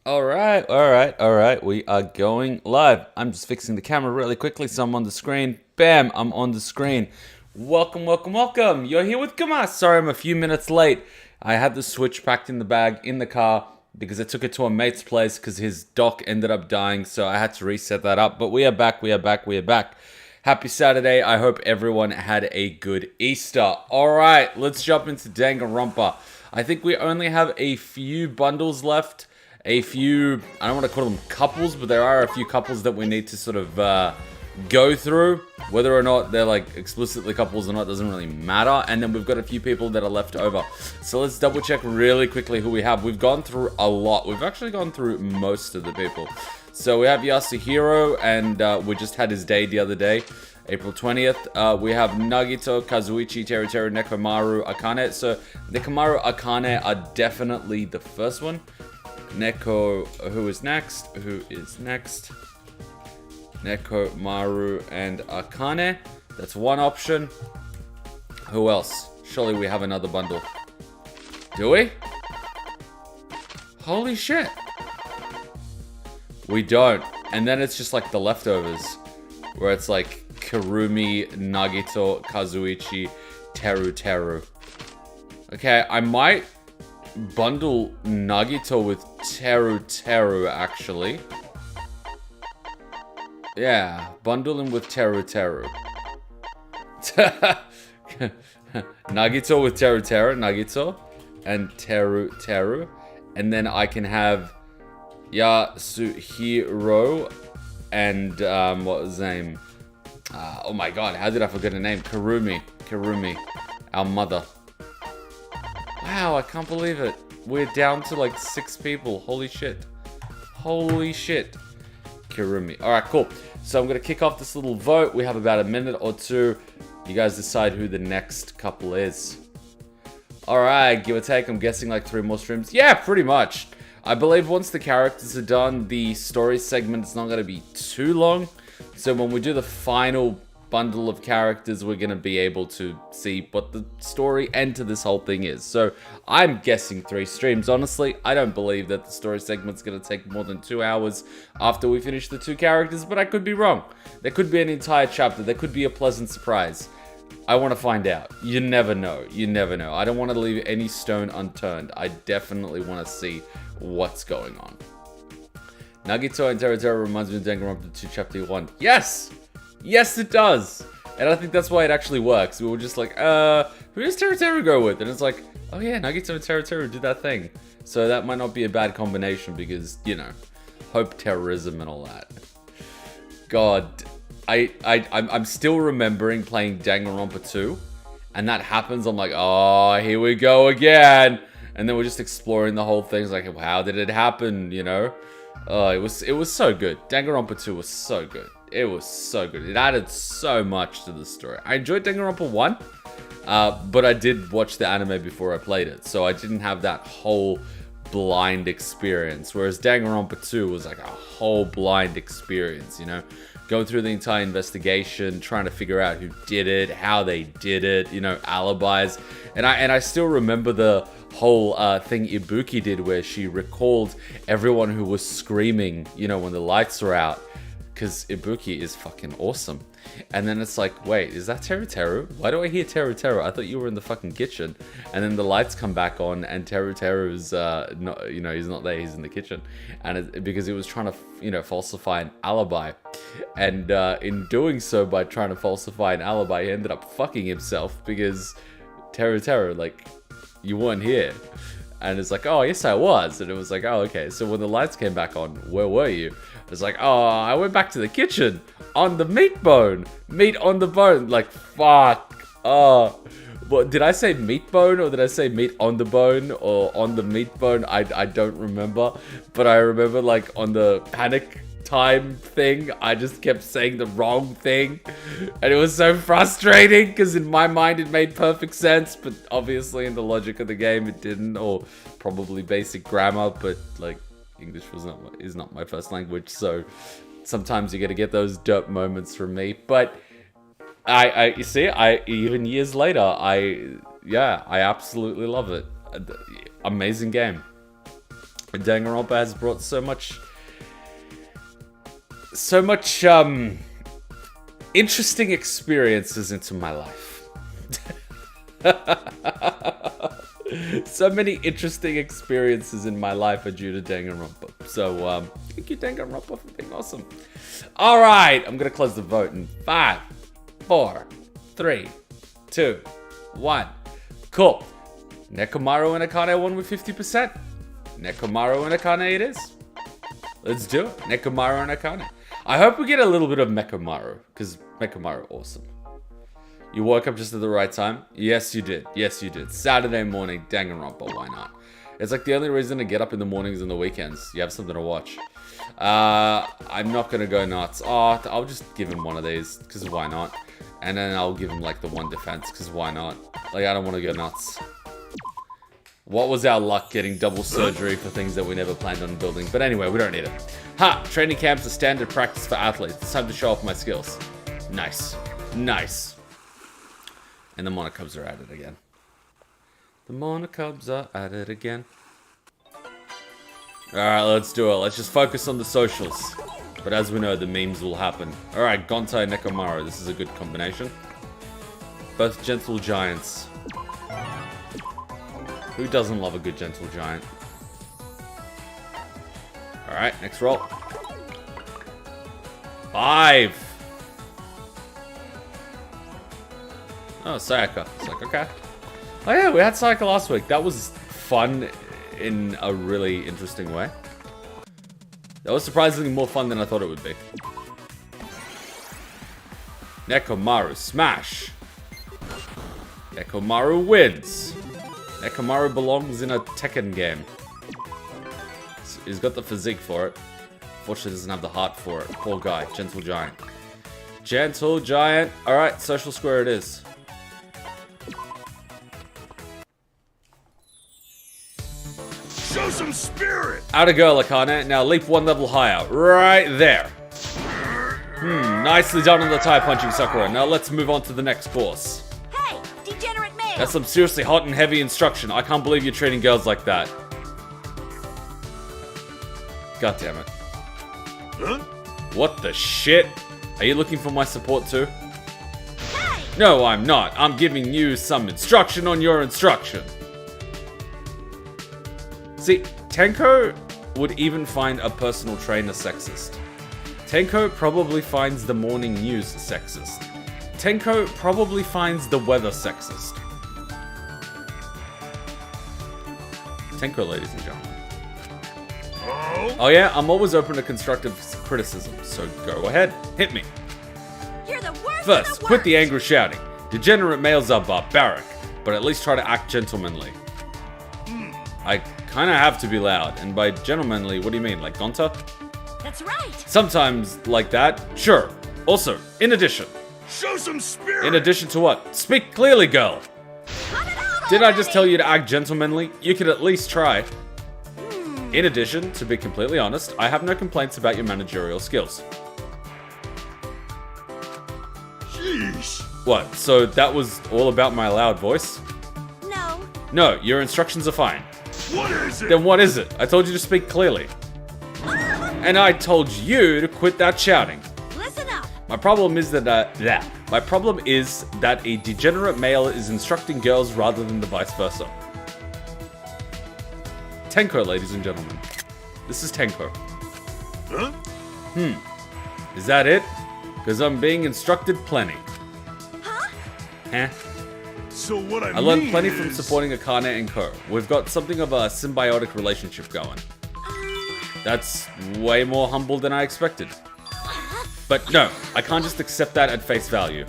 Alright. We are going live. I'm just fixing the camera really quickly so I'm on the screen. Bam, I'm on the screen. Welcome. You're here with Kamas. Sorry, I'm a few minutes late. I had the Switch packed in the bag in the car because I took it to a mate's place because his dock ended up dying, so I had to reset that up. But we are back. Happy Saturday. I hope everyone had a good Easter. Alright, let's jump into Danganronpa. I think we only have a few bundles left. A few, I don't want to call them couples, but there are a few couples that we need to sort of go through. Whether or not they're like explicitly couples or not doesn't really matter. And then we've got a few people that are left over. So let's double check really quickly who we have. We've gone through a lot. We've actually gone through most of the people. So we have Yasuhiro, and we just had his day the other day. April 20th. We have Nagito, Kazuichi, Teru, Nekomaru, Akane. So Nekomaru, Akane are definitely the first one. Neko, who is next? Nekomaru and Akane. That's one option. Who else? Surely we have another bundle. Do we? Holy shit. We don't. And then it's just like the leftovers. Where it's like Kirumi, Nagito, Kazuichi, Teru. Okay, I might bundle Nagito with Teru actually. Yeah, bundle him with Teru. Nagito with Teru, Nagito and Teru. And then I can have Yasuhiro and what was his name? Oh my god, how did I forget her name? Kirumi, our mother. Wow, I can't believe it. We're down to like 6 people. Holy shit. Kirumi. Alright, cool. So I'm going to kick off this little vote. We have about a minute or two. You guys decide who the next couple is. Alright, give or take. I'm guessing like 3 more streams. Yeah, pretty much. I believe once the characters are done, the story segment is not going to be too long. So when we do the final bundle of characters, we're going to be able to see what the story end to this whole thing is. So I'm guessing 3 streams. Honestly, I don't believe that the story segment's going to take more than 2 hours after we finish the 2 characters, but I could be wrong. There could be an entire chapter. There could be a pleasant surprise. I want to find out. You never know. I don't want to leave any stone unturned. I definitely want to see what's going on. Nagito and Teru reminds me of Danganronpa 2 Chapter 1. Yes! Yes, it does! And I think that's why it actually works. We were just like, who does Teru go with? And it's like, oh yeah, Nagito and Teru did that thing. So that might not be a bad combination because, you know, hope terrorism and all that. God, I'm still remembering playing Danganronpa 2. And that happens, I'm like, oh, here we go again. And then we're just exploring the whole thing. It's like, how did it happen, you know? Oh, it was so good. Danganronpa 2 was so good. It was so good. It added so much to the story. I enjoyed Danganronpa 1, but I did watch the anime before I played it, so I didn't have that whole blind experience. Whereas Danganronpa 2 was like a whole blind experience, you know? Going through the entire investigation, trying to figure out who did it, how they did it, you know, alibis. And I still remember the whole thing Ibuki did where she recalled everyone who was screaming, you know, when the lights were out. Because Ibuki is fucking awesome. And then it's like, wait, is that Teru? Why do I hear Teru? I thought you were in the fucking kitchen. And then the lights come back on and Teru's not, you know, he's not there, he's in the kitchen. And because he was trying to, you know, falsify an alibi. And in doing so, by trying to falsify an alibi, he ended up fucking himself because Teru, like, you weren't here. And it's like, oh, yes, I was. And it was like, oh, okay. So when the lights came back on, where were you? It's like, oh, I went back to the kitchen on the meat bone. Meat on the bone. Like, fuck. Oh. What, did I say meat bone or did I say meat on the bone or on the meat bone? I don't remember. But I remember, like, on the panic time thing, I just kept saying the wrong thing. And it was so frustrating because in my mind it made perfect sense. But obviously in the logic of the game it didn't. Or probably basic grammar. But, like, English is not my first language, so sometimes you gotta get those derp moments from me. But you see, even years later, I absolutely love it. Amazing game. Danganronpa has brought so much interesting experiences into my life. So many interesting experiences in my life are due to Danganronpa. So, thank you, Danganronpa, for being awesome. Alright, I'm gonna close the vote in 5, 4, 3, 2, 1. Cool. Nekomaru and Akane won with 50%. Nekomaru and Akane it is. Let's do it. Nekomaru and Akane. I hope we get a little bit of Nekomaru, because Nekomaru awesome. You woke up just at the right time? Yes, you did. Yes, you did. Saturday morning, Danganronpa, why not? It's like the only reason to get up in the mornings and the weekends. You have something to watch. I'm not going to go nuts. Oh, I'll just give him one of these, because why not? And then I'll give him, like, the one defense, because why not? Like, I don't want to go nuts. What was our luck getting double surgery for things that we never planned on building? But anyway, we don't need it. Ha! Training camps are standard practice for athletes. It's time to show off my skills. Nice. Nice. And the Monocubs are at it again. The Monocubs are at it again. Alright, let's do it. Let's just focus on the socials. But as we know, the memes will happen. Alright, Gontai and Nekomaru. This is a good combination. Both gentle giants. Who doesn't love a good gentle giant? Alright, next roll. 5. Oh, Sayaka. It's like, okay. Oh yeah, we had Sayaka last week. That was fun in a really interesting way. That was surprisingly more fun than I thought it would be. Nekomaru smash. Nekomaru wins. Nekomaru belongs in a Tekken game. He's got the physique for it. Fortunately, doesn't have the heart for it. Poor guy. Gentle giant. Gentle giant. Alright, social square it is. Show some spirit! Outer girl, Akane. Now leap one level higher. Right there. Nicely done on the tie punching, Sakura. Now let's move on to the next course. Hey, degenerate male! That's some seriously hot and heavy instruction. I can't believe you're treating girls like that. God damn it. Huh? What the shit? Are you looking for my support too? Hey! No, I'm not. I'm giving you some instruction on your instruction. See, Tenko would even find a personal trainer sexist. Tenko probably finds the morning news sexist. Tenko probably finds the weather sexist. Tenko, ladies and gentlemen. Oh yeah, I'm always open to constructive criticism, so go ahead, hit me. You're the worst. First, quit the angry shouting. Degenerate males are barbaric, but at least try to act gentlemanly. I kinda have to be loud, and by gentlemanly, what do you mean, like Gonta? That's right. Sometimes like that, sure. Also, in addition. Show some spirit! In addition to what? Speak clearly, girl! Cut it out Did I just already. tell you to act gentlemanly? You could at least try. In addition, to be completely honest, I have no complaints about your managerial skills. Sheesh! What, so that was all about my loud voice? No. No, your instructions are fine. What is it? Then what is it? I told you to speak clearly. And I told you to quit that shouting. Listen up. My problem is that My problem is that a degenerate male is instructing girls rather than the vice versa. Tenko, ladies and gentlemen. This is Tenko. Huh? Is that it? Because I'm being instructed plenty. Huh? Huh? So what I learned plenty from supporting Akane and Ko. We've got something of a symbiotic relationship going. That's way more humble than I expected. But no, I can't just accept that at face value.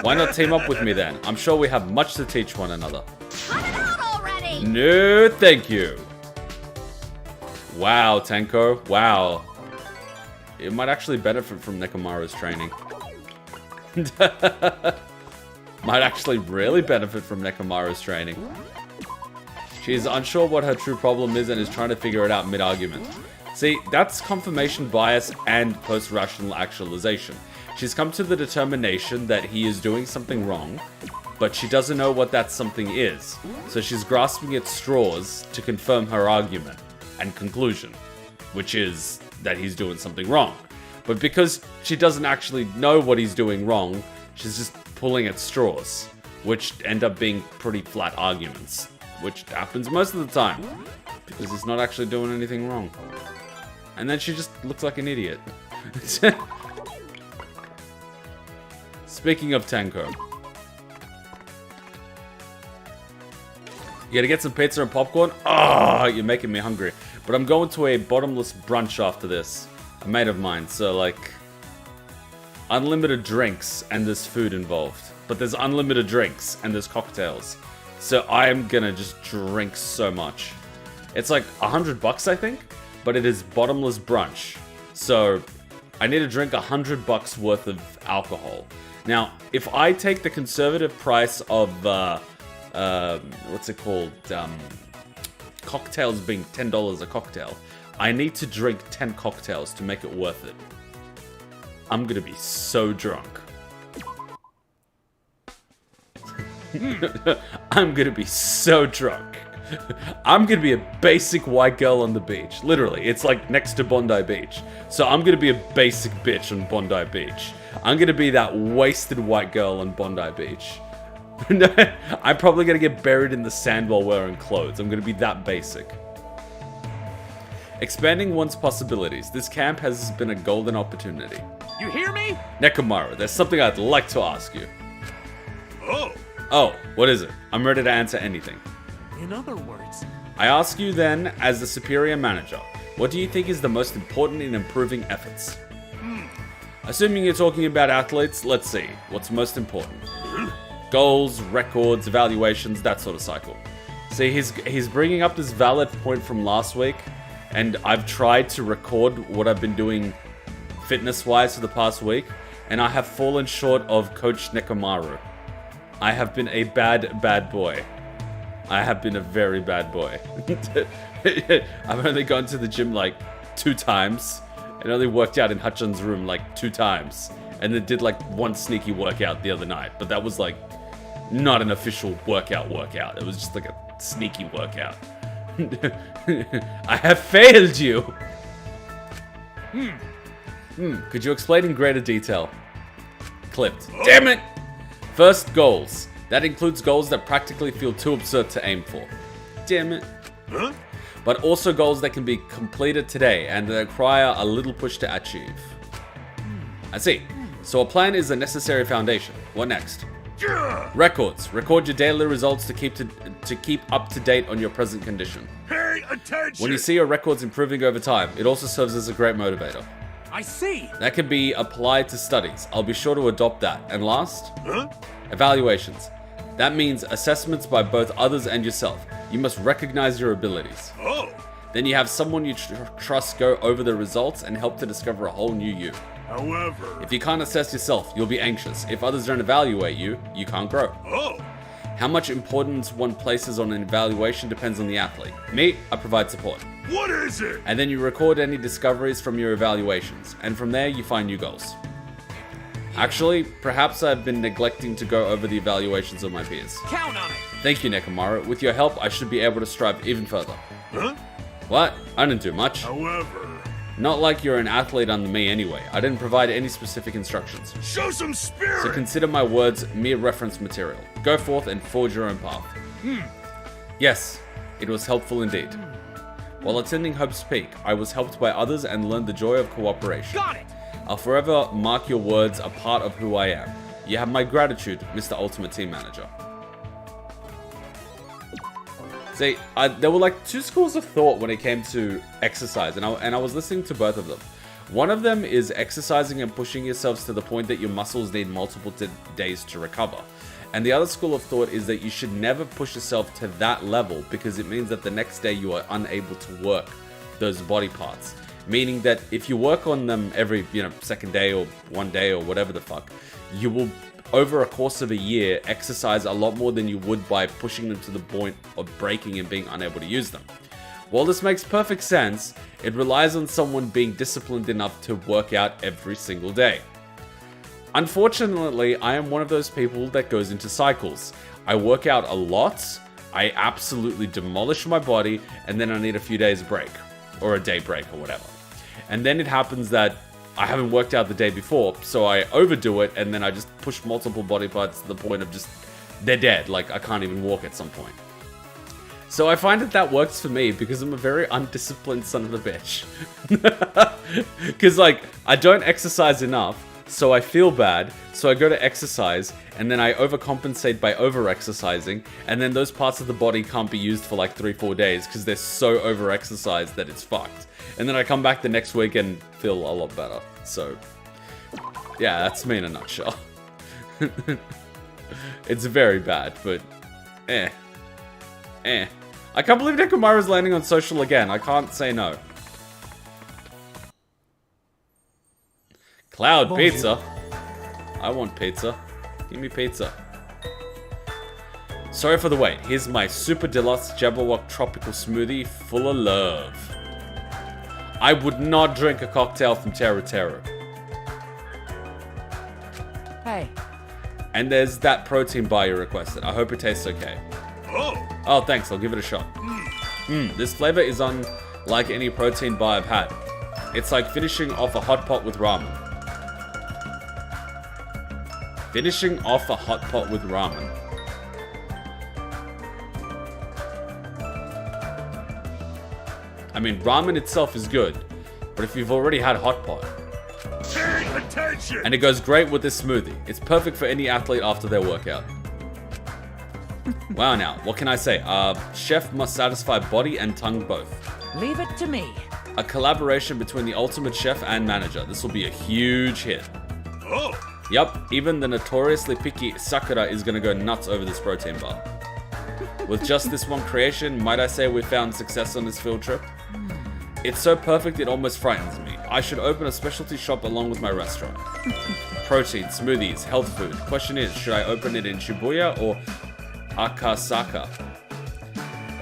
Why not team up with me then? I'm sure we have much to teach one another. Cut it out already. No, thank you. Wow, Tenko. Wow. It might actually benefit from Nekomaru's training. Might actually really benefit from Nekomaru's training. She is unsure what her true problem is and is trying to figure it out mid-argument. See, that's confirmation bias and post-rational actualization. She's come to the determination that he is doing something wrong, but she doesn't know what that something is, so she's grasping at straws to confirm her argument. and conclusion, which is that he's doing something wrong. But because she doesn't actually know what he's doing wrong, she's just pulling at straws, which end up being pretty flat arguments, which happens most of the time, because he's not actually doing anything wrong. And then she just looks like an idiot. Speaking of Tenko, you gotta get some pizza and popcorn? Oh, you're making me hungry. But I'm going to a bottomless brunch after this. A mate of mine, so like... unlimited drinks and there's food involved. But there's unlimited drinks and there's cocktails. So I am gonna just drink so much. It's like $100, I think? But it is bottomless brunch. So I need to drink $100 worth of alcohol. Now, if I take the conservative price of, what's it called? Cocktails being $10 a cocktail, I need to drink 10 cocktails to make it worth it. I'm gonna be so drunk. I'm gonna be so drunk. I'm gonna be a basic white girl on the beach. Literally, it's like next to Bondi Beach. So I'm gonna be a basic bitch on Bondi Beach. I'm gonna be that wasted white girl on Bondi Beach. I'm probably gonna get buried in the sand while wearing clothes. I'm gonna be that basic. Expanding one's possibilities. This camp has been a golden opportunity. You hear me? Nekomaru, there's something I'd like to ask you. Oh, Oh, what is it? I'm ready to answer anything. In other words, I ask you then, as the superior manager, what do you think is the most important in improving efforts? Assuming you're talking about athletes, let's see. What's most important? Goals, records, evaluations, that sort of cycle. See, he's bringing up this valid point from last week, and I've tried to record what I've been doing fitness-wise for the past week, and I have fallen short of Coach Nekomaru. I have been a bad boy. I have been a very bad boy. I've only gone to the gym like 2 times, and only worked out in Hutchin's room like 2 times, and then did like 1 sneaky workout the other night, but that was like not an official workout. It was just like a sneaky workout. I have failed you! Could you explain in greater detail? Clipped. Damn it! First, goals. That includes goals that practically feel too absurd to aim for. Damn it. huh? But also goals that can be completed today and that require a little push to achieve. I see. So a plan is a necessary foundation. What next? Yeah. Records. Record your daily results to keep up to date on your present condition. Pay attention. When you see your records improving over time, it also serves as a great motivator. I see. That can be applied to studies. I'll be sure to adopt that. And last, Huh? evaluations. That means assessments by both others and yourself. You must recognize your abilities. Oh. Then you have someone you trust go over the results and help to discover a whole new you. However. If you can't assess yourself, you'll be anxious. If others don't evaluate you, you can't grow. Oh. How much importance one places on an evaluation depends on the athlete. Me, I provide support. What is it? And then you record any discoveries from your evaluations, and from there you find new goals. Actually, perhaps I've been neglecting to go over the evaluations of my peers. Count on it. Thank you, Nekomaru. With your help, I should be able to strive even further. Huh? What? I didn't do much. However. Not like you're an athlete under me anyway. I didn't provide any specific instructions. Show some spirit. So consider my words mere reference material. Go forth and forge your own path. Yes, it was helpful indeed. While attending Hope's Peak, I was helped by others and learned the joy of cooperation. Got it. I'll forever mark your words a part of who I am. You have my gratitude, Mr. Ultimate Team Manager. See, there were like 2 schools of thought when it came to exercise, and I was listening to both of them. One of them is exercising and pushing yourselves to the point that your muscles need multiple days to recover. And the other school of thought is that you should never push yourself to that level because it means that the next day you are unable to work those body parts. Meaning that if you work on them every, second day or 1 day or whatever the fuck, you will, over a course of a year, exercise a lot more than you would by pushing them to the point of breaking and being unable to use them. While this makes perfect sense, it relies on someone being disciplined enough to work out every single day. Unfortunately, I am one of those people that goes into cycles. I work out a lot, I absolutely demolish my body, and then I need a few days break. or a day break or whatever. And then it happens that I haven't worked out the day before, so I overdo it, and then I just push multiple body parts to the point of just, they're dead. Like, I can't even walk at some point. So I find that works for me because I'm a very undisciplined son of a bitch. Because, like, I don't exercise enough, so I feel bad, so I go to exercise, and then I overcompensate by over-exercising, and then those parts of the body can't be used for like 3-4 days because they're so over-exercised that it's fucked. And then I come back the next week and feel a lot better. So, yeah, that's me in a nutshell. It's very bad, but I can't believe Nekomaru's landing on social again. I can't say no. Cloud pizza. I want pizza. Give me pizza. Sorry for the wait. Here's my super deluxe Jabberwock tropical smoothie full of love. I would not drink a cocktail from Teru Teru. Hey. And there's that protein bar you requested. I hope it tastes okay. Oh, thanks. I'll give it a shot. This flavor is unlike any protein bar I've had. It's like finishing off a hot pot with ramen. Finishing off a hot pot with ramen. I mean, ramen itself is good, but if you've already had hot pot, Pay attention! and it goes great with this smoothie. It's perfect for any athlete after their workout. Wow, now, what can I say? Chef must satisfy body and tongue both. Leave it to me. A collaboration between the ultimate chef and manager. This will be a huge hit. Oh! Yup, even the notoriously picky Sakura is gonna go nuts over this protein bar. With just this one creation, might I say we found success on this field trip? It's so perfect it almost frightens me. I should open a specialty shop along with my restaurant. Protein, smoothies, health food. Question is, should I open it in Shibuya or Akasaka?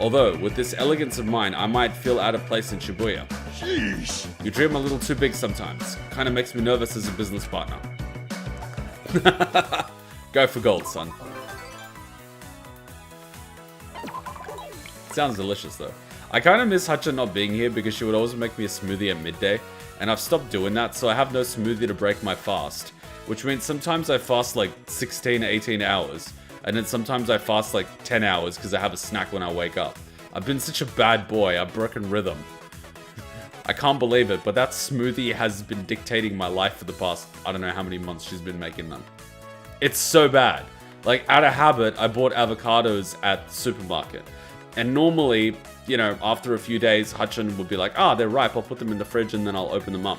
Although, with this elegance of mine, I might feel out of place in Shibuya. Jeez! You dream a little too big sometimes. Kinda makes me nervous as a business partner. Go for gold, son. Sounds delicious, though. I kind of miss Hacha not being here because she would always make me a smoothie at midday, and I've stopped doing that, so I have no smoothie to break my fast, which means sometimes I fast like 16 to 18 hours, and then sometimes I fast like 10 hours because I have a snack when I wake up. I've been such a bad boy, I've broken rhythm. I can't believe it, but that smoothie has been dictating my life for the past, I don't know how many months she's been making them. It's so bad. Like, out of habit, I bought avocados at the supermarket. And normally, you know, after a few days, Hutchin would be like, they're ripe, I'll put them in the fridge and then I'll open them up.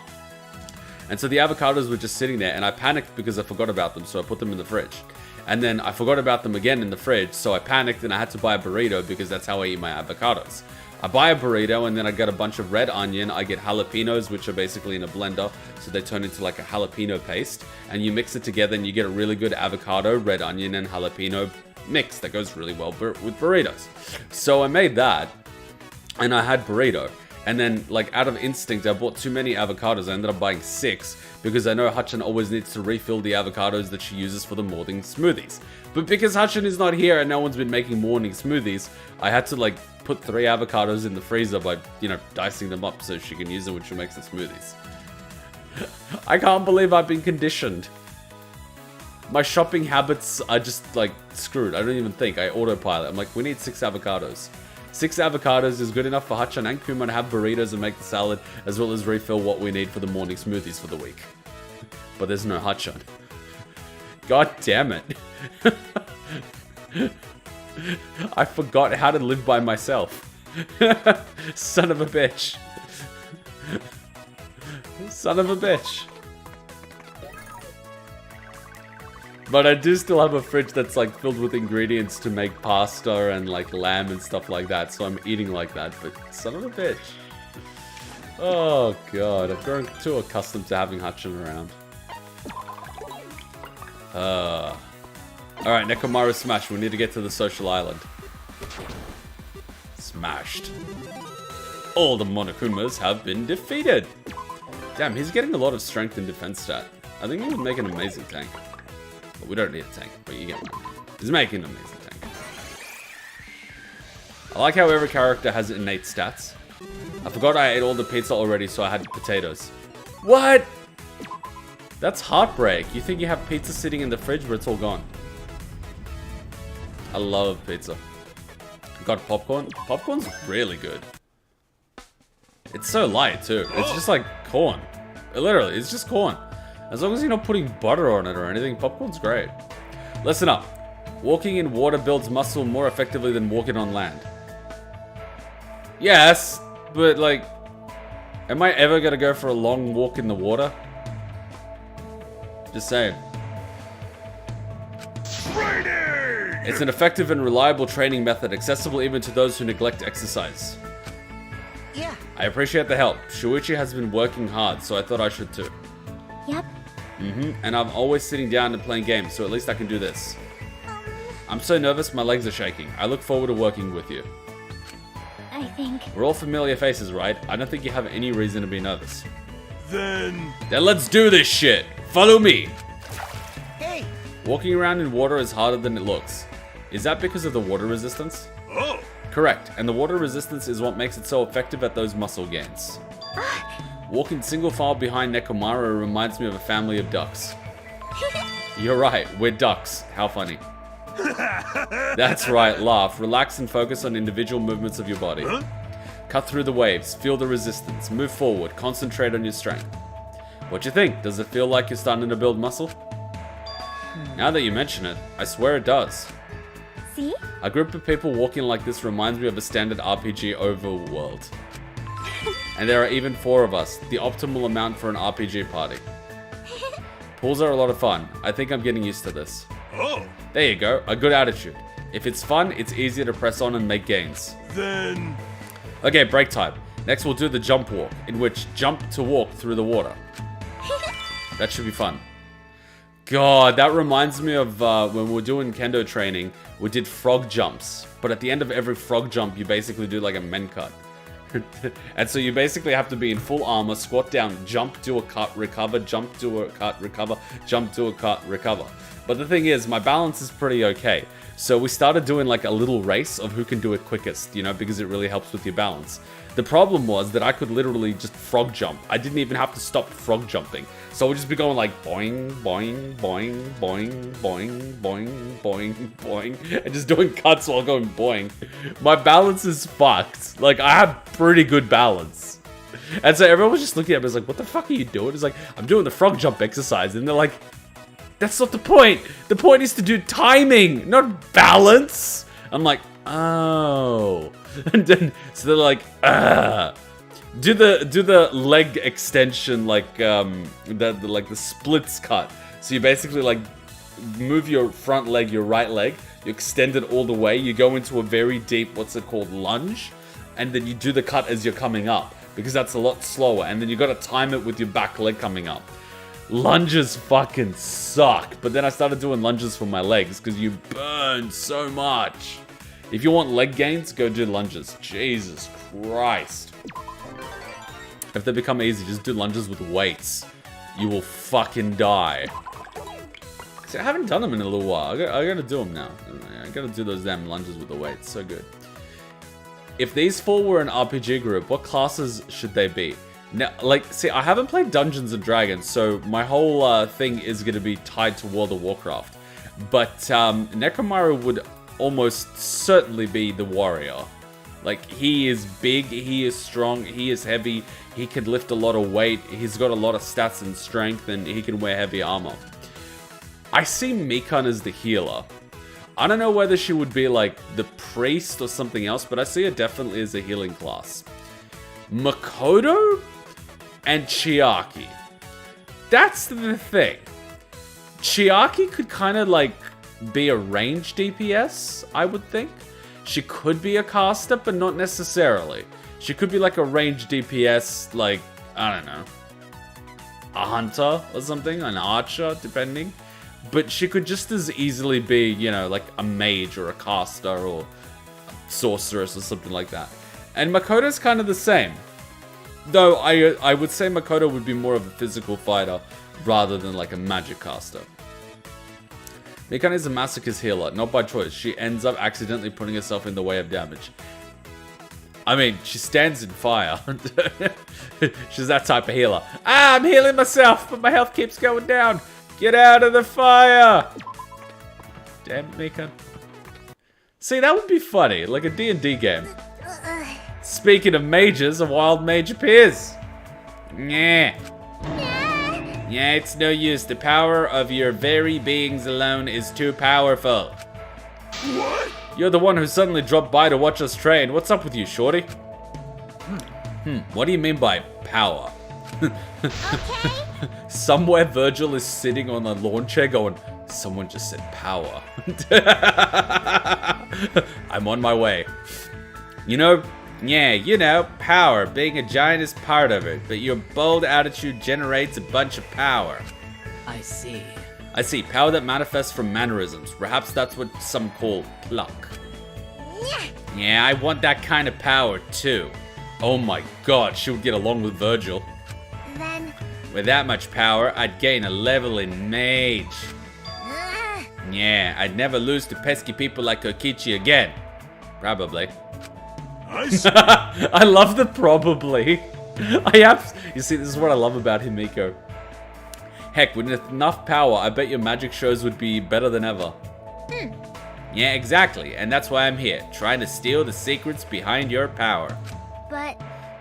And so the avocados were just sitting there and I panicked because I forgot about them, so I put them in the fridge. And then I forgot about them again in the fridge, so I panicked and I had to buy a burrito because that's how I eat my avocados. I buy a burrito and then I get a bunch of red onion, I get jalapenos, which are basically in a blender, so they turn into like a jalapeno paste, and you mix it together and you get a really good avocado, red onion, and jalapeno mix that goes really well with burritos. So I made that, and I had burrito, and then like out of instinct I bought too many avocados. I ended up buying 6 because I know Hutchin always needs to refill the avocados that she uses for the morning smoothies. But because Hutchin is not here and no one's been making morning smoothies, I had to like put 3 avocados in the freezer by, you know, dicing them up so she can use them when she makes the smoothies. I can't believe I've been conditioned. My shopping habits are just like screwed. I don't even think. I autopilot. I'm like, we need 6 avocados. 6 avocados is good enough for Hachan and Kuma to have burritos and make the salad, as well as refill what we need for the morning smoothies for the week. But there's no Hachan. God damn it. I forgot how to live by myself. Son of a bitch. Son of a bitch. But I do still have a fridge that's like filled with ingredients to make pasta and like lamb and stuff like that, so I'm eating like that, but son of a bitch. Oh god, I've grown too accustomed to having Hachan around. Alright, Nekomaru smash, we need to get to the social island. Smashed. All the Monokumas have been defeated! Damn, he's getting a lot of strength and defense stat. I think he would make an amazing tank. But we don't need a tank, but you get one. He's making an amazing tank. I like how every character has innate stats. I forgot I ate all the pizza already, so I had potatoes. What? That's heartbreak. You think you have pizza sitting in the fridge, but it's all gone. I love pizza. Got popcorn. Popcorn's really good. It's so light, too. It's just like corn. Literally, it's just corn. As long as you're not putting butter on it or anything, popcorn's great. Listen up. Walking in water builds muscle more effectively than walking on land. Yes, but like, am I ever gonna go for a long walk in the water? Just saying. Training! It's an effective and reliable training method, accessible even to those who neglect exercise. Yeah. I appreciate the help. Shuichi has been working hard, so I thought I should too. Yep. And I'm always sitting down and playing games, so at least I can do this. I'm so nervous, my legs are shaking. I look forward to working with you. I think. We're all familiar faces, right? I don't think you have any reason to be nervous. Then Let's do this shit! Follow me! Hey. Walking around in water is harder than it looks. Is that because of the water resistance? oh, Correct, and the water resistance is what makes it so effective at those muscle gains. Walking single file behind Nekomaru reminds me of a family of ducks. You're right, we're ducks. How funny. That's right, laugh. Relax and focus on individual movements of your body. Cut through the waves, feel the resistance, move forward, concentrate on your strength. What you think? Does it feel like you're starting to build muscle? Now that you mention it, I swear it does. See? A group of people walking like this reminds me of a standard RPG overworld. And there are even 4 of us, the optimal amount for an RPG party. Pools are a lot of fun. I think I'm getting used to this. oh, There you go, a good attitude. If it's fun, it's easier to press on and make gains. then Okay, break time. Next we'll do the jump walk, in which jump to walk through the water. That should be fun. God, that reminds me of when we were doing kendo training, we did frog jumps. But at the end of every frog jump, you basically do like a men cut. And so you basically have to be in full armor, squat down, jump, do a cut, recover, jump, do a cut, recover, jump, do a cut, recover. But the thing is, my balance is pretty okay. So we started doing like a little race of who can do it quickest, you know, because it really helps with your balance. The problem was that I could literally just frog jump. I didn't even have to stop frog jumping. So I would just be going like boing, boing, boing, boing, boing, boing, boing, boing, and just doing cuts while going boing. My balance is fucked. Like, I have pretty good balance. And so everyone was just looking at me, was like, what the fuck are you doing? It's like, I'm doing the frog jump exercise. And they're like, that's not the point. The point is to do timing, not balance. I'm like, oh. And then, so they're like, do the leg extension like the splits cut. So you basically like move your front leg, your right leg, you extend it all the way, you go into a very deep, what's it called, lunge, and then you do the cut as you're coming up, because that's a lot slower, and then you gotta time it with your back leg coming up. Lunges fucking suck, but then I started doing lunges for my legs, because you burn so much. If you want leg gains, go do lunges. Jesus Christ. If they become easy, just do lunges with weights. You will fucking die. See, I haven't done them in a little while. I gotta do them now. I gotta do those damn lunges with the weights. So good. If these 4 were an RPG group, what classes should they be? Now, like, see, I haven't played Dungeons and Dragons, so my whole thing is gonna be tied to World of Warcraft. But Nekomaru would almost certainly be the warrior. Like, he is big, he is strong, he is heavy, he can lift a lot of weight, he's got a lot of stats and strength, and he can wear heavy armor. I see Mikan as the healer. I don't know whether she would be like the priest or something else, but I see her definitely as a healing class. Makoto and Chiaki. That's the thing. Chiaki could kind of like be a range DPS, I would think. She could be a caster, but not necessarily. She could be like a range DPS, like, I don't know, a hunter or something, an archer, depending. But she could just as easily be, you know, like a mage or a caster or a sorceress or something like that. And Makoto's kind of the same. Though I would say Makoto would be more of a physical fighter rather than like a magic caster. Mikan is a masochist healer, not by choice. She ends up accidentally putting herself in the way of damage. I mean, she stands in fire. She's that type of healer. Ah, I'm healing myself, but my health keeps going down. Get out of the fire. Damn it, Mika. See, that would be funny, like a D&D game. Speaking of mages, a wild mage appears. Yeah. Yeah, it's no use. The power of your very beings alone is too powerful. What? You're the one who suddenly dropped by to watch us train. What's up with you, shorty? What do you mean by power? Okay. Somewhere Virgil is sitting on a lawn chair going, someone just said power. I'm on my way. You know, power. Being a giant is part of it, but your bold attitude generates a bunch of power. I see. I see. Power that manifests from mannerisms. Perhaps that's what some call pluck. Yeah, I want that kind of power too. Oh my god, she would get along with Virgil. Then... With that much power, I'd gain a level in mage. Yeah, I'd never lose to pesky people like Kokichi again. Probably. I see. I love the probably. You see, this is what I love about Himiko. Heck, with enough power, I bet your magic shows would be better than ever. Yeah, exactly. And that's why I'm here, trying to steal the secrets behind your power.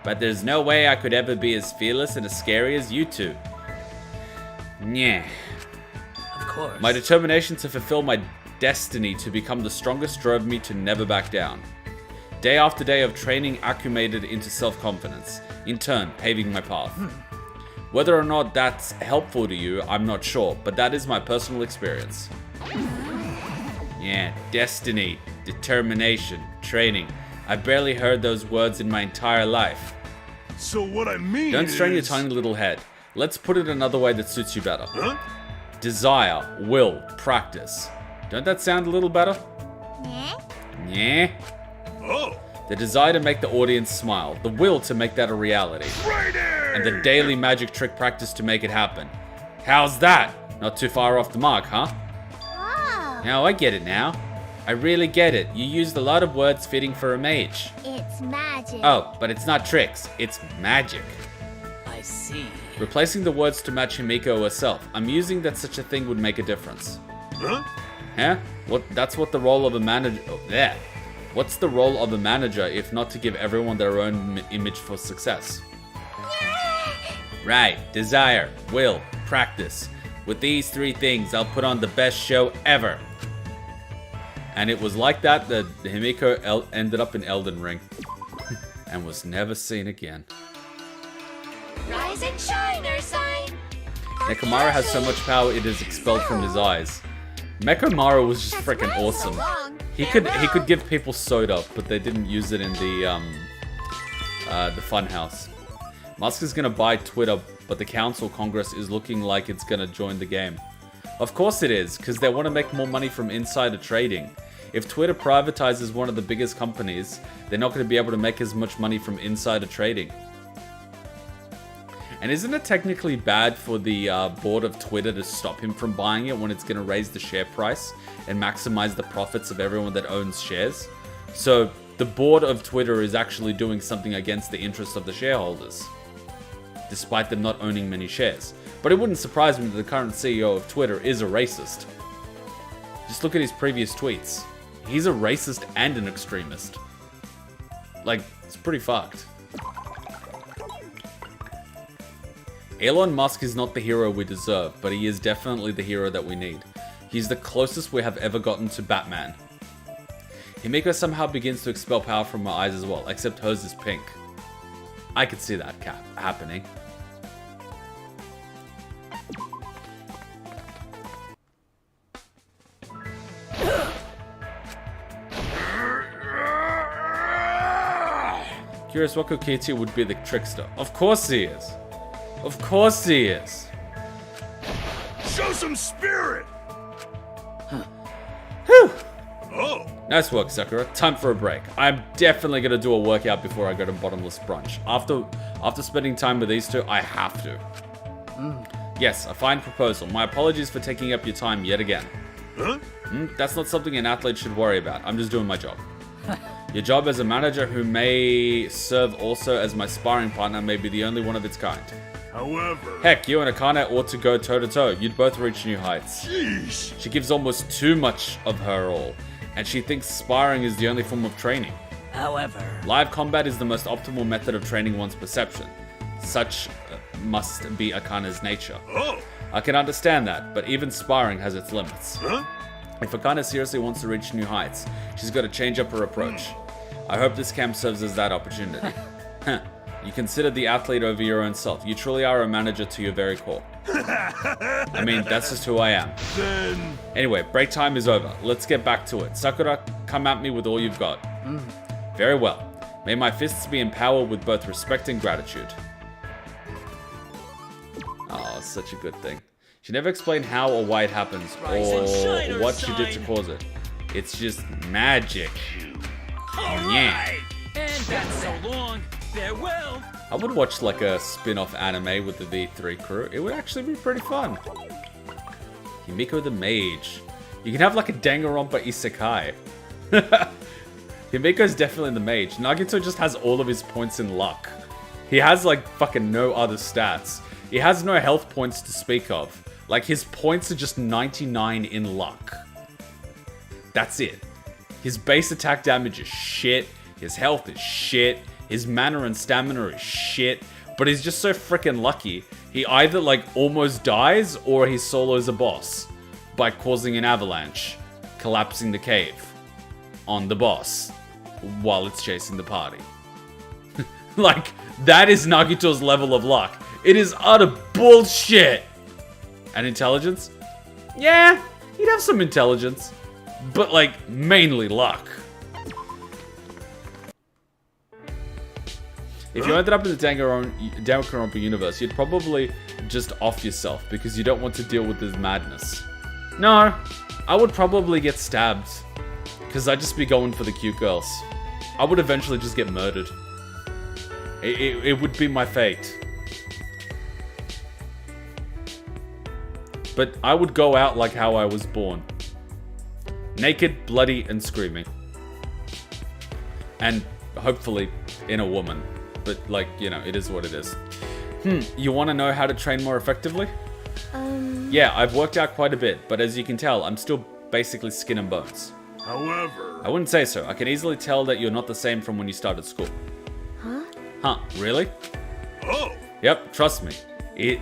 But there's no way I could ever be as fearless and as scary as you two. Yeah. Of course. My determination to fulfill my destiny to become the strongest drove me to never back down. Day after day of training accumulated into self-confidence, in turn paving my path. Whether or not that's helpful to you, I'm not sure, but that is my personal experience. Yeah, destiny, determination, training. I barely heard those words in my entire life. So what I mean Don't strain your is... tiny little head. Let's put it another way that suits you better. Huh? Desire, will, practice. Don't that sound a little better? Yeah. Oh. The desire to make the audience smile, the will to make that a reality, Friday! and the daily magic trick practice to make it happen. How's that? Not too far off the mark, huh? Oh. Now I get it now. I really get it. You used a lot of words fitting for a mage. It's magic. Oh, but it's not tricks, it's magic. I see. Replacing the words to match Himiko herself, I'm musing that such a thing would make a difference. Huh? Huh? That's what the role of a manager... Oh, yeah. What's the role of a manager if not to give everyone their own image for success? Right. Desire, will, practice. With these three things, I'll put on the best show ever. And it was like that Himiko ended up in Elden Ring. And was never seen again. Rise and shine, our sign. NEKOMARU has so much power it is expelled from his eyes. NEKOMARU was just freaking awesome. He could give people soda, but they didn't use it in the funhouse. Musk is gonna buy Twitter, but the Council Congress is looking like it's gonna join the game. Of course it is, because they want to make more money from insider trading. If Twitter privatizes one of the biggest companies, they're not going to be able to make as much money from insider trading. And isn't it technically bad for the board of Twitter to stop him from buying it when it's going to raise the share price and maximize the profits of everyone that owns shares? So the board of Twitter is actually doing something against the interests of the shareholders, despite them not owning many shares. But it wouldn't surprise me that the current CEO of Twitter is a racist. Just look at his previous tweets. He's a racist and an extremist. Like, it's pretty fucked. Elon Musk is not the hero we deserve, but he is definitely the hero that we need. He's the closest we have ever gotten to Batman. Himiko somehow begins to expel power from her eyes as well, except hers is pink. I could see that happening. Curious what Kokichi would be the trickster. Of course he is. Of course he is. Show some spirit! Whew. Oh. Nice work, Sakura. Time for a break. I'm definitely going to do a workout before I go to bottomless brunch. After spending time with these two, I have to. Yes, a fine proposal. My apologies for taking up your time yet again. Huh? That's not something an athlete should worry about. I'm just doing my job. Your job as a manager who may serve also as my sparring partner may be the only one of its kind. However... Heck, you and Akane ought to go toe-to-toe. You'd both reach new heights. Jeez. She gives almost too much of her all, and she thinks sparring is the only form of training. However... Live combat is the most optimal method of training one's perception. Such must be Akane's nature. Oh. I can understand that, but even sparring has its limits. Huh? If Akane seriously wants to reach new heights, she's got to change up her approach. I hope this camp serves as that opportunity. You consider the athlete over your own self. You truly are a manager to your very core. I mean, that's just who I am. Then... Anyway, break time is over. Let's get back to it. Sakura, come at me with all you've got. Very well. May my fists be empowered with both respect and gratitude. Oh, such a good thing. She never explained how or why it happens, or what she did to cause it. It's just magic. Yeah. And that's so long. Farewell. I would watch like a spin-off anime with the V3 crew. It would actually be pretty fun. Himiko the Mage. You can have like a Danganronpa isekai. Himiko's definitely the Mage. Nagito just has all of his points in luck. He has like fucking no other stats. He has no health points to speak of. Like his points are just 99 in luck. That's it. His base attack damage is shit. His health is shit. His mana and stamina is shit. But he's just so freaking lucky. He either like almost dies or he solos a boss by causing an avalanche, collapsing the cave on the boss while it's chasing the party. Like, that is Nagito's level of luck. It is utter bullshit. And intelligence? Yeah, he'd have some intelligence. But like, mainly luck. If you ended up in the Danganronpa universe, you'd probably just off yourself because you don't want to deal with this madness. No, I would probably get stabbed because I'd just be going for the cute girls. I would eventually just get murdered. It would be my fate. But I would go out like how I was born. Naked, bloody, and screaming. And hopefully in a woman. But, like, you know, it is what it is. You want to know how to train more effectively? Yeah, I've worked out quite a bit, but as you can tell, I'm still basically skin and bones. However... I wouldn't say so. I can easily tell that you're not the same from when you started school. Huh, really? Oh! Yep, trust me. It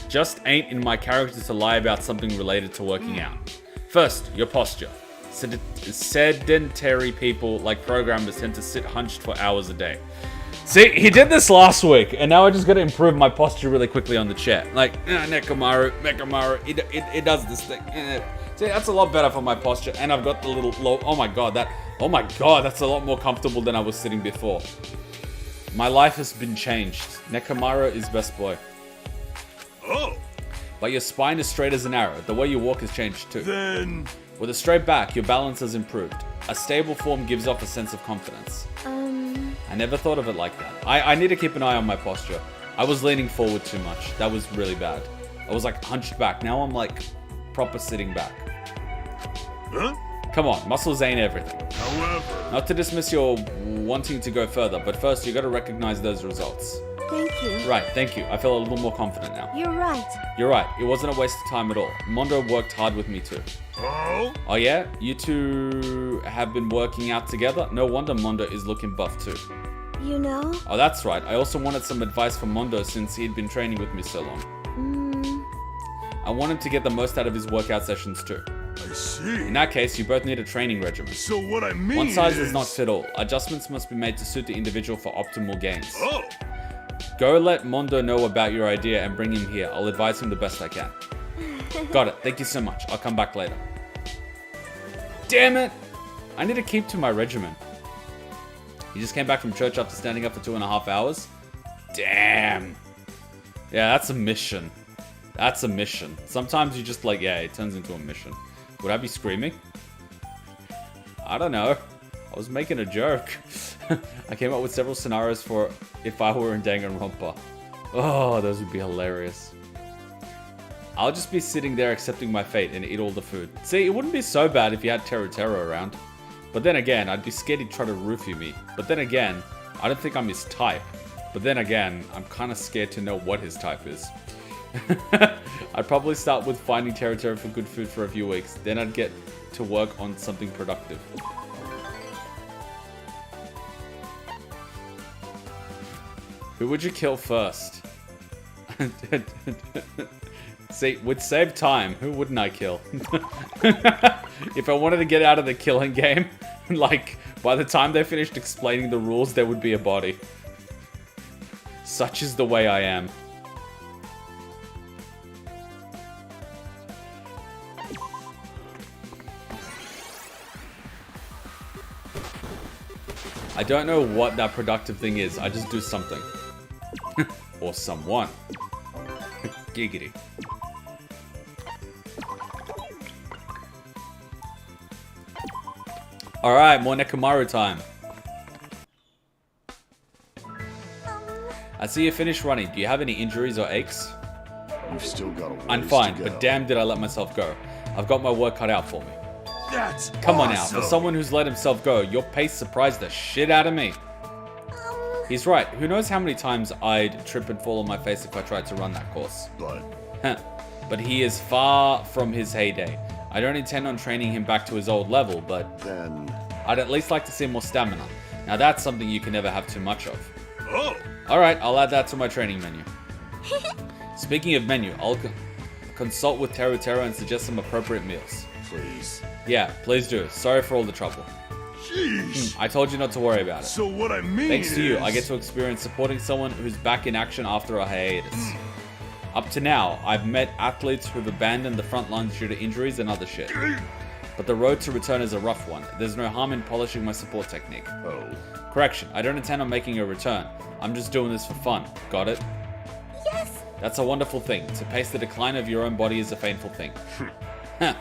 just ain't in my character to lie about something related to working out. First, your posture. Sedentary people, like programmers, tend to sit hunched for hours a day. See, he did this last week, and now I just gotta improve my posture really quickly on the chair. Like, Nekomaru, it does this thing. See, that's a lot better for my posture, and I've got the little low, oh my god, that's a lot more comfortable than I was sitting before. My life has been changed. Nekomaru is best boy. Oh! But your spine is straight as an arrow. The way you walk has changed too. Then... With a straight back, your balance has improved. A stable form gives off a sense of confidence. I never thought of it like that. I need to keep an eye on my posture. I was leaning forward too much. That was really bad. I was like hunched back. Now I'm like proper sitting back. Huh? Come on, muscles ain't everything. However... Not to dismiss your wanting to go further, but first you gotta recognize those results. Thank you. Right, thank you. I feel a little more confident now. You're right. You're right. It wasn't a waste of time at all. Mondo worked hard with me too. Oh? Oh yeah? You two have been working out together? No wonder Mondo is looking buff too. You know? Oh, that's right. I also wanted some advice from Mondo since he'd been training with me so long. I want him to get the most out of his workout sessions too. I see. In that case, you both need a training regimen. So what I mean One size is... does not fit all. Adjustments must be made to suit the individual for optimal gains. Oh! Go let Mondo know about your idea and bring him here. I'll advise him the best I can. Got it. Thank you so much. I'll come back later. Damn it! I need to keep to my regimen. You just came back from church after standing up for 2.5 hours? Damn. Yeah, that's a mission. That's a mission. Sometimes you just like, yeah, it turns into a mission. Would I be screaming? I don't know. I was making a joke. I came up with several scenarios for if I were in Danganronpa. Oh, those would be hilarious. I'll just be sitting there accepting my fate and eat all the food. See, it wouldn't be so bad if you had Teru around. But then again, I'd be scared he'd try to roofie me. But then again, I don't think I'm his type. But then again, I'm kind of scared to know what his type is. I'd probably start with finding territory for good food for a few weeks. Then I'd get to work on something productive. Who would you kill first? See, would save time. Who wouldn't I kill? If I wanted to get out of the killing game, like, by the time they finished explaining the rules, there would be a body. Such is the way I am. I don't know what that productive thing is. I just do something. Or someone. Giggity. Alright, more Nekomaru time. I see you finished running. Do you have any injuries or aches? You've still got a ways I'm fine, to go. but damn did I let myself go. I've got my work cut out for me. That's Come on now, awesome. for someone who's let himself go, your pace surprised the shit out of me. He's right. Who knows how many times I'd trip and fall on my face if I tried to run that course. But he is far from his heyday. I don't intend on training him back to his old level, but Then... I'd at least like to see more stamina. Now that's something you can never have too much of. Oh! Alright, I'll add that to my training menu. Speaking of menu, I'll consult with Teru and suggest some appropriate meals. Please. Yeah, please do. Sorry for all the trouble. Jeez. I told you not to worry about it. So what I mean Thanks to you, is- I get to experience supporting someone who's back in action after a hiatus. Up to now, I've met athletes who've abandoned the front lines due to injuries and other shit. But the road to return is a rough one. There's no harm in polishing my support technique. Oh. Correction, I don't intend on making a return. I'm just doing this for fun. Got it? Yes. That's a wonderful thing. To pace the decline of your own body is a painful thing. Huh.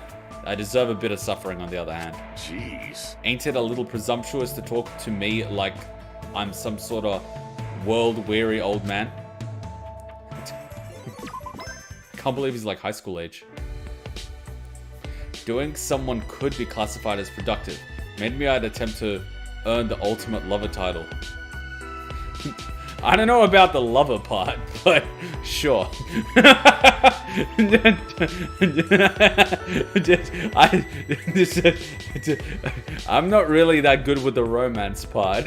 I deserve a bit of suffering on the other hand. Jeez. Ain't it a little presumptuous to talk to me like I'm some sort of world-weary old man? Can't believe he's like high school age. Doing someone could be classified as productive. Maybe I'd attempt to earn the ultimate lover title. I don't know about the lover part, but sure. I'm not really that good with the romance part.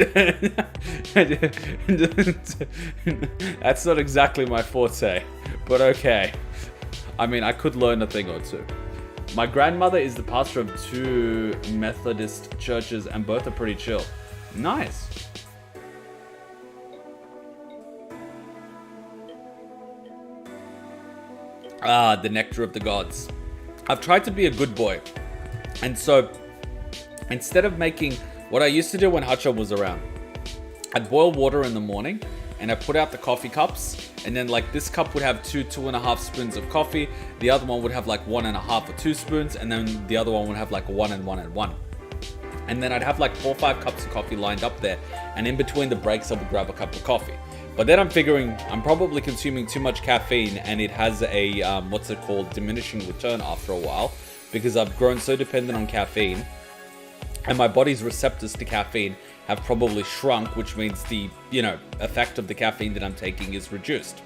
That's not exactly my forte, but okay. I mean, I could learn a thing or two. My grandmother is the pastor of 2 Methodist churches, and both are pretty chill. Nice. Ah, the nectar of the gods. I've tried to be a good boy. And so, instead of making what I used to do when Hacha was around, I'd boil water in the morning, and I put out the coffee cups, and then like this cup would have 2.5 spoons of coffee, the other one would have like 1.5 or 2 spoons, and then the other one would have like 1 and 1 and 1. And then I'd have like 4 or 5 cups of coffee lined up there, and in between the breaks I would grab a cup of coffee. But then I'm figuring I'm probably consuming too much caffeine, and it has a, diminishing return after a while, because I've grown so dependent on caffeine, and my body's receptors to caffeine have probably shrunk, which means the, effect of the caffeine that I'm taking is reduced.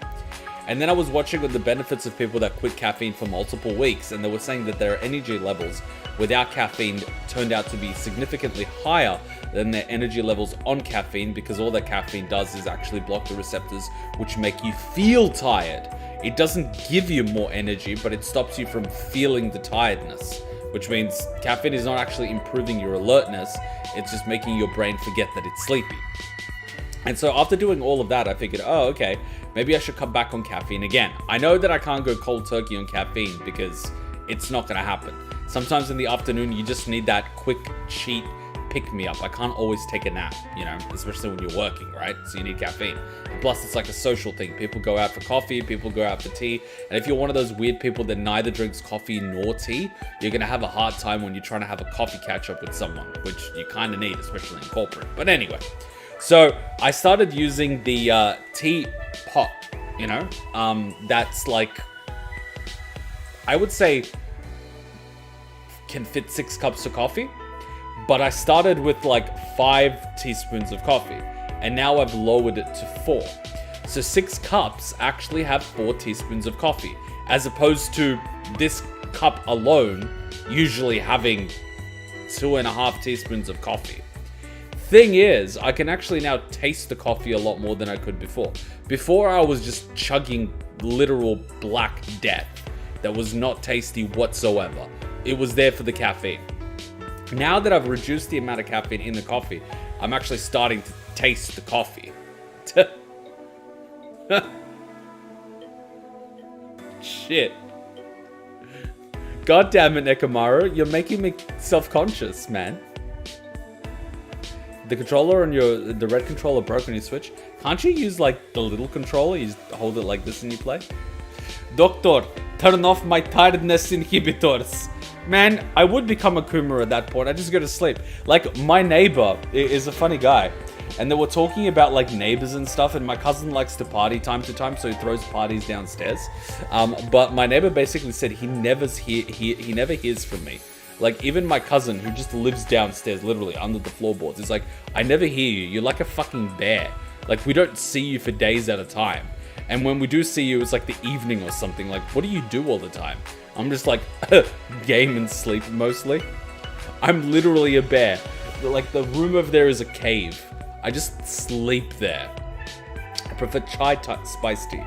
And then I was watching the benefits of people that quit caffeine for multiple weeks, and they were saying that their energy levels without caffeine turned out to be significantly higher than their energy levels on caffeine, because all that caffeine does is actually block the receptors, which make you feel tired. It doesn't give you more energy, but it stops you from feeling the tiredness, which means caffeine is not actually improving your alertness, it's just making your brain forget that it's sleepy. And so after doing all of that, I figured, oh, okay, maybe I should cut back on caffeine again. I know that I can't go cold turkey on caffeine because it's not going to happen. Sometimes in the afternoon, you just need that quick cheat pick-me-up. I can't always take a nap, especially when you're working, right? So you need caffeine. And plus, it's like a social thing. People go out for coffee, people go out for tea. And if you're one of those weird people that neither drinks coffee nor tea, you're going to have a hard time when you're trying to have a coffee catch-up with someone, which you kind of need, especially in corporate. But anyway, so I started using the tea pot, that's like, I would say can fit 6 cups of coffee. But I started with like 5 teaspoons of coffee, and now I've lowered it to 4. So 6 cups actually have 4 teaspoons of coffee, as opposed to this cup alone usually having 2.5 teaspoons of coffee. Thing is, I can actually now taste the coffee a lot more than I could before. Before, I was just chugging literal black death that was not tasty whatsoever. It was there for the caffeine. Now that I've reduced the amount of caffeine in the coffee, I'm actually starting to taste the coffee. Shit. God damn it, Nekomaru. You're making me self-conscious, man. The controller on the red controller broke on your Switch. Can't you use like the little controller? You just hold it like this and you play? Doctor, turn off my tiredness inhibitors. Man, I would become a Kuma at that point. I just go to sleep. Like, my neighbor is a funny guy. And they were talking about like neighbors and stuff, and my cousin likes to party time to time, so he throws parties downstairs. But my neighbor basically said he never hears from me. Like, even my cousin, who just lives downstairs, literally under the floorboards, is like, I never hear you. You're like a fucking bear. Like, we don't see you for days at a time. And when we do see you, it's like the evening or something. Like, what do you do all the time? I'm just like, game and sleep mostly. I'm literally a bear. Like, the room over there is a cave. I just sleep there. I prefer chai spiced tea.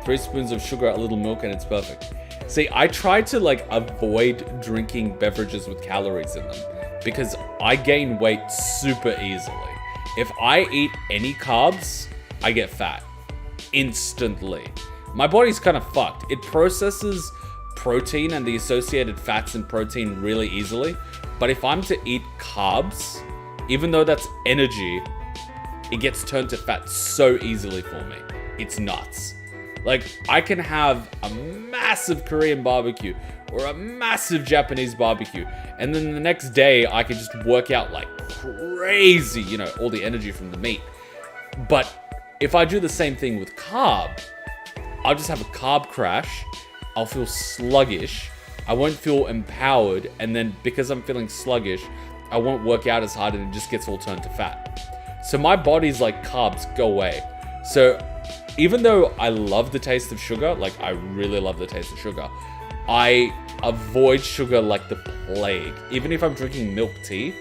3 spoons of sugar, a little milk, and it's perfect. See, I try to like avoid drinking beverages with calories in them because I gain weight super easily. If I eat any carbs, I get fat instantly. My body's kind of fucked. It processes protein and the associated fats and protein really easily. But if I'm to eat carbs, even though that's energy, it gets turned to fat so easily for me. It's nuts. Like, I can have a massive Korean barbecue or a massive Japanese barbecue, and then the next day I can just work out like crazy, you know, all the energy from the meat. But if I do the same thing with carb, I'll just have a carb crash. I'll feel sluggish. I won't feel empowered, and then because I'm feeling sluggish, I won't work out as hard, and it just gets all turned to fat. So my body's like, carbs, go away. So even though I love the taste of sugar, like I really love the taste of sugar, I avoid sugar like the plague. Even if I'm drinking milk tea,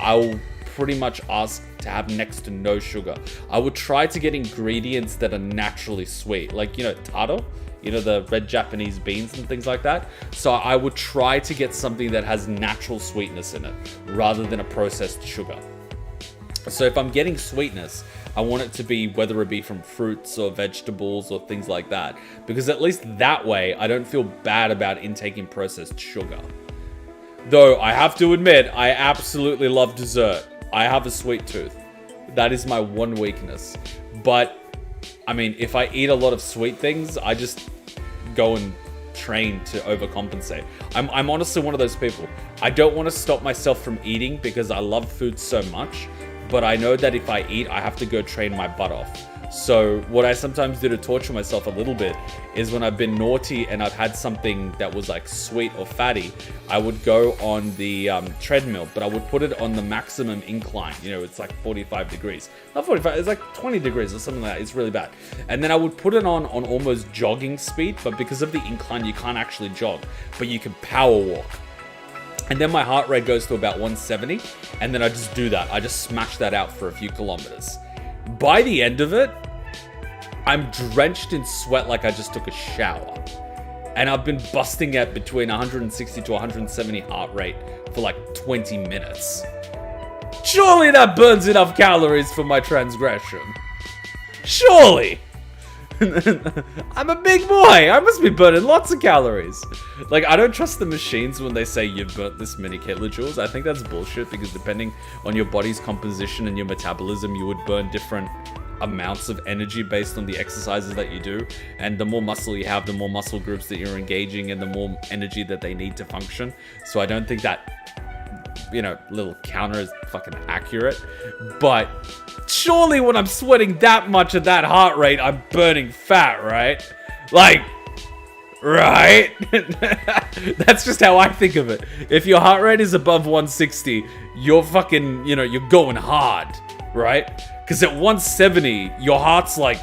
I'll pretty much ask to have next to no sugar. I would try to get ingredients that are naturally sweet, like, you know, taro, you know, the red Japanese beans and things like that. So I would try to get something that has natural sweetness in it rather than a processed sugar. So if I'm getting sweetness, I want it to be, whether it be from fruits or vegetables or things like that, because at least that way I don't feel bad about intaking processed sugar. Though I have to admit, I absolutely love dessert. I have a sweet tooth. That is my one weakness. But I mean, if I eat a lot of sweet things, I just go and train to overcompensate. I'm honestly one of those people. I don't want to stop myself from eating because I love food so much. But I know that if I eat, I have to go train my butt off. So what I sometimes do to torture myself a little bit is when I've been naughty and I've had something that was like sweet or fatty, I would go on the treadmill, but I would put it on the maximum incline. You know, it's like 45 degrees. Not 45, it's like 20 degrees or something like that. It's really bad. And then I would put it on almost jogging speed, but because of the incline, you can't actually jog, but you can power walk. And then my heart rate goes to about 170, and then I just do that. I just smash that out for a few kilometers. By the end of it, I'm drenched in sweat like I just took a shower. And I've been busting at between 160 to 170 heart rate for like 20 minutes. Surely that burns enough calories for my transgression. Surely! I'm a big boy. I must be burning lots of calories. Like, I don't trust the machines when they say you've burnt this many kilojoules. I think that's bullshit because depending on your body's composition and your metabolism, you would burn different amounts of energy based on the exercises that you do. And the more muscle you have, the more muscle groups that you're engaging and the more energy that they need to function. So I don't think that, you know, little counter is fucking accurate. But surely when I'm sweating that much at that heart rate, I'm burning fat, right? Like, right? That's just how I think of it. If your heart rate is above 160, you're fucking, you're going hard, right? Because at 170, your heart's like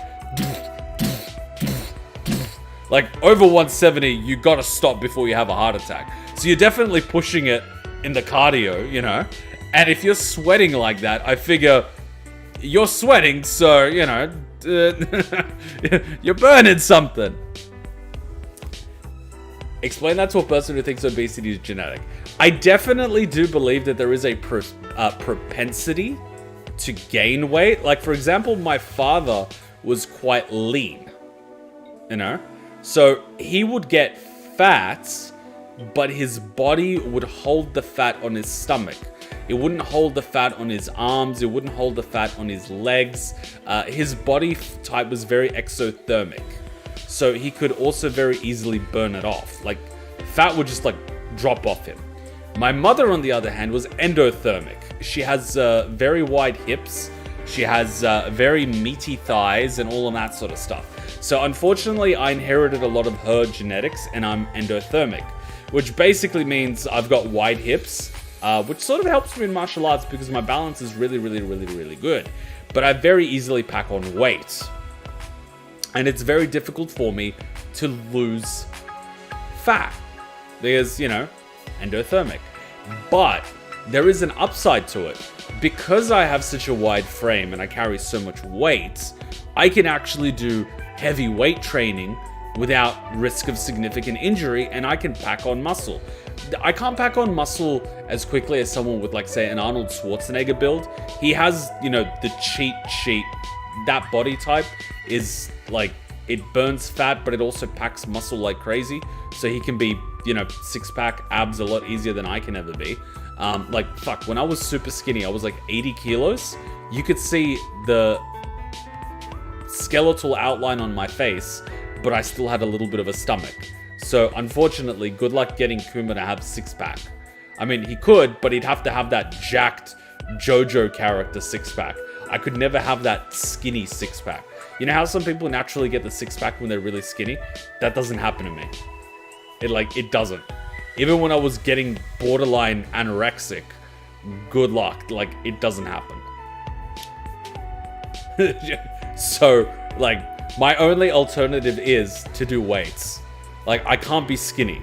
over 170, you gotta stop before you have a heart attack. So you're definitely pushing it in the cardio, And if you're sweating like that, I figure you're sweating, so, you're burning something. Explain that to a person who thinks obesity is genetic. I definitely do believe that there is a propensity to gain weight. Like, for example, my father was quite lean, So he would get fat, but his body would hold the fat on his stomach. It wouldn't hold the fat on his arms. It wouldn't hold the fat on his legs. His body type was very exothermic. So he could also very easily burn it off. Like, fat would just, drop off him. My mother, on the other hand, was endothermic. She has very wide hips. She has very meaty thighs and all of that sort of stuff. So, unfortunately, I inherited a lot of her genetics, and I'm endothermic. Which basically means I've got wide hips, which sort of helps me in martial arts because my balance is really, really, really, really good. But I very easily pack on weight. And it's very difficult for me to lose fat because, endothermic. But there is an upside to it. Because I have such a wide frame and I carry so much weight, I can actually do heavy weight training without risk of significant injury, and I can pack on muscle. I can't pack on muscle as quickly as someone with, say, an Arnold Schwarzenegger build. He has, the cheat sheet. That body type is, it burns fat, but it also packs muscle like crazy. So he can be, six-pack abs a lot easier than I can ever be. When I was super skinny, I was 80 kilos. You could see the skeletal outline on my face, but I still had a little bit of a stomach. So, unfortunately, good luck getting Kuma to have six-pack. I mean, he could, but he'd have to have that jacked JoJo character six-pack. I could never have that skinny six-pack. You know how some people naturally get the six-pack when they're really skinny? That doesn't happen to me. It doesn't. Even when I was getting borderline anorexic, good luck. It doesn't happen. So, my only alternative is to do weights. I can't be skinny.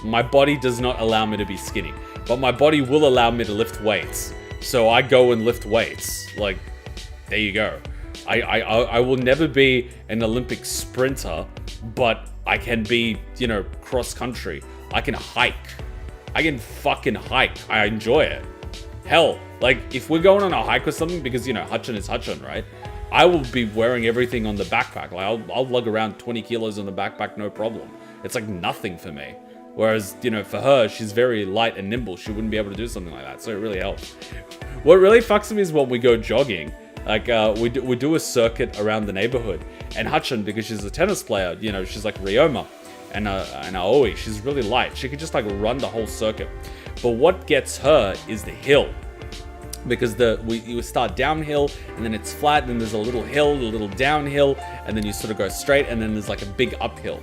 My body does not allow me to be skinny. But my body will allow me to lift weights. So I go and lift weights. There you go. I will never be an Olympic sprinter, but I can be, cross country. I can hike. I can fucking hike. I enjoy it. Hell, if we're going on a hike or something, because, Hutchin is Hutchin, right? I will be wearing everything on the backpack. I'll lug around 20 kilos on the backpack, no problem. It's nothing for me. Whereas, for her, she's very light and nimble. She wouldn't be able to do something like that. So it really helps. What really fucks me is when we go jogging. We do a circuit around the neighborhood. And Hutchin, because she's a tennis player, she's like Ryoma and Aoi. She's really light. She could just run the whole circuit. But what gets her is the hill. Because you start downhill, and then it's flat, and then there's a little hill, a little downhill, and then you sort of go straight, and then there's a big uphill.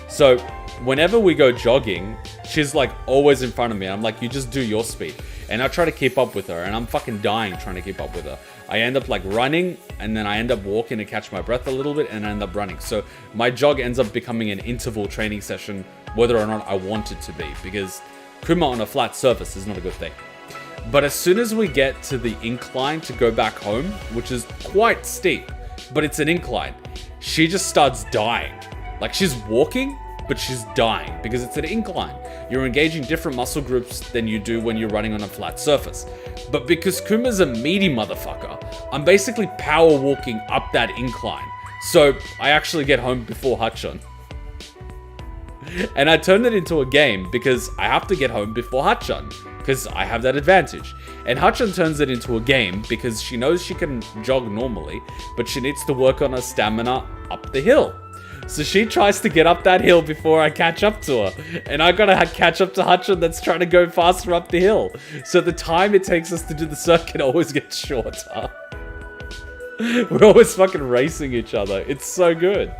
So whenever we go jogging, she's always in front of me. I'm you just do your speed. And I try to keep up with her, and I'm fucking dying trying to keep up with her. I end up running, and then I end up walking to catch my breath a little bit, and I end up running. So my jog ends up becoming an interval training session, whether or not I want it to be, because Kuma on a flat surface is not a good thing. But as soon as we get to the incline to go back home, which is quite steep, but it's an incline, she just starts dying. She's walking, but she's dying because it's an incline. You're engaging different muscle groups than you do when you're running on a flat surface. But because Kuma's a meaty motherfucker, I'm basically power walking up that incline. So I actually get home before Hutchin. And I turned it into a game because I have to get home before Hutchin, because I have that advantage. And Hutchin turns it into a game because she knows she can jog normally, but she needs to work on her stamina up the hill. So she tries to get up that hill before I catch up to her. And I gotta catch up to Hutchin that's trying to go faster up the hill. So the time it takes us to do the circuit always gets shorter. We're always fucking racing each other. It's so good.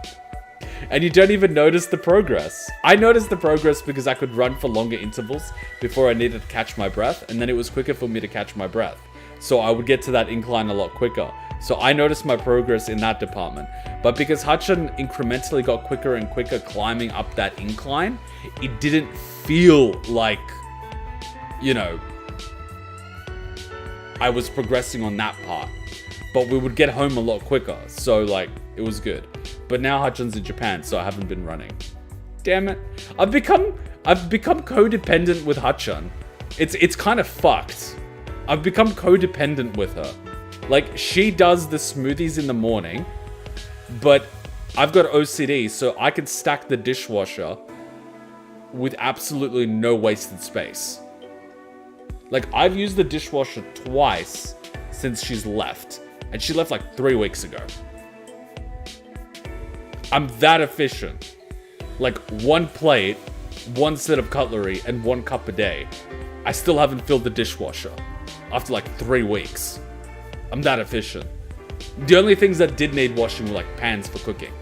and you don't even notice the progress. I noticed the progress because I could run for longer intervals before I needed to catch my breath, and then it was quicker for me to catch my breath. So I would get to that incline a lot quicker. So I noticed my progress in that department. But because Hachan incrementally got quicker and quicker climbing up that incline, it didn't feel like, you know, I was progressing on that part. But we would get home a lot quicker. So, like, it was good. But now Hachan's in Japan, so I haven't been running. Damn it. I've become codependent with Hachan. It's kind of fucked. I've become codependent with her. Like, she does the smoothies in the morning, but I've got OCD, so I can stack the dishwasher with absolutely no wasted space. Like, I've used the dishwasher twice since she's left, and she left like 3 weeks ago. I'm that efficient. Like, one plate, one set of cutlery, and 1 cup a day. I still haven't filled the dishwasher after like 3 weeks. I'm that efficient. The only things that did need washing were like pans for cooking.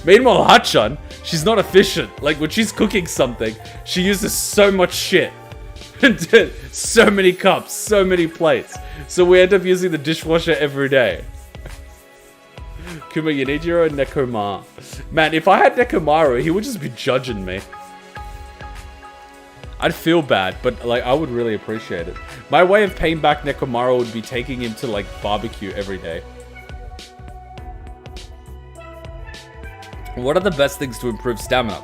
Meanwhile, Hachan, she's not efficient. Like, when she's cooking something, she uses so much shit. So many cups, so many plates. So we end up using the dishwasher every day. Kuma, you need your own Nekomaru. Man, if I had Nekomaru, he would just be judging me. I'd feel bad, but like I would really appreciate it. My way of paying back Nekomaru would be taking him to like barbecue every day. What are the best things to improve stamina?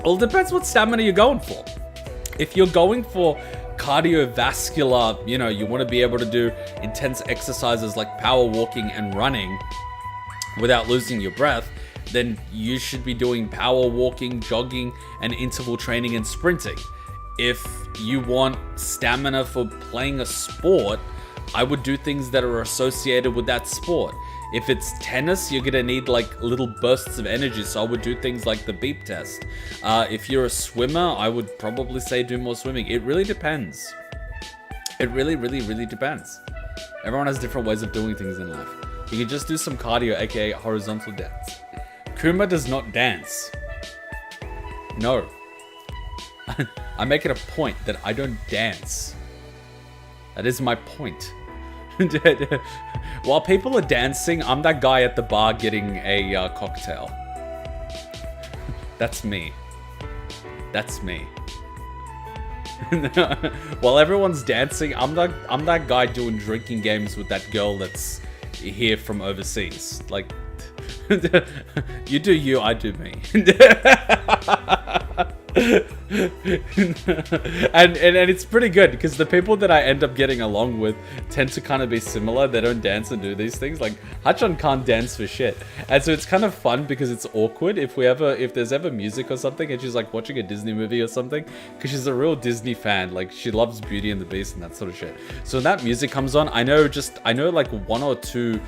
Well, it depends what stamina you're going for. If you're going for cardiovascular, you know, you want to be able to do intense exercises like power walking and running without losing your breath, then you should be doing power walking, jogging, and interval training and sprinting. If you want stamina for playing a sport, I would do things that are associated with that sport. If it's tennis, you're gonna need like little bursts of energy, so I would do things like the beep test. If you're a swimmer, I would probably say do more swimming. It really depends. It really, really, really depends. Everyone has different ways of doing things in life. You can just do some cardio, aka horizontal dance. Kuma does not dance. No. I make it a point that I don't dance. That is my point. While people are dancing, I'm that guy at the bar getting a cocktail. That's me. That's me. While everyone's dancing, I'm that guy doing drinking games with that girl that's here from overseas. Like, you do you, I do me. and it's pretty good because the people that I end up getting along with tend to kind of be similar. They don't dance and do these things. Like, Hachan can't dance for shit, and so it's kind of fun because it's awkward if there's ever music or something and she's like watching a Disney movie or something, because she's a real Disney fan. Like, she loves Beauty and the Beast and that sort of shit. So when that music comes on, I know like 1 or 2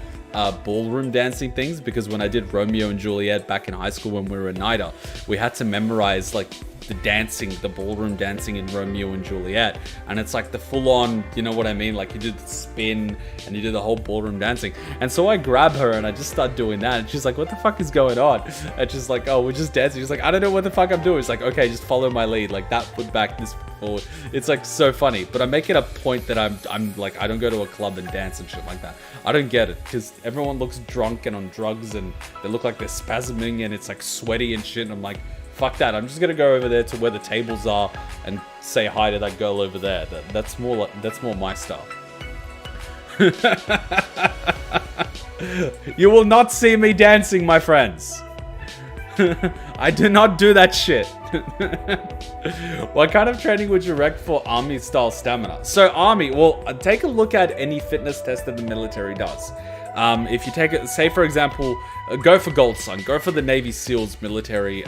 ballroom dancing things, because when I did Romeo and Juliet back in high school when we were in NIDA, we had to memorize like the ballroom dancing in Romeo and Juliet, and it's like the full-on, you know what I mean, like you do the spin and you do the whole ballroom dancing. And so I grab her and I just start doing that, and she's like, what the fuck is going on? And she's like, oh, we're just dancing. She's like, I don't know what the fuck I'm doing. It's like, okay, just follow my lead, like that foot back, this foot forward. It's like so funny, but I make it a point that I'm like, I don't go to a club and dance and shit like that. I don't get it, because everyone looks drunk and on drugs and they look like they're spasming and it's like sweaty and shit, and I'm like, fuck that. I'm just gonna go over there to where the tables are and say hi to that girl over there. That's more my style. You will not see me dancing, my friends. I do not do that shit. What kind of training would you rec for army style stamina? So army, well, take a look at any fitness test that the military does. If you take it, say for example, go for Gold Sun, go for the Navy SEALs military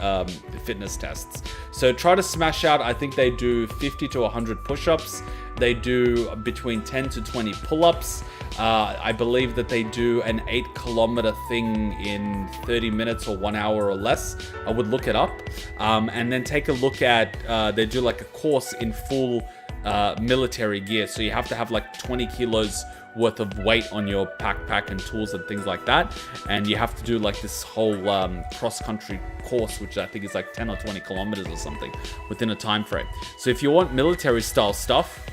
fitness tests. So try to smash out, I think they do 50 to 100 push-ups. They do between 10 to 20 pull-ups. I believe that they do an 8-kilometer thing in 30 minutes or 1 hour or less. I would look it up. And then take a look at, they do like a course in full military gear. So you have to have like 20 kilos worth of weight on your backpack and tools and things like that. And you have to do like this whole cross-country course, which I think is like 10 or 20 kilometers or something within a time frame. So if you want military style stuff,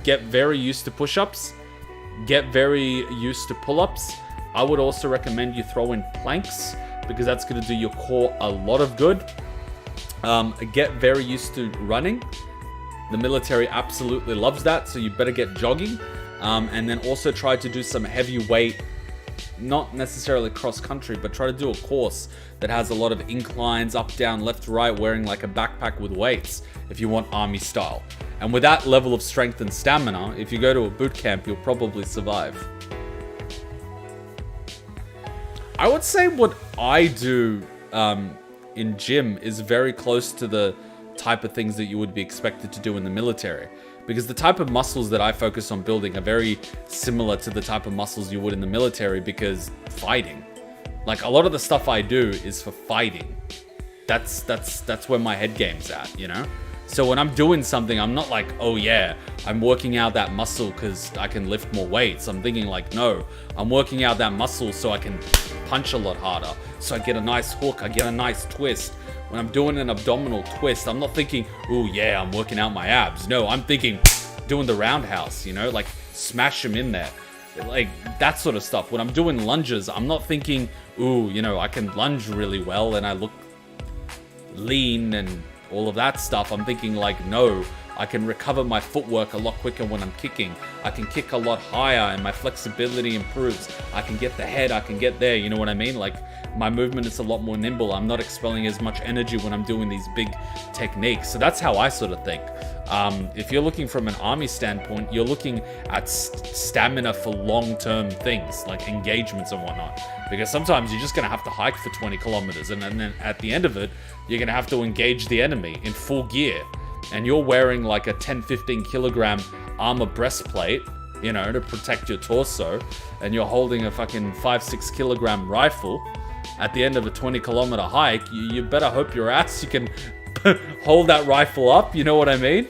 get very used to push-ups, get very used to pull-ups. I would also recommend you throw in planks, because that's going to do your core a lot of good. Get very used to running. The military absolutely loves that, so you better get jogging. And then also try to do some heavy weight, not necessarily cross-country, but try to do a course that has a lot of inclines, up, down, left, right, wearing like a backpack with weights, if you want army style. And with that level of strength and stamina, if you go to a boot camp, you'll probably survive. I would say what I do in gym is very close to the type of things that you would be expected to do in the military. Because the type of muscles that I focus on building are very similar to the type of muscles you would in the military, because fighting. Like, a lot of the stuff I do is for fighting. That's where my head game's at, you know? So when I'm doing something, I'm not like, oh yeah, I'm working out that muscle because I can lift more weights. I'm thinking like, no, I'm working out that muscle so I can punch a lot harder. So I get a nice hook, I get a nice twist. When I'm doing an abdominal twist, I'm not thinking, oh yeah, I'm working out my abs. No, I'm thinking doing the roundhouse, you know, like smash them in there. Like that sort of stuff. When I'm doing lunges, I'm not thinking, ooh, you know, I can lunge really well and I look lean and all of that stuff. I'm thinking like, no, I can recover my footwork a lot quicker when I'm kicking. I can kick a lot higher and my flexibility improves. I can get the head, I can get there, you know what I mean? Like my movement is a lot more nimble. I'm not expelling as much energy when I'm doing these big techniques. So that's how I sort of think. If you're looking from an army standpoint, you're looking at stamina for long-term things like engagements and whatnot. Because sometimes you're just going to have to hike for 20 kilometers and then at the end of it, you're going to have to engage the enemy in full gear. And you're wearing like a 10-15 kilogram armor breastplate, you know, to protect your torso. And you're holding a fucking 5-6 kilogram rifle. At the end of a 20 kilometer hike, you better hope your ass you can hold that rifle up, you know what I mean?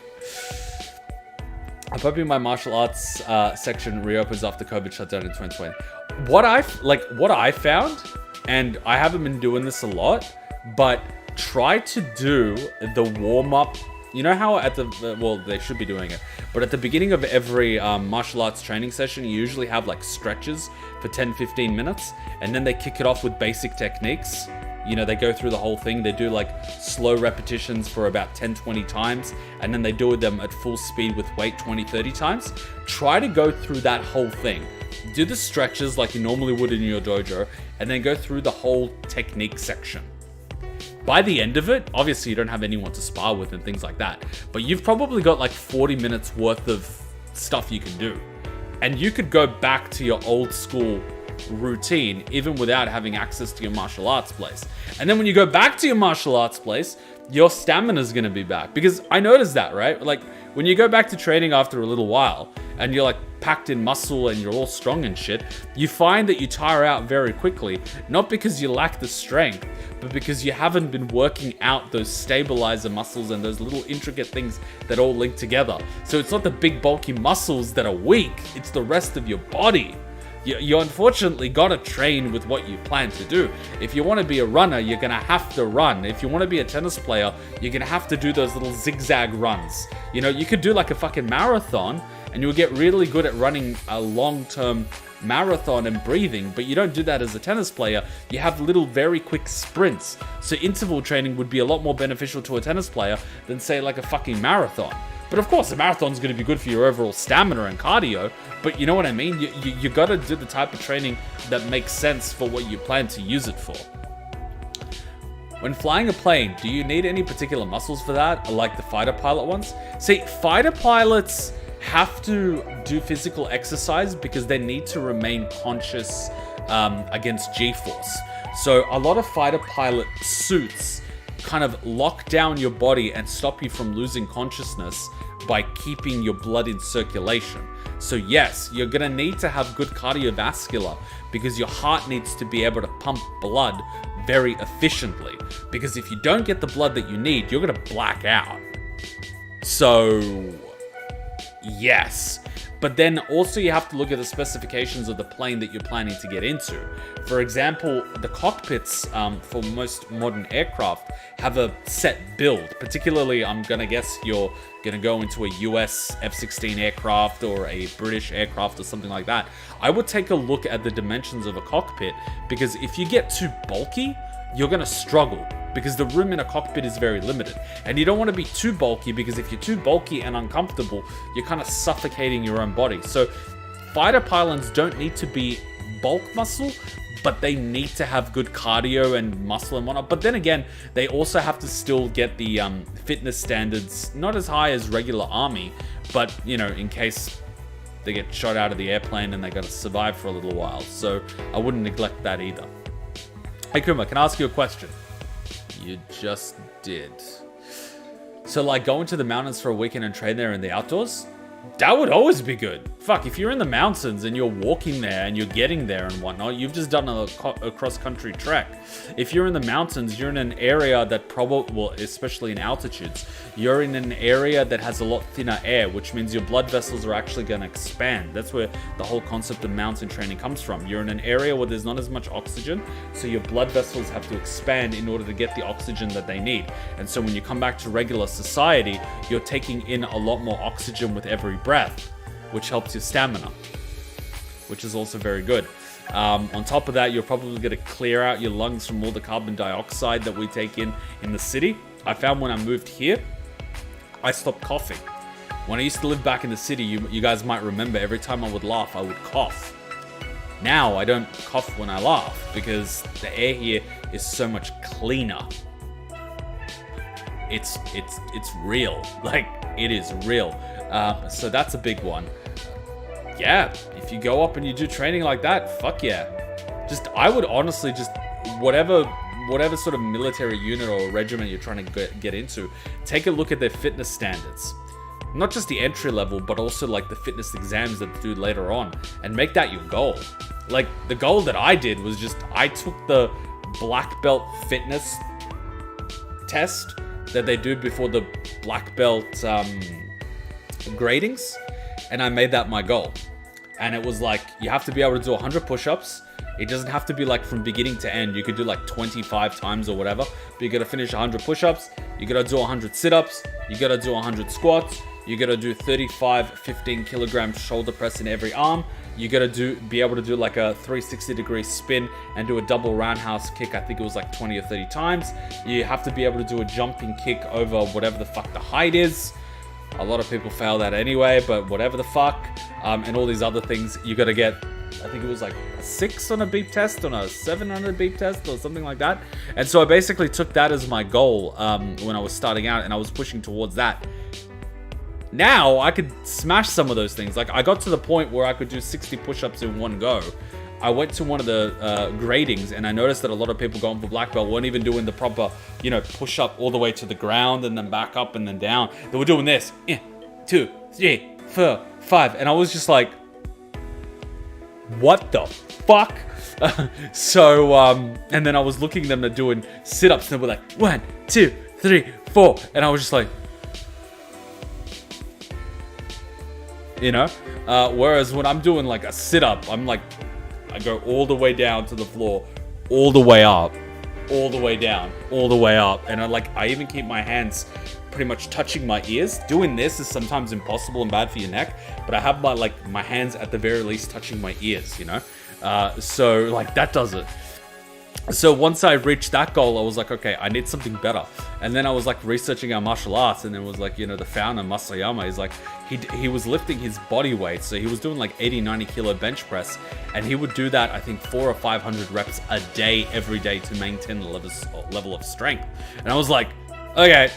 I'm hoping my martial arts section reopens after COVID shutdown in 2020. What I found, and I haven't been doing this a lot, but try to do the warm-up. You know how at the, well, they should be doing it, but at the beginning of every martial arts training session, you usually have like stretches for 10-15 minutes, and then they kick it off with basic techniques. You know, they go through the whole thing. They do like slow repetitions for about 10-20 times, and then they do them at full speed with weight 20-30 times. Try to go through that whole thing. Do the stretches like you normally would in your dojo, and then go through the whole technique section. By the end of it, obviously you don't have anyone to spar with and things like that, but you've probably got like 40 minutes worth of stuff you can do. And you could go back to your old school routine even without having access to your martial arts place. And then when you go back to your martial arts place, your stamina is going to be back. Because I noticed that, right? Like when you go back to training after a little while and you're like packed in muscle and you're all strong and shit, you find that you tire out very quickly, not because you lack the strength, but because you haven't been working out those stabilizer muscles and those little intricate things that all link together. So it's not the big bulky muscles that are weak, it's the rest of your body. You unfortunately gotta train with what you plan to do. If you want to be a runner, you're gonna have to run. If you want to be a tennis player, you're gonna have to do those little zigzag runs. You know, you could do like a fucking marathon and you'll get really good at running a long-term marathon and breathing, but you don't do that as a tennis player. You have little very quick sprints. So interval training would be a lot more beneficial to a tennis player than say like a fucking marathon. But of course, a marathon's going to be good for your overall stamina and cardio, but you know what I mean? You got to do the type of training that makes sense for what you plan to use it for. When flying a plane, do you need any particular muscles for that, like the fighter pilot ones? See, fighter pilots have to do physical exercise because they need to remain conscious against G-force. So a lot of fighter pilot suits kind of lock down your body and stop you from losing consciousness by keeping your blood in circulation. So yes, you're gonna need to have good cardiovascular because your heart needs to be able to pump blood very efficiently. Because if you don't get the blood that you need, you're gonna black out. So Yes. But then also you have to look at the specifications of the plane that you're planning to get into. For example, the cockpits for most modern aircraft have a set build. Particularly, I'm gonna guess you're gonna go into a US F-16 aircraft or a British aircraft or something like that. I would take a look at the dimensions of a cockpit, because if you get too bulky, you're gonna struggle, because the room in a cockpit is very limited. And you don't want to be too bulky, because if you're too bulky and uncomfortable, you're kind of suffocating your own body. So fighter pilots don't need to be bulk muscle, but they need to have good cardio and muscle and whatnot. But then again, they also have to still get the fitness standards, not as high as regular army, but, you know, in case they get shot out of the airplane and they got to survive for a little while. So I wouldn't neglect that either. Hey Kuma, can I ask you a question? You just did. So, like, going to the mountains for a weekend and train there in the outdoors? That would always be good. Fuck, if you're in the mountains and you're walking there and you're getting there and whatnot, you've just done a cross-country trek. If you're in the mountains, you're in an area that probably, well, especially in altitudes, you're in an area that has a lot thinner air, which means your blood vessels are actually going to expand. That's where the whole concept of mountain training comes from. You're in an area where there's not as much oxygen, so your blood vessels have to expand in order to get the oxygen that they need. And so when you come back to regular society, you're taking in a lot more oxygen with every breath, which helps your stamina, which is also very good. On top of that, you're probably going to clear out your lungs from all the carbon dioxide that we take in the city. I found when I moved here, I stopped coughing. When I used to live back in the city, you guys might remember, every time I would laugh, I would cough. Now I don't cough when I laugh, because the air here is so much cleaner. It's real. Like, it is real. So that's a big one. Yeah, if you go up and you do training like that, fuck yeah. I would honestly just, whatever sort of military unit or regiment you're trying to get into, take a look at their fitness standards. Not just the entry level, but also like the fitness exams that they do later on, and make that your goal. Like, the goal that I did was just, I took the black belt fitness test that they do before the black belt gradings, and I made that my goal. And it was like, you have to be able to do 100 push-ups. It doesn't have to be like from beginning to end. You could do like 25 times or whatever, but you gotta finish 100 push-ups, you gotta do 100 sit-ups, you gotta do 100 squats, you gotta do 35 15 kilogram shoulder press in every arm, you gotta be able to do like a 360-degree spin and do a double roundhouse kick. I think it was like 20 or 30 times. You have to be able to do a jumping kick over whatever the fuck the height is. A lot of people fail that anyway, but whatever the fuck. And all these other things, you gotta get, I think it was like a 6 on a beep test, on a 7 on a beep test, or something like that. And so I basically took that as my goal when I was starting out, and I was pushing towards that. Now, I could smash some of those things. Like, I got to the point where I could do 60 push-ups in one go. I went to one of the gradings, and I noticed that a lot of people going for black belt weren't even doing the proper, you know, push up all the way to the ground and then back up and then down. They were doing this, 1, 2, 3, 4, 5, and I was just like, what the fuck? So, and then I was looking at them, they're doing sit-ups, and they were like, 1, 2, 3, 4, and I was just like, you know? Whereas when I'm doing like a sit-up, I'm like, I go all the way down to the floor, all the way up, all the way down, all the way up. And I even keep my hands pretty much touching my ears. Doing this is sometimes impossible and bad for your neck, but I have my hands at the very least touching my ears, you know? So like that does it. So once I reached that goal, I was like, okay, I need something better. And then I was like researching our martial arts, and then was like, you know, the founder, Masayama, is like, he was lifting his body weight. So he was doing like 80, 90 kilo bench press, and he would do that, I think 400 or 500 reps a day, every day, to maintain the level of strength. And I was like, okay,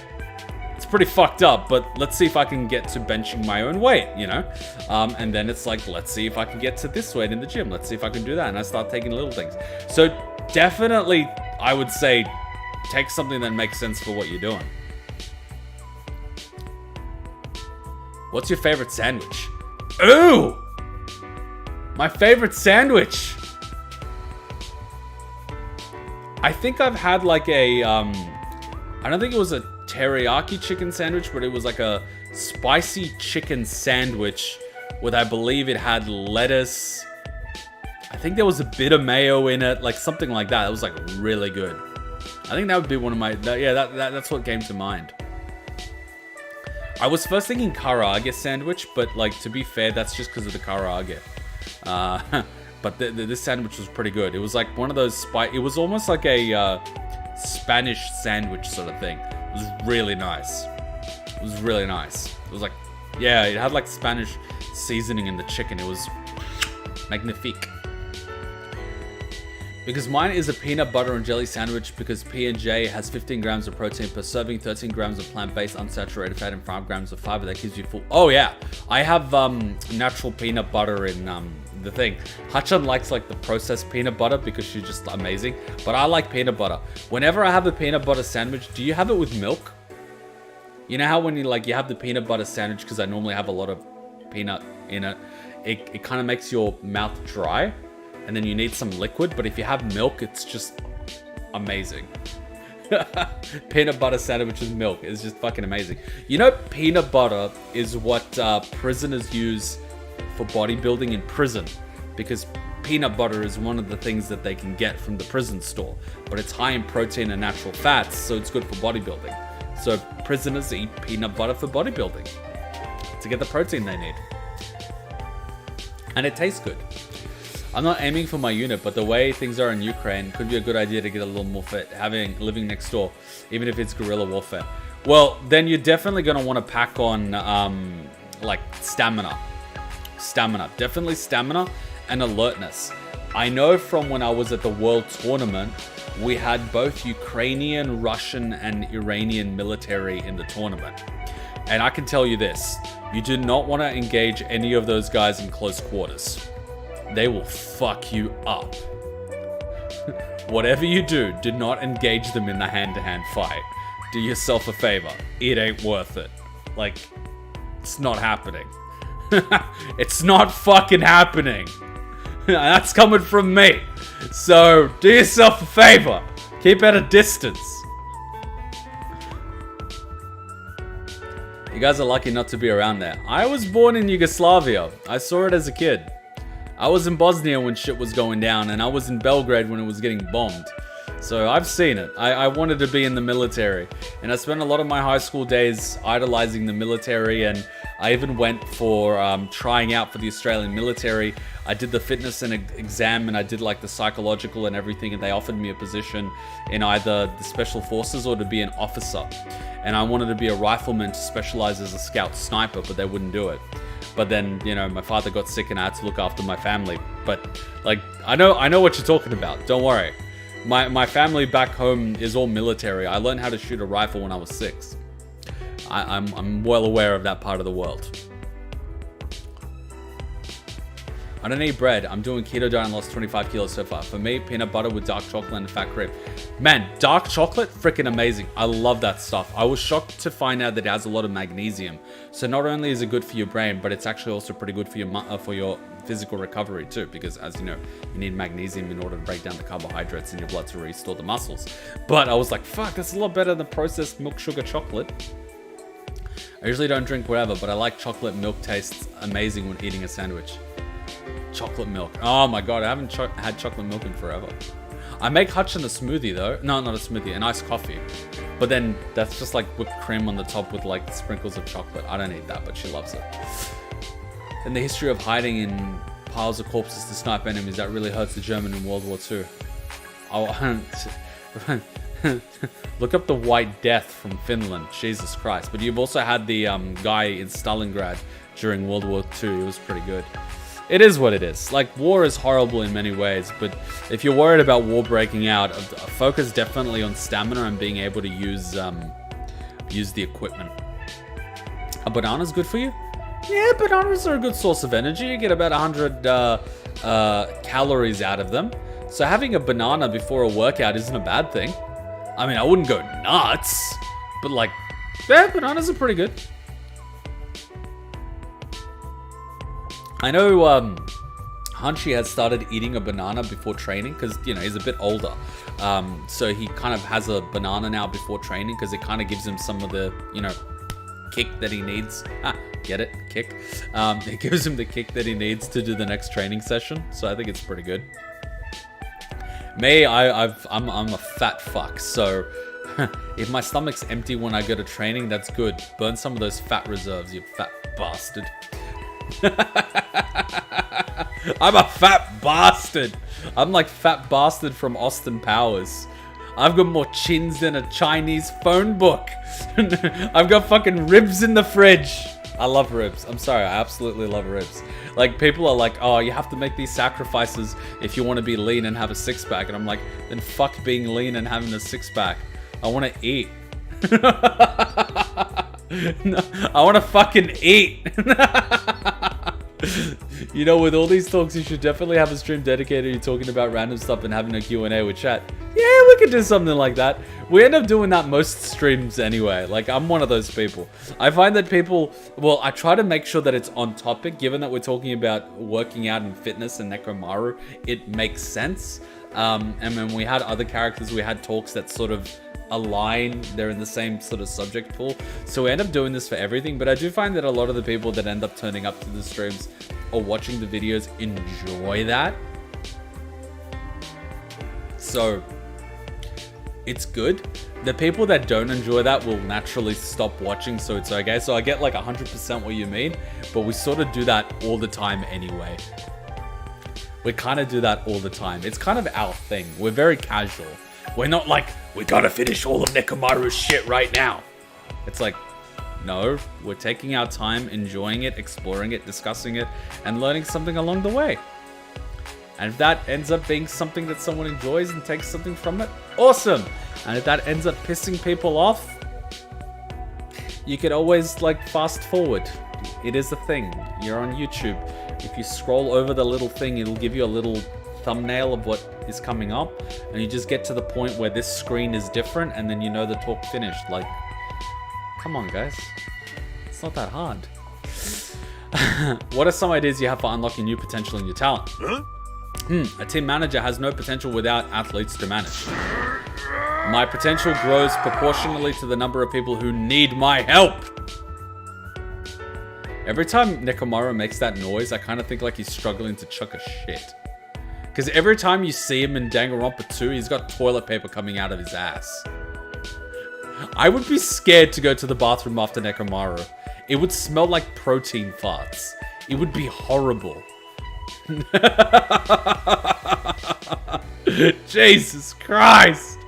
it's pretty fucked up, but let's see if I can get to benching my own weight, you know? And then it's like, let's see if I can get to this weight in the gym. Let's see if I can do that. And I start taking little things. So definitely, I would say, take something that makes sense for what you're doing. What's your favorite sandwich? Ooh! My favorite sandwich! I think I've had like a, I don't think it was a teriyaki chicken sandwich, but it was like a spicy chicken sandwich with, I believe it had lettuce. I think there was a bit of mayo in it, like something like that. It was like really good. I think that would be one of my, that's what came to mind. I was first thinking karaage sandwich, but like, to be fair, that's just because of the karaage. But this sandwich was pretty good. It was like one of those it was almost like a Spanish sandwich sort of thing. It was really nice. It was really nice. It was like, yeah, it had like Spanish seasoning in the chicken. It was magnifique. Because mine is a peanut butter and jelly sandwich because P&J has 15 grams of protein per serving, 13 grams of plant-based unsaturated fat, and 5 grams of fiber that gives you full... Oh yeah, I have natural peanut butter in the thing. Hachan likes like the processed peanut butter because she's just amazing, but I like peanut butter. Whenever I have a peanut butter sandwich, do you have it with milk? You know how when you have the peanut butter sandwich, because I normally have a lot of peanut in it, it kind of makes your mouth dry. And then you need some liquid, but if you have milk, it's just amazing. Peanut butter sandwich with milk is just fucking amazing. You know, peanut butter is what prisoners use for bodybuilding in prison, because peanut butter is one of the things that they can get from the prison store, but it's high in protein and natural fats, so it's good for bodybuilding. So prisoners eat peanut butter for bodybuilding to get the protein they need. And it tastes good. I'm not aiming for my unit, but the way things are in Ukraine could be a good idea to get a little more fit, living next door, even if it's guerrilla warfare. Well, then you're definitely going to want to pack on, like, stamina. Definitely stamina and alertness. I know from when I was at the World Tournament, we had both Ukrainian, Russian, and Iranian military in the tournament. And I can tell you this, you do not want to engage any of those guys in close quarters. They will fuck you up. Whatever you do, do not engage them in the hand-to-hand fight. Do yourself a favor. It ain't worth it. Like, it's not happening. It's not fucking happening. That's coming from me. So, do yourself a favor. Keep at a distance. You guys are lucky not to be around there. I was born in Yugoslavia. I saw it as a kid. I was in Bosnia when shit was going down, and I was in Belgrade when it was getting bombed. So I've seen it. I wanted to be in the military, and I spent a lot of my high school days idolizing the military, and I even went for trying out for the Australian military. I did the fitness and exam, and I did like the psychological and everything, and they offered me a position in either the special forces or to be an officer. And I wanted to be a rifleman to specialize as a scout sniper, but they wouldn't do it. But then, you know, my father got sick and I had to look after my family. But, like, I know what you're talking about. Don't worry. My family back home is all military. I learned how to shoot a rifle when I was 6. I'm well aware of that part of the world. I don't eat bread. I'm doing keto diet and lost 25 kilos so far. For me, peanut butter with dark chocolate and fat cream. Man, dark chocolate, freaking amazing. I love that stuff. I was shocked to find out that it has a lot of magnesium. So not only is it good for your brain, but it's actually also pretty good for your physical recovery too. Because as you know, you need magnesium in order to break down the carbohydrates in your blood to restore the muscles. But I was like, fuck, that's a lot better than processed milk sugar chocolate. I usually don't drink whatever, but I like chocolate milk. Tastes amazing when eating a sandwich. Chocolate milk. Oh my god, I haven't had chocolate milk in forever. I make Hutchin a smoothie though. No, not a smoothie, an iced coffee. But then that's just like whipped cream on the top with like sprinkles of chocolate. I don't eat that, but she loves it. And the history of hiding in piles of corpses to snipe enemies, that really hurts the German in World War II. Look up the White Death from Finland. Jesus Christ. But you've also had the guy in Stalingrad during World War II. It was pretty good. It is what it is. Like, war is horrible in many ways, but if you're worried about war breaking out, focus definitely on stamina and being able to use the equipment. A banana's good for you? Yeah, bananas are a good source of energy. You get about 100 calories out of them. So having a banana before a workout isn't a bad thing. I mean, I wouldn't go nuts, but like, yeah, bananas are pretty good. Hanshi has started eating a banana before training because, you know, he's a bit older. So he kind of has a banana now before training because it kind of gives him some of the, you know, kick that he needs. Get it? Kick. It gives him the kick that he needs to do the next training session. So I think it's pretty good. Me, I'm a fat fuck. So if my stomach's empty when I go to training, that's good. Burn some of those fat reserves, you fat bastard. I'm a fat bastard. I'm like fat bastard from Austin Powers. I've got more chins than a Chinese phone book. I've got fucking ribs in the fridge. I love ribs. I'm sorry, I absolutely love ribs. Like, people are like, oh, you have to make these sacrifices if you want to be lean and have a six-pack. And I'm like, then fuck being lean and having a six-pack. I want to eat. No, I want to fucking eat. You know, with all these talks, you should definitely have a stream dedicated to you talking about random stuff and having a Q&A with chat. Yeah, we could do something like that. We end up doing that most streams anyway. Like, I'm one of those people. I find that people... Well, I try to make sure that it's on topic. Given that we're talking about working out and fitness and Nekomaru, it makes sense. And when we had other characters, we had talks that sort of align. They're in the same sort of subject pool. So we end up doing this for everything. But I do find that a lot of the people that end up turning up to the streams or watching the videos enjoy that. So it's good. The people that don't enjoy that will naturally stop watching, so it's okay. So I get like 100% what you mean, but we sort of do that all the time anyway. We kind of do that all the time. It's kind of our thing. We're very casual. We're not like, we gotta finish all of Nekomaru's shit right now. It's like, no, we're taking our time, enjoying it, exploring it, discussing it, and learning something along the way. And if that ends up being something that someone enjoys and takes something from it, awesome. And if that ends up pissing people off, you could always like fast forward. It is a thing. You're on YouTube. If you scroll over the little thing, it'll give you a little thumbnail of what is coming up. And you just get to the point where this screen is different and then you know the talk finished. Like, come on guys. It's not that hard. What are some ideas you have for unlocking new potential in your talent? A team manager has no potential without athletes to manage. My potential grows proportionally to the number of people who need my help. Every time Nekomaru makes that noise, I kind of think like he's struggling to chuck a shit. Because every time you see him in Danganronpa 2, he's got toilet paper coming out of his ass. I would be scared to go to the bathroom after Nekomaru. It would smell like protein farts. It would be horrible. Jesus Christ.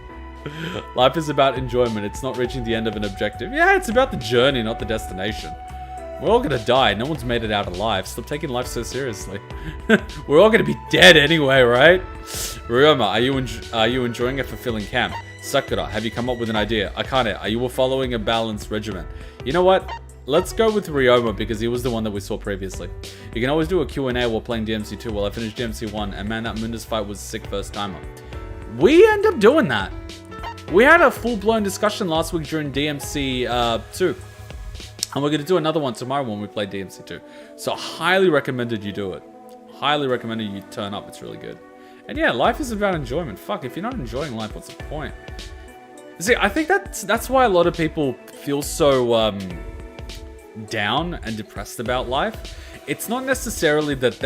Life is about enjoyment. It's not reaching the end of an objective. Yeah, it's about the journey, not the destination. We're all gonna die. No one's made it out alive. Stop taking life so seriously. We're all gonna be dead anyway, right? Ryoma, are you enjoying a fulfilling camp? Sakura, have you come up with an idea? Akane, are you following a balanced regimen? You know what? Let's go with Ryoma because he was the one that we saw previously. You can always do a Q&A while playing DMC 2. Well, I finished DMC 1 and man, that Mundus fight was a sick first timer. We end up doing that. We had a full-blown discussion last week during DMC 2. And we're going to do another one tomorrow when we play DMC 2. So highly recommended you do it. Highly recommended you turn up. It's really good. And yeah, life is about enjoyment. Fuck, if you're not enjoying life, what's the point? See, I think that's why a lot of people feel so down and depressed about life. It's not necessarily that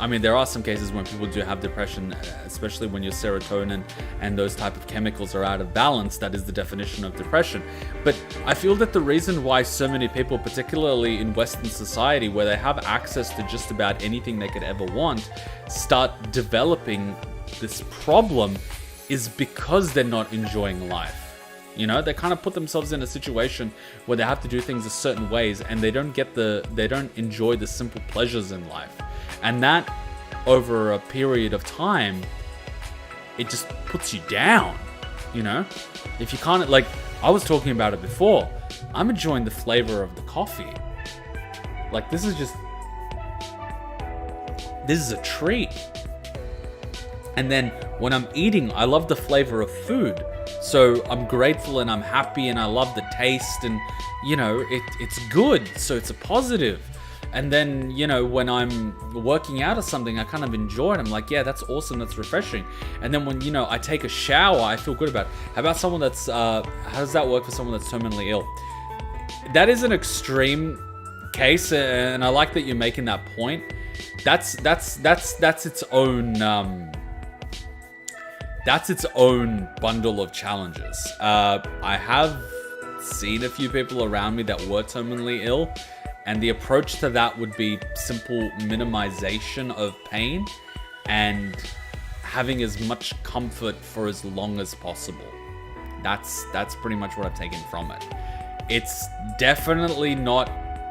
I mean, there are some cases when people do have depression, especially when your serotonin and those type of chemicals are out of balance. That is the definition of depression. But I feel that the reason why so many people, particularly in Western society, where they have access to just about anything they could ever want, start developing this problem is because they're not enjoying life. You know, they kind of put themselves in a situation where they have to do things a certain ways and they don't enjoy the simple pleasures in life. And that, over a period of time, it just puts you down, you know? If you can't, like, I was talking about it before, I'm enjoying the flavor of the coffee. Like, this is a treat. And then when I'm eating, I love the flavor of food. So I'm grateful and I'm happy and I love the taste and, you know, it's good. So it's a positive. And then, you know, when I'm working out or something, I kind of enjoy it. I'm like, yeah, that's awesome. That's refreshing. And then when, you know, I take a shower, I feel good about it. How about someone that's, how does that work for someone that's terminally ill? That is an extreme case. And I like that you're making that point. That's its own, that's its own bundle of challenges. I have seen a few people around me that were terminally ill. And the approach to that would be simple minimization of pain and having as much comfort for as long as possible. That's pretty much what I've taken from it. It's definitely not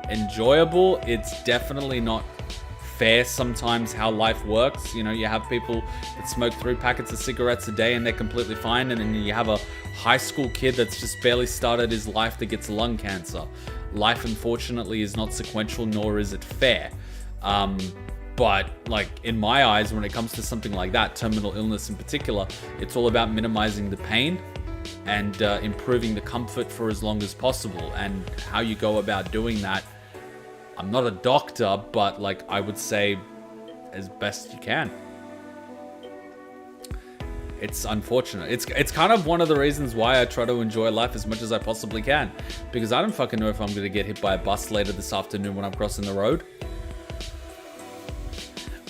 enjoyable. It's definitely not fair sometimes how life works. You know, you have people that smoke 3 packets of cigarettes a day and they're completely fine. And then you have a high school kid that's just barely started his life that gets lung cancer. Life, unfortunately, is not sequential, nor is it fair. But, like, in my eyes, when it comes to something like that, terminal illness in particular, it's all about minimizing the pain and improving the comfort for as long as possible. And how you go about doing that, I'm not a doctor, but, like, I would say as best you can. It's unfortunate. It's kind of one of the reasons why I try to enjoy life as much as I possibly can. Because I don't fucking know if I'm going to get hit by a bus later this afternoon when I'm crossing the road.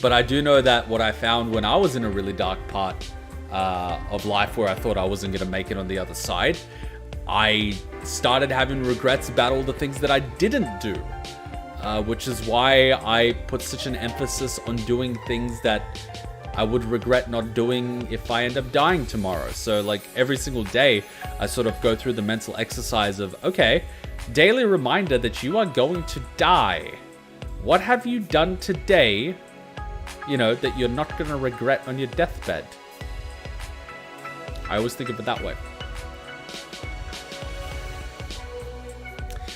But I do know that what I found when I was in a really dark part of life where I thought I wasn't going to make it on the other side, I started having regrets about all the things that I didn't do. Which is why I put such an emphasis on doing things that I would regret not doing if I end up dying tomorrow. So, like, every single day, I sort of go through the mental exercise of, okay, daily reminder that you are going to die. What have you done today, you know, that you're not going to regret on your deathbed? I always think of it that way.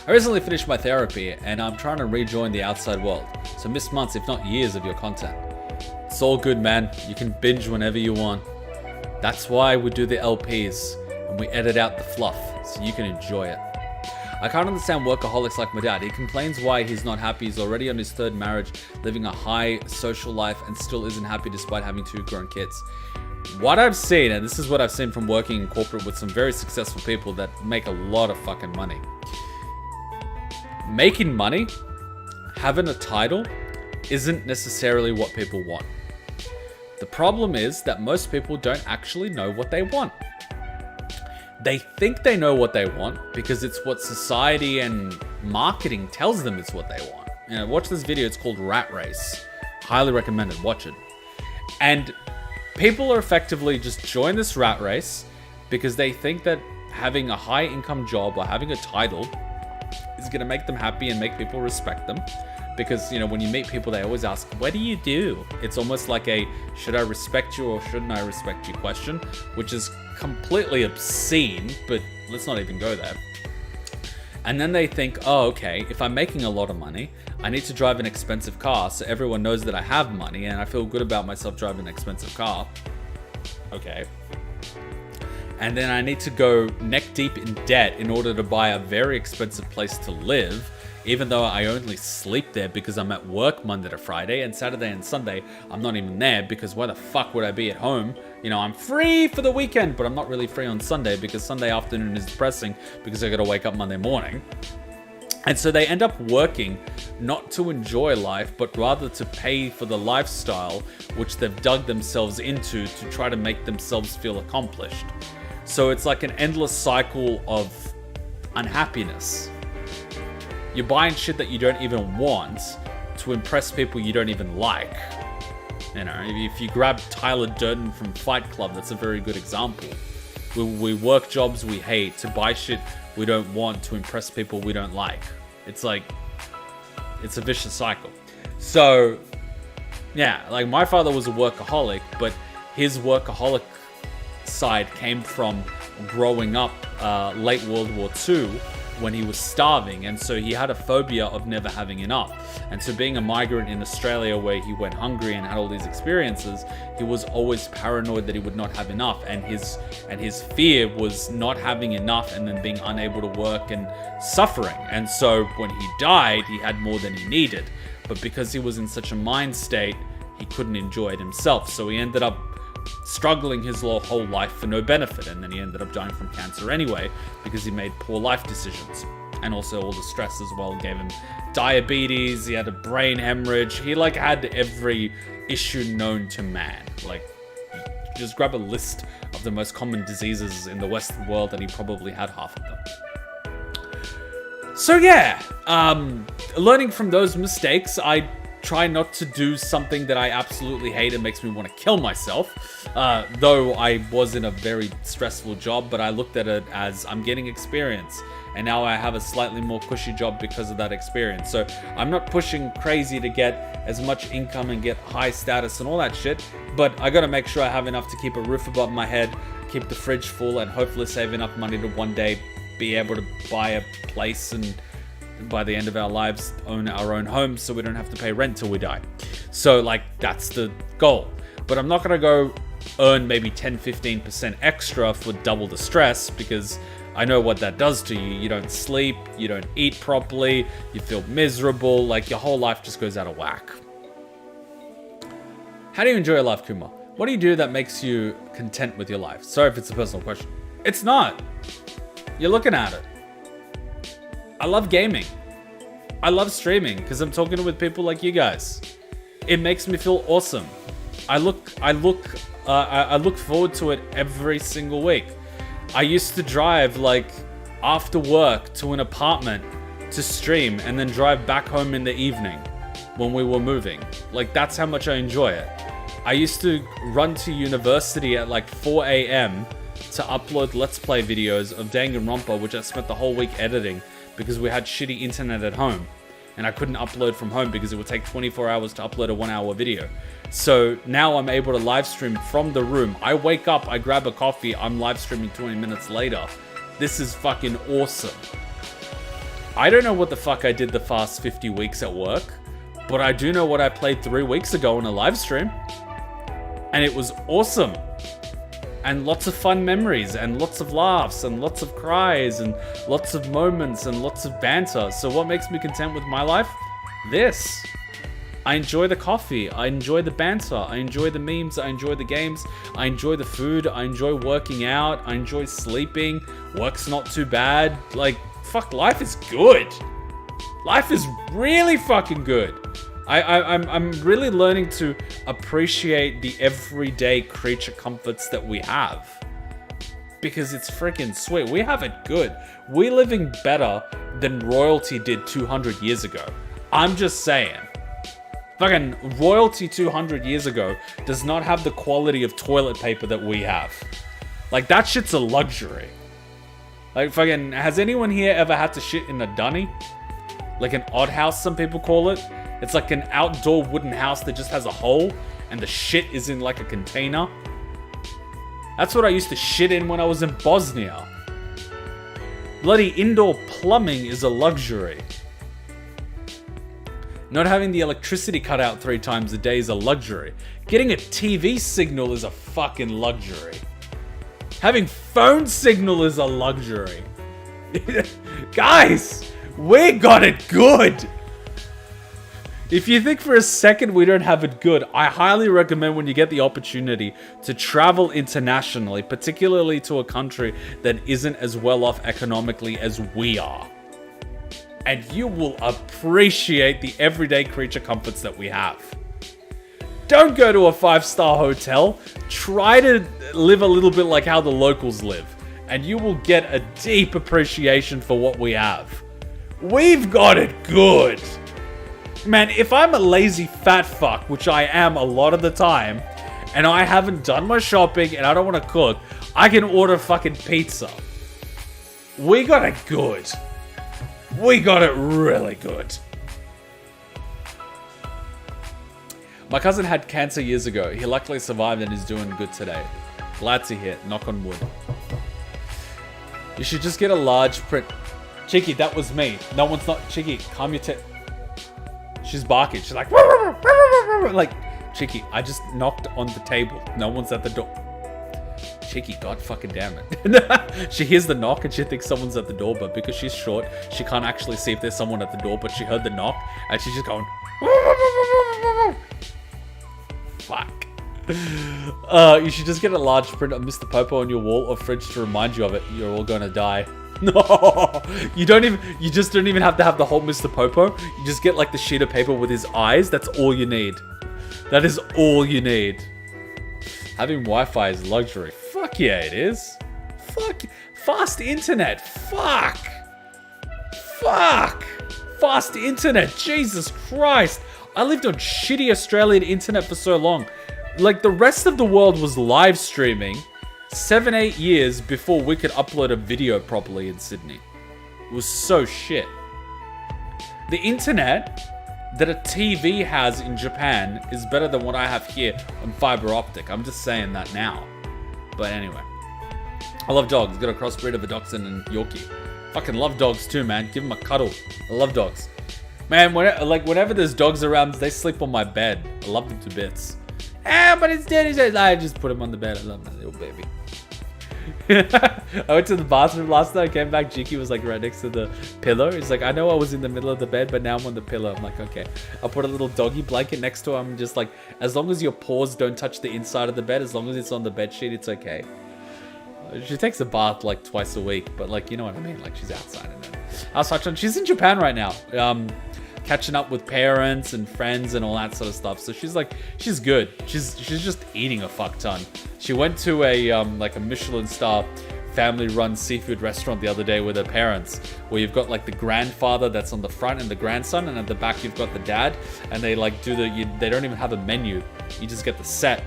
I recently finished my therapy, and I'm trying to rejoin the outside world. So missed months, if not years, of your content. It's all good, man. You can binge whenever you want. That's why we do the LPs and we edit out the fluff so you can enjoy it. I can't understand workaholics like my dad. He complains why he's not happy. He's already on his 3rd marriage, living a high social life, and still isn't happy despite having 2 grown kids. What I've seen, and this is what I've seen from working in corporate with some very successful people that make a lot of fucking money. Making money, having a title, isn't necessarily what people want. The problem is that most people don't actually know what they want. They think they know what they want because it's what society and marketing tells them it's what they want. You know, watch this video, it's called Rat Race. Highly recommended, watch it. And people are effectively just join this rat race because they think that having a high income job or having a title is going to make them happy and make people respect them. Because, you know, when you meet people, they always ask, what do you do? It's almost like a, should I respect you or shouldn't I respect you question, which is completely obscene, but let's not even go there. And then they think, oh, okay, if I'm making a lot of money, I need to drive an expensive car so everyone knows that I have money and I feel good about myself driving an expensive car. Okay. And then I need to go neck deep in debt in order to buy a very expensive place to live, even though I only sleep there because I'm at work Monday to Friday, and Saturday and Sunday I'm not even there because why the fuck would I be at home? You know, I'm free for the weekend, but I'm not really free on Sunday because Sunday afternoon is depressing because I gotta wake up Monday morning. And so they end up working not to enjoy life, but rather to pay for the lifestyle which they've dug themselves into to try to make themselves feel accomplished. So it's like an endless cycle of unhappiness. You're buying shit that you don't even want to impress people you don't even like. You know, if you grab Tyler Durden from Fight Club, that's a very good example. We work jobs we hate to buy shit we don't want to impress people we don't like. It's like, it's a vicious cycle. So, yeah, like my father was a workaholic, but his workaholic side came from growing up late World War II when he was starving, and so he had a phobia of never having enough. And so being a migrant in Australia where he went hungry and had all these experiences, he was always paranoid that he would not have enough, and his fear was not having enough and then being unable to work and suffering. And so when he died, he had more than he needed. but because he was in such a mind state, he couldn't enjoy it himself. So he ended up struggling his whole life for no benefit, and then he ended up dying from cancer anyway because he made poor life decisions. And also all the stress as well gave him diabetes, he had a brain hemorrhage, he like had every issue known to man. Like, just grab a list of the most common diseases in the Western world and he probably had half of them. So yeah, learning from those mistakes, I try not to do something that I absolutely hate and makes me want to kill myself. Though I was in a very stressful job, but I looked at it as I'm getting experience. And now I have a slightly more cushy job because of that experience. So I'm not pushing crazy to get as much income and get high status and all that shit. But I gotta make sure I have enough to keep a roof above my head, keep the fridge full, and hopefully save enough money to one day be able to buy a place and by the end of our lives own our own home so we don't have to pay rent till we die. So like, that's the goal. But I'm not gonna go earn maybe 10-15% extra for double the stress, because I know what that does to you. You don't sleep, you don't eat properly, you feel miserable, like your whole life just goes out of whack. How do you enjoy your life, Kuma? What do you do that makes you content with your life? Sorry if it's a personal question. It's not. You're looking at it. I love gaming. I love streaming because I'm talking with people like you guys. It makes me feel awesome. I look forward to it every single week. I used to drive like after work to an apartment to stream and then drive back home in the evening when we were moving. Like, that's how much I enjoy it. I used to run to university at like 4 a.m. to upload Let's Play videos of Danganronpa, which I spent the whole week editing because we had shitty internet at home. And I couldn't upload from home because it would take 24 hours to upload a 1 hour video. So now I'm able to live stream from the room. I wake up, I grab a coffee, I'm live streaming 20 minutes later. This is fucking awesome. I don't know what the fuck I did the past 50 weeks at work, but I do know what I played 3 weeks ago on a live stream. And it was awesome. And lots of fun memories, and lots of laughs, and lots of cries, and lots of moments, and lots of banter. So what makes me content with my life? This. I enjoy the coffee, I enjoy the banter, I enjoy the memes, I enjoy the games, I enjoy the food, I enjoy working out, I enjoy sleeping, work's not too bad. Like, fuck, life is good. Life is really fucking good. I'm really learning to appreciate the everyday creature comforts that we have. Because it's freaking sweet. We have it good. We're living better than royalty did 200 years ago. I'm just saying. Fucking royalty 200 years ago does not have the quality of toilet paper that we have. Like, that shit's a luxury. Like, fucking, has anyone here ever had to shit in a dunny? Like an odd house, some people call it. It's like an outdoor wooden house that just has a hole and the shit is in like a container. That's what I used to shit in when I was in Bosnia. Bloody indoor plumbing is a luxury. Not having the electricity cut out 3 times a day is a luxury. Getting a TV signal is a fucking luxury. Having phone signal is a luxury. Guys, we got it good. If you think for a second we don't have it good, I highly recommend when you get the opportunity to travel internationally, particularly to a country that isn't as well off economically as we are. And you will appreciate the everyday creature comforts that we have. Don't go to a 5-star hotel. Try to live a little bit like how the locals live, and you will get a deep appreciation for what we have. We've got it good. Man, if I'm a lazy fat fuck, which I am a lot of the time, and I haven't done my shopping and I don't want to cook, I can order fucking pizza. We got it good. We got it really good. My cousin had cancer years ago. He luckily survived and is doing good today. Glad to hear. Knock on wood. You should just get a large print. Cheeky, that was me. No one's not... Cheeky, calm your tits. She's barking. She's like... Like, Cheeky, I just knocked on the table. No one's at the door. Cheeky, god fucking damn it. She hears the knock and she thinks someone's at the door, but because she's short, she can't actually see if there's someone at the door, but she heard the knock and she's just going... Fuck. You should just get a large print of Mr. Popo on your wall or fridge to remind you of it. You're all gonna die. No, you just don't even have to have the whole Mr. Popo. You just get like the sheet of paper with his eyes. That's all you need. That is all you need. Having Wi-Fi is luxury. Fuck yeah, it is. Fuck. Fast internet. Fuck. Fuck. Fast internet. Jesus Christ. I lived on shitty Australian internet for so long. Like, the rest of the world was live streaming 7-8 years before we could upload a video properly in Sydney. It was so shit. The internet that a TV has in Japan is better than what I have here on fiber optic. I'm just saying that now. But anyway. I love dogs. Got a crossbreed of a Dachshund and Yorkie. Fucking love dogs too, man. Give them a cuddle. I love dogs. Man, whenever there's dogs around, they sleep on my bed. I love them to bits. But it's dead. I just put him on the bed. I love my little baby. I went to the bathroom last night. I came back. Jiki was like right next to the pillow. He's like, I know I was in the middle of the bed, but now I'm on the pillow. I'm like, okay. I'll put a little doggy blanket next to him. Just like, as long as your paws don't touch the inside of the bed, as long as it's on the bed sheet, it's okay. She takes a bath like twice a week, but like, you know what I mean? Like, she's outside and then. She's in Japan right now. Catching up with parents and friends and all that sort of stuff. So she's like, she's good. She's just eating a fuck ton. She went to a like a Michelin star family-run seafood restaurant the other day with her parents, where you've got like the grandfather that's on the front and the grandson, and at the back you've got the dad, and they like do they don't even have a menu. You just get the set.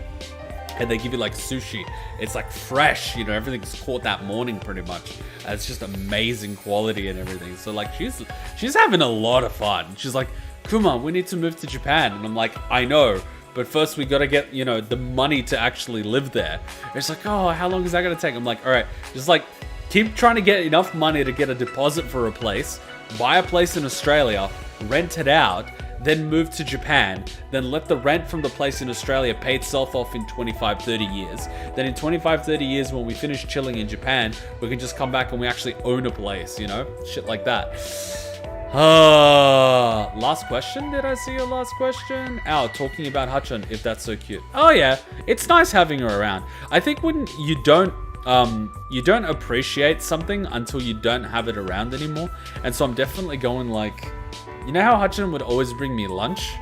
And they give you like sushi. It's like fresh, you know, everything's caught that morning pretty much. And it's just amazing quality and everything. So like she's having a lot of fun. She's like, Kuma, we need to move to Japan. And I'm like, I know, but first we gotta get, you know, the money to actually live there. And it's like, oh, how long is that gonna take? I'm like, all right, just like keep trying to get enough money to get a deposit for a place, buy a place in Australia, rent it out, then move to Japan, then let the rent from the place in Australia pay itself off in 25-30 years. Then in 25-30 years, when we finish chilling in Japan, we can just come back and we actually own a place, you know? Shit like that. Last question? Did I see your last question? Talking about Hachan, if that's so cute. Oh yeah, it's nice having her around. I think when you don't appreciate something until you don't have it around anymore. And so I'm definitely going like, you know how Hachan would always bring me lunch?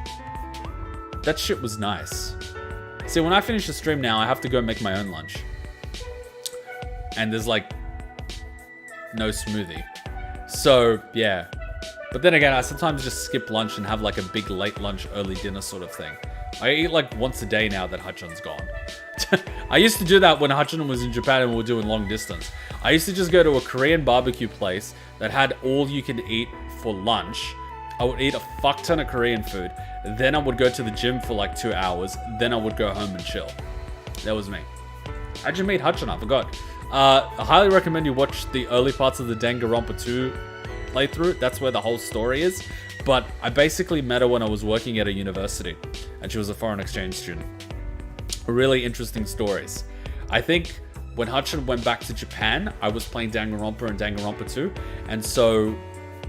That shit was nice. See, when I finish the stream now, I have to go make my own lunch. And there's like no smoothie. So, yeah. But then again, I sometimes just skip lunch and have like a big late lunch, early dinner sort of thing. I eat like once a day now that Hachan's gone. I used to do that when Hachan was in Japan and we were doing long distance. I used to just go to a Korean barbecue place that had all you can eat for lunch. I would eat a fuck ton of Korean food. Then I would go to the gym for like 2 hours. Then I would go home and chill. That was me. How'd you meet Hachan? I forgot. I highly recommend you watch the early parts of the Danganronpa 2 playthrough. That's where the whole story is. But I basically met her when I was working at a university. And she was a foreign exchange student. Really interesting stories. I think when Hachan went back to Japan, I was playing Danganronpa and Danganronpa 2. And so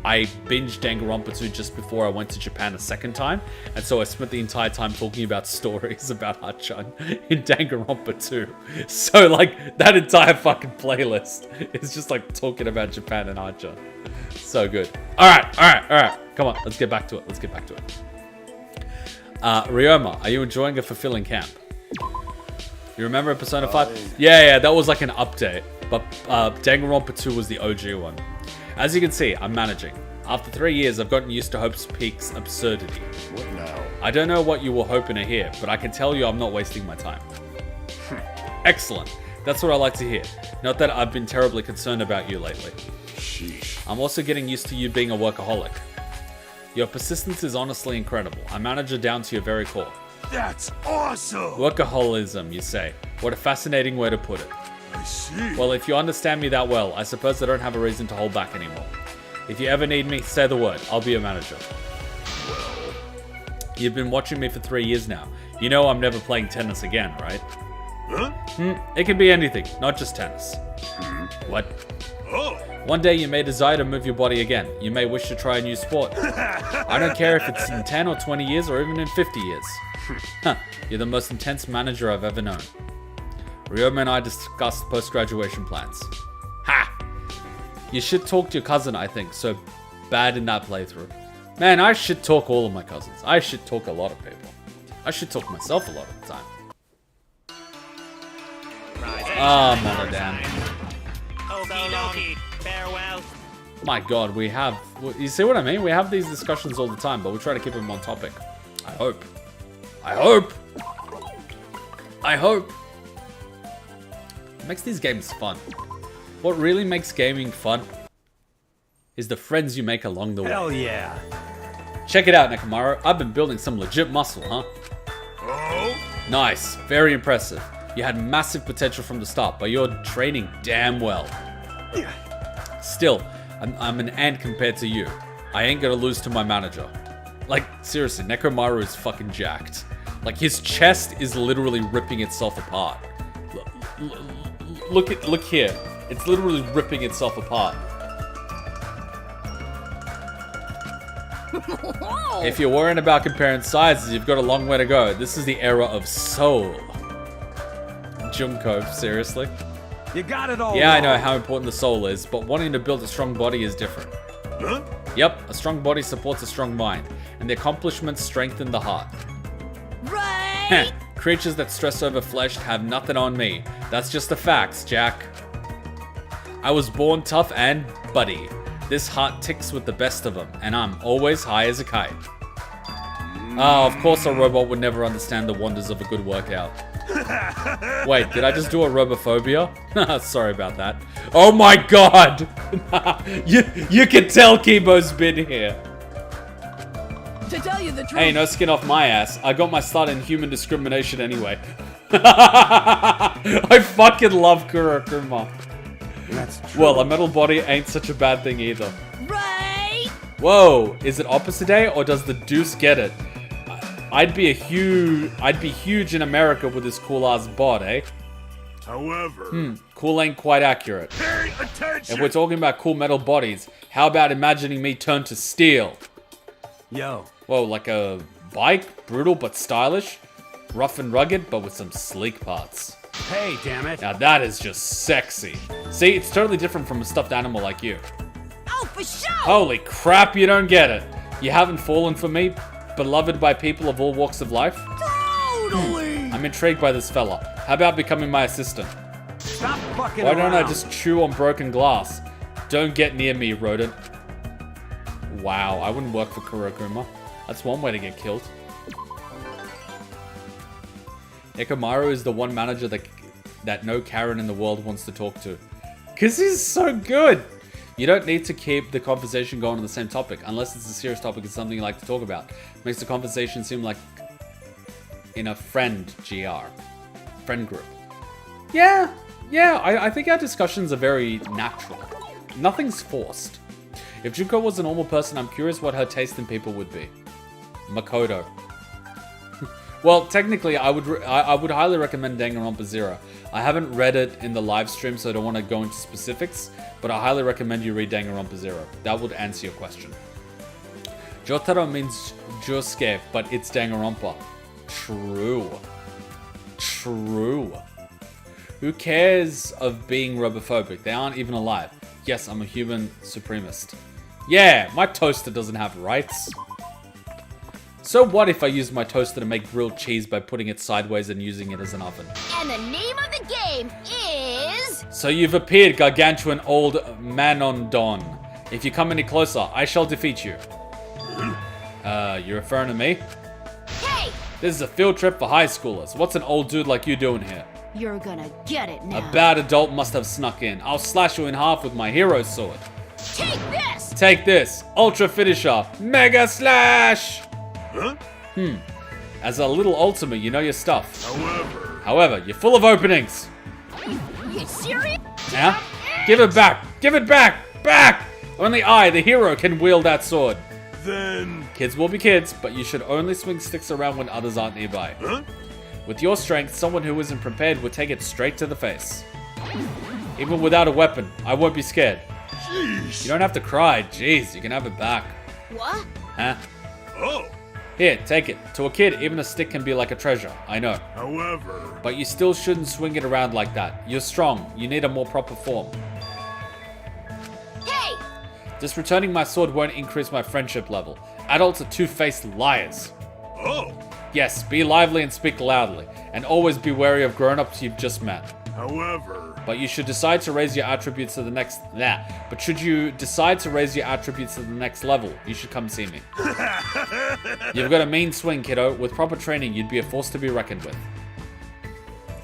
I binged Danganronpa 2 just before I went to Japan a second time. And so I spent the entire time talking about stories about Hachan in Danganronpa 2. So like that entire fucking playlist is just like talking about Japan and Hachan. So good. All right. Come on, let's get back to it. Ryoma, are you enjoying a fulfilling camp? You remember Persona 5? Yeah, that was like an update. But Danganronpa 2 was the OG one. As you can see, I'm managing. After 3 years, I've gotten used to Hope's Peak's absurdity. What now? I don't know what you were hoping to hear, but I can tell you I'm not wasting my time. Excellent. That's what I like to hear. Not that I've been terribly concerned about you lately. Sheesh. I'm also getting used to you being a workaholic. Your persistence is honestly incredible. I manage it down to your very core. That's awesome! Workaholism, you say. What a fascinating way to put it. I see. Well, if you understand me that well, I suppose I don't have a reason to hold back anymore. If you ever need me, say the word. I'll be your manager. Well, You've been watching me for 3 years now. You know I'm never playing tennis again, right? It can be anything, not just tennis. What? Oh. One day you may desire to move your body again. You may wish to try a new sport. I don't care if it's in 10 or 20 years or even in 50 years. You're the most intense manager I've ever known. Ryoma and I discussed post-graduation plans. Ha! You should talk to your cousin, I think. So bad in that playthrough. Man, I should talk all of my cousins. I should talk a lot of people. I should talk myself a lot of the time. Ah, mother damn. Okie dokie. Farewell. My god, we have... You see what I mean? We have these discussions all the time, but we try to keep them on topic. I hope. I hope! I hope! It makes these games fun. What really makes gaming fun is the friends you make along the way. Hell yeah. Check it out, Nekomaru. I've been building some legit muscle, huh? Oh. Nice. Very impressive. You had massive potential from the start, but you're training damn well. Still, I'm an ant compared to you. I ain't gonna lose to my manager. Like, seriously, Nekomaru is fucking jacked. Like, his chest is literally ripping itself apart. Look here. It's literally ripping itself apart. If you're worrying about comparing sizes, you've got a long way to go. This is the era of soul. Junko, seriously? You got it all. Yeah, I know how important the soul is, but wanting to build a strong body is different. Huh? Yep, a strong body supports a strong mind, and the accomplishments strengthen the heart. Right? Creatures that stress over flesh have nothing on me. That's just the facts, Jack. I was born tough and buddy. This heart ticks with the best of them, and I'm always high as a kite. Of course a robot would never understand the wonders of a good workout. Wait, did I just do a robophobia? Sorry about that. Oh my god! you can tell Kibo's been here. To tell you the truth. Hey, no skin off my ass. I got my start in human discrimination anyway. I fucking love Kurokuma. That's true. Well, a metal body ain't such a bad thing either. Right? Whoa, is it opposite day or does the deuce get it? I'd be huge in America with this cool ass bod, eh? However, Cool ain't quite accurate. pay attention. If we're talking about cool metal bodies, how about imagining me turn to steel? Yo. Whoa, like a bike? Brutal but stylish? Rough and rugged, but with some sleek parts. Hey, damn it. Now that is just sexy. See, it's totally different from a stuffed animal like you. Oh, for sure. Holy crap, you don't get it. You haven't fallen for me, beloved by people of all walks of life? Totally. I'm intrigued by this fella. How about becoming my assistant? Stop fucking Why don't I around. just chew on broken glass? Don't get near me, rodent. Wow, I wouldn't work for Kurokuma. That's one way to get killed. Nekomaru is the one manager that no Karen in the world wants to talk to. Cause he's so good! You don't need to keep the conversation going on the same topic, unless it's a serious topic and something you like to talk about. Makes the conversation seem like in a friend group. Yeah, I think our discussions are very natural. Nothing's forced. If Junko was a normal person, I'm curious what her taste in people would be. Makoto. Well, technically, I would highly recommend Danganronpa 0. I haven't read it in the live stream, so I don't want to go into specifics, but I highly recommend you read Danganronpa 0. That would answer your question. Jotaro means Josuke, but it's Danganronpa. True. Who cares of being robophobic? They aren't even alive. Yes, I'm a human supremacist. Yeah, my toaster doesn't have rights. So what if I use my toaster to make grilled cheese by putting it sideways and using it as an oven? And the name of the game is... So you've appeared, gargantuan old Manondon. If you come any closer, I shall defeat you. You're referring to me? Hey! This is a field trip for high schoolers. What's an old dude like you doing here? You're gonna get it now. A bad adult must have snuck in. I'll slash you in half with my hero sword. Take this! Take this, Ultra Finisher, Mega Slash! Huh? As a little ultimate, you know your stuff. However, You're full of openings. You serious? Yeah? Give it back! Give it back! Back! Only I, the hero, can wield that sword. then... Kids will be kids, but you should only swing sticks around when others aren't nearby. Huh? With your strength, someone who isn't prepared would take it straight to the face. Even without a weapon, I won't be scared. Jeez. You don't have to cry. Jeez, you can have it back. What? Huh? Oh. Here, take it. To a kid, even a stick can be like a treasure. I know. However. But you still shouldn't swing it around like that. You're strong. You need a more proper form. Hey! Just returning my sword won't increase my friendship level. Adults are two-faced liars. Oh. Yes, be lively and speak loudly. And always be wary of grown-ups you've just met. However. But you should decide to raise your attributes to the next... But should you decide to raise your attributes to the next level, you should come see me. You've got a mean swing, kiddo. With proper training, you'd be a force to be reckoned with.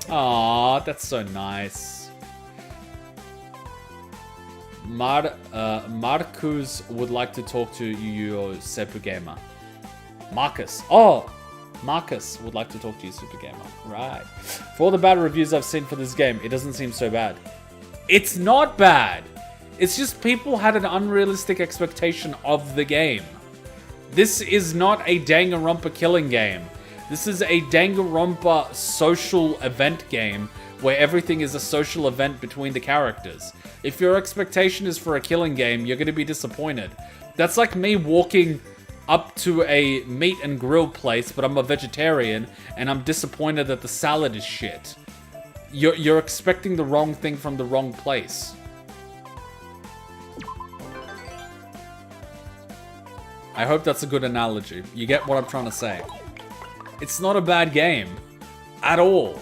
Aww, that's so nice. Marcus would like to talk to you, Seppu Gamer. Marcus. Oh! Marcus would like to talk to you, Super Gamer. Right. For all the bad reviews I've seen for this game, it doesn't seem so bad. It's not bad. It's just people had an unrealistic expectation of the game. This is not a Danganronpa killing game. This is a Danganronpa social event game where everything is a social event between the characters. If your expectation is for a killing game, you're going to be disappointed. That's like me walking up to a meat and grill place, but I'm a vegetarian, and I'm disappointed that the salad is shit. You're expecting the wrong thing from the wrong place. I hope that's a good analogy. You get what I'm trying to say. It's not a bad game. At all.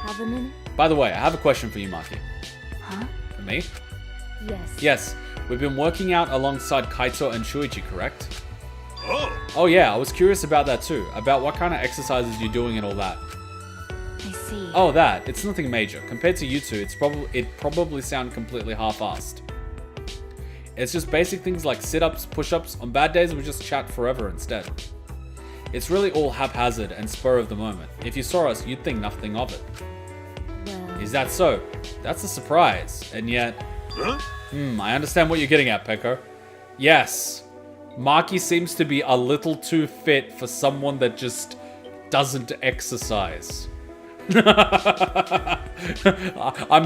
Have a minute? By the way, I have a question for you, Maki. Huh? For me? Yes. Yes, we've been working out alongside Kaito and Shuichi, correct? Oh. Oh yeah, I was curious about that too. About what kind of exercises you're doing and all that. I see. Oh, that. It's nothing major. Compared to you two, it probably sound completely half-assed. It's just basic things like sit-ups, push-ups. On bad days, we just chat forever instead. It's really all haphazard and spur of the moment. If you saw us, you'd think nothing of it. Well, Is that so? That's a surprise. And yet... Huh? I understand what you're getting at, Peko. Yes. Maki seems to be a little too fit for someone that just doesn't exercise. I'm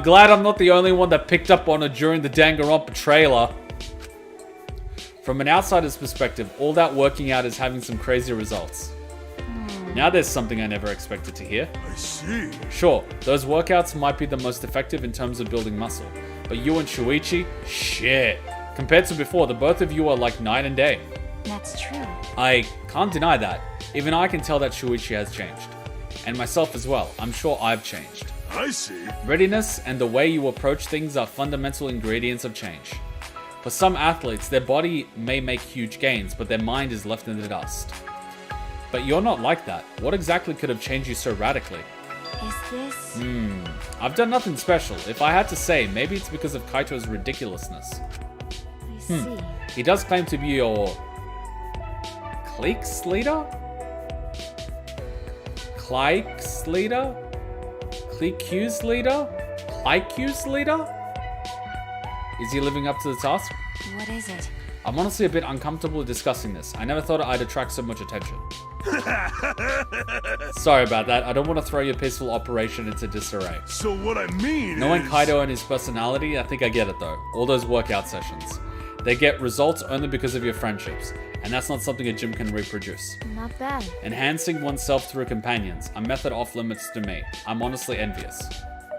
glad I'm not the only one that picked up on it during the Danganronpa trailer. From an outsider's perspective, all that working out is having some crazy results. Now there's something I never expected to hear. I see. Sure, those workouts might be the most effective in terms of building muscle, but you and Shuichi, shit. Compared to before, the both of you are like night and day. that's true. I can't deny that. Even I can tell that Shuichi has changed. And myself as well. I'm sure I've changed. I see. Readiness and the way you approach things are fundamental ingredients of change. For some athletes, their body may make huge gains, but their mind is left in the dust. But you're not like that. What exactly could have changed you so radically? Is this... I've done nothing special. If I had to say, maybe it's because of Kaito's ridiculousness. I see. He does claim to be your... clique's leader? Clique's leader? Clique's leader? Clique's leader? Is he living up to the task? What is it? I'm honestly a bit uncomfortable discussing this. I never thought I'd attract so much attention. Sorry about that. I don't want to throw your peaceful operation into disarray. So what I mean Knowing is... Kaito and his personality, I think I get it though. All those workout sessions. They get results only because of your friendships, and that's not something a gym can reproduce. Not bad. Enhancing oneself through companions, a method off limits to me. I'm honestly envious.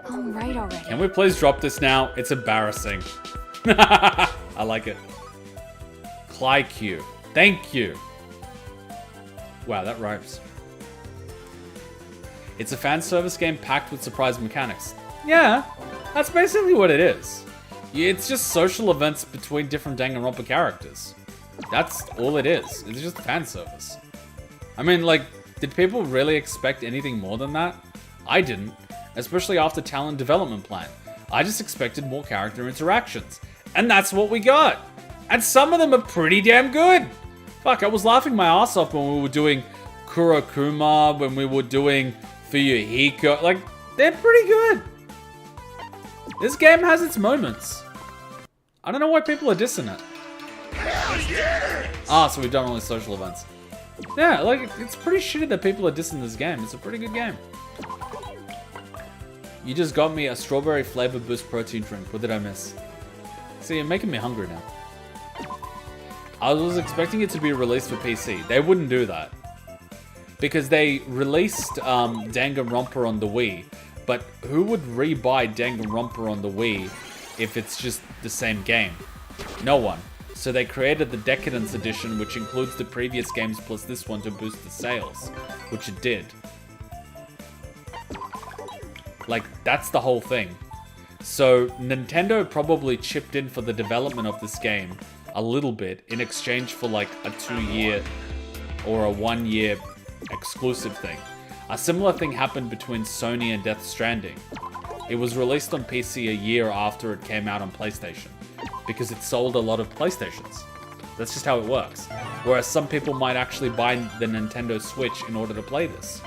All right already. Can we please drop this now? It's embarrassing. I like it. Karekiyo. Thank you. Wow, that rhymes. It's a fan service game packed with surprise mechanics. Yeah, that's basically what it is. It's just social events between different Danganronpa characters. That's all it is. It's just fan service. I mean, like, did people really expect anything more than that? I didn't, especially after Talent Development Plan. I just expected more character interactions. And that's what we got. And some of them are pretty damn good. Fuck, I was laughing my ass off when we were doing Kurokuma, when we were doing Fuyuhiko. Like, they're pretty good. This game has its moments. I don't know why people are dissing it. Hell yeah! Ah, so we've done only social events. Yeah, like, it's pretty shitty that people are dissing this game. It's a pretty good game. You just got me a strawberry flavor boost protein drink. What did I miss? See, you're making me hungry now. I was expecting it to be released for PC. They wouldn't do that. Because they released Danganronpa on the Wii. But who would rebuy Danganronpa on the Wii if it's just the same game? No one. So they created the Decadence edition, which includes the previous games plus this one to boost the sales. Which it did. Like, that's the whole thing. So Nintendo probably chipped in for the development of this game a little bit in exchange for like a 2-year or a 1-year exclusive thing. A similar thing happened between Sony and Death Stranding. It was released on PC a year after it came out on PlayStation because it sold a lot of PlayStations. That's just how it works. Whereas some people might actually buy the Nintendo Switch in order to play this.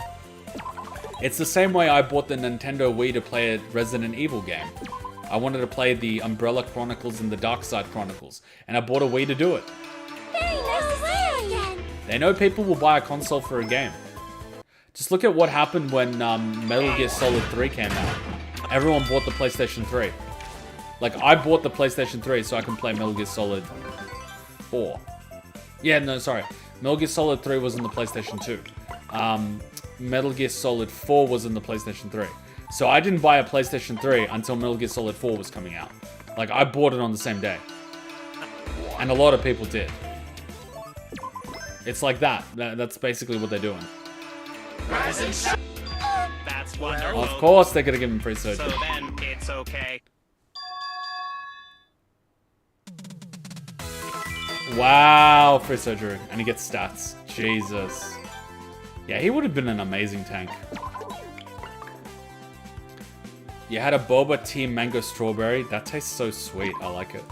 It's the same way I bought the Nintendo Wii to play a Resident Evil game. I wanted to play the Umbrella Chronicles and the Darkside Chronicles, and I bought a Wii to do it. Very nice to see you again. They know people will buy a console for a game. Just look at what happened when Metal Gear Solid 3 came out. Everyone bought the PlayStation 3. Like, I bought the PlayStation 3 so I can play Metal Gear Solid 4. Yeah, no, sorry. Metal Gear Solid 3 was on the PlayStation 2. Metal Gear Solid 4 was in the PlayStation 3. So I didn't buy a PlayStation 3 until Metal Gear Solid 4 was coming out. Like, I bought it on the same day. And a lot of people did. It's like that. That's basically what they're doing. That's wonderful. Of course they're gonna give him free surgery. So then it's okay. Wow, free surgery. And he gets stats. Jesus. Yeah, he would have been an amazing tank. You had a boba tea mango strawberry. That tastes so sweet. I like it.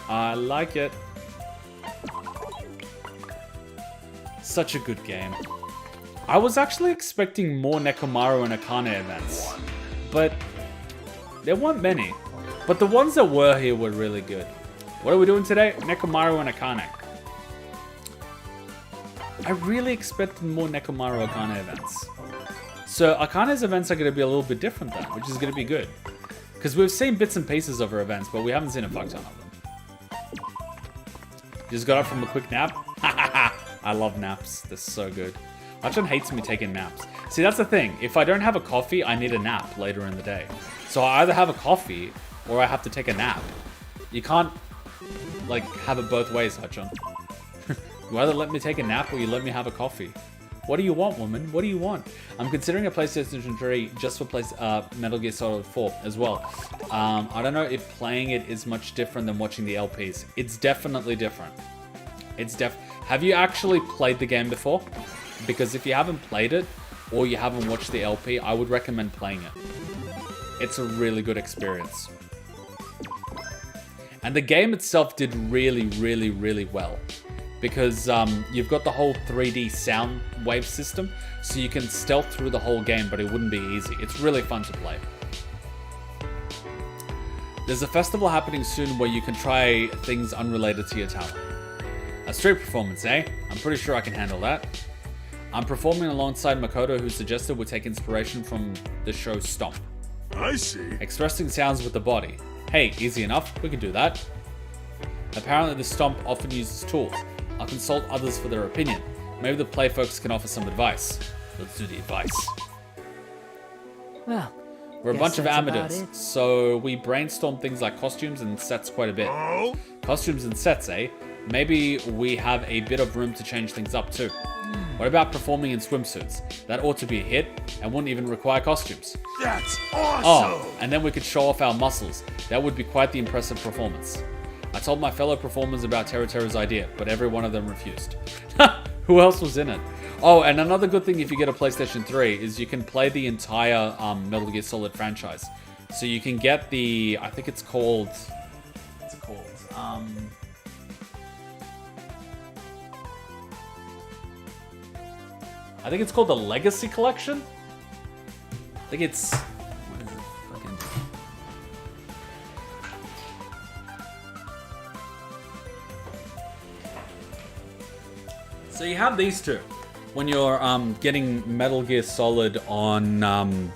I like it. Such a good game. I was actually expecting more Nekomaru and Akane events, but there weren't many. But the ones that were here were really good. What are we doing today? Nekomaru and Akane. I really expected more Nekomaru Akane events. So Akane's events are going to be a little bit different then, which is going to be good. Because we've seen bits and pieces of her events, but we haven't seen a fuck ton of them. Just got up from a quick nap? I love naps. They're so good. Hachan hates me taking naps. See, that's the thing. If I don't have a coffee, I need a nap later in the day. So I either have a coffee or I have to take a nap. You can't, like, have it both ways, Hachan. You either let me take a nap or you let me have a coffee. What do you want, woman? What do you want? I'm considering a PlayStation 3 just for Metal Gear Solid 4 as well. I don't know if playing it is much different than watching the LPs. It's definitely different. Have you actually played the game before? Because if you haven't played it, or you haven't watched the LP, I would recommend playing it. It's a really good experience. And the game itself did really, really, really well. Because you've got the whole 3D sound wave system, so you can stealth through the whole game, but it wouldn't be easy. It's really fun to play. There's a festival happening soon where you can try things unrelated to your talent. A street performance, eh? I'm pretty sure I can handle that. I'm performing alongside Makoto, who suggested we take inspiration from the show Stomp. I see. Expressing sounds with the body. Hey, easy enough, we can do that. Apparently the Stomp often uses tools. I'll consult others for their opinion. Maybe the play folks can offer some advice. Let's do the advice. Well, we're a bunch of that's about amateurs, it. so we brainstorm things like costumes and sets quite a bit. Oh? Costumes and sets, eh? Maybe we have a bit of room to change things up too. What about performing in swimsuits? That ought to be a hit, and wouldn't even require costumes. That's awesome! Oh, and then we could show off our muscles. That would be quite the impressive performance. I told my fellow performers about Teru's idea, but every one of them refused. Who else was in it? Oh, and another good thing if you get a PlayStation 3 is you can play the entire Metal Gear Solid franchise. So you can get the, I think it's called, what's it called? I think it's called the Legacy Collection. I think it's, what is it? Fucking... So you have these two when you're getting Metal Gear Solid on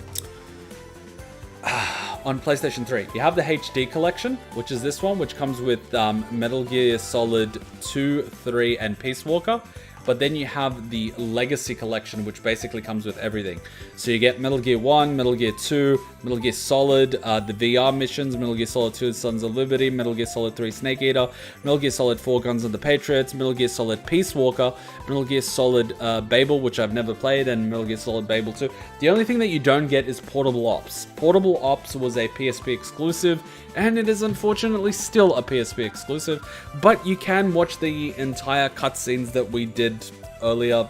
PlayStation 3. You have the HD collection, which is this one, which comes with Metal Gear Solid 2, 3, and Peace Walker. But then you have the Legacy collection, which basically comes with everything. So you get Metal Gear 1, Metal Gear 2, Metal Gear Solid, the VR missions, Metal Gear Solid 2, Sons of Liberty, Metal Gear Solid 3, Snake Eater, Metal Gear Solid 4, Guns of the Patriots, Metal Gear Solid Peace Walker, Metal Gear Solid Babel, which I've never played, and Metal Gear Solid Babel 2. The only thing that you don't get is Portable Ops. Portable Ops was a PSP exclusive, and it is unfortunately still a PSP exclusive, but you can watch the entire cutscenes that we did earlier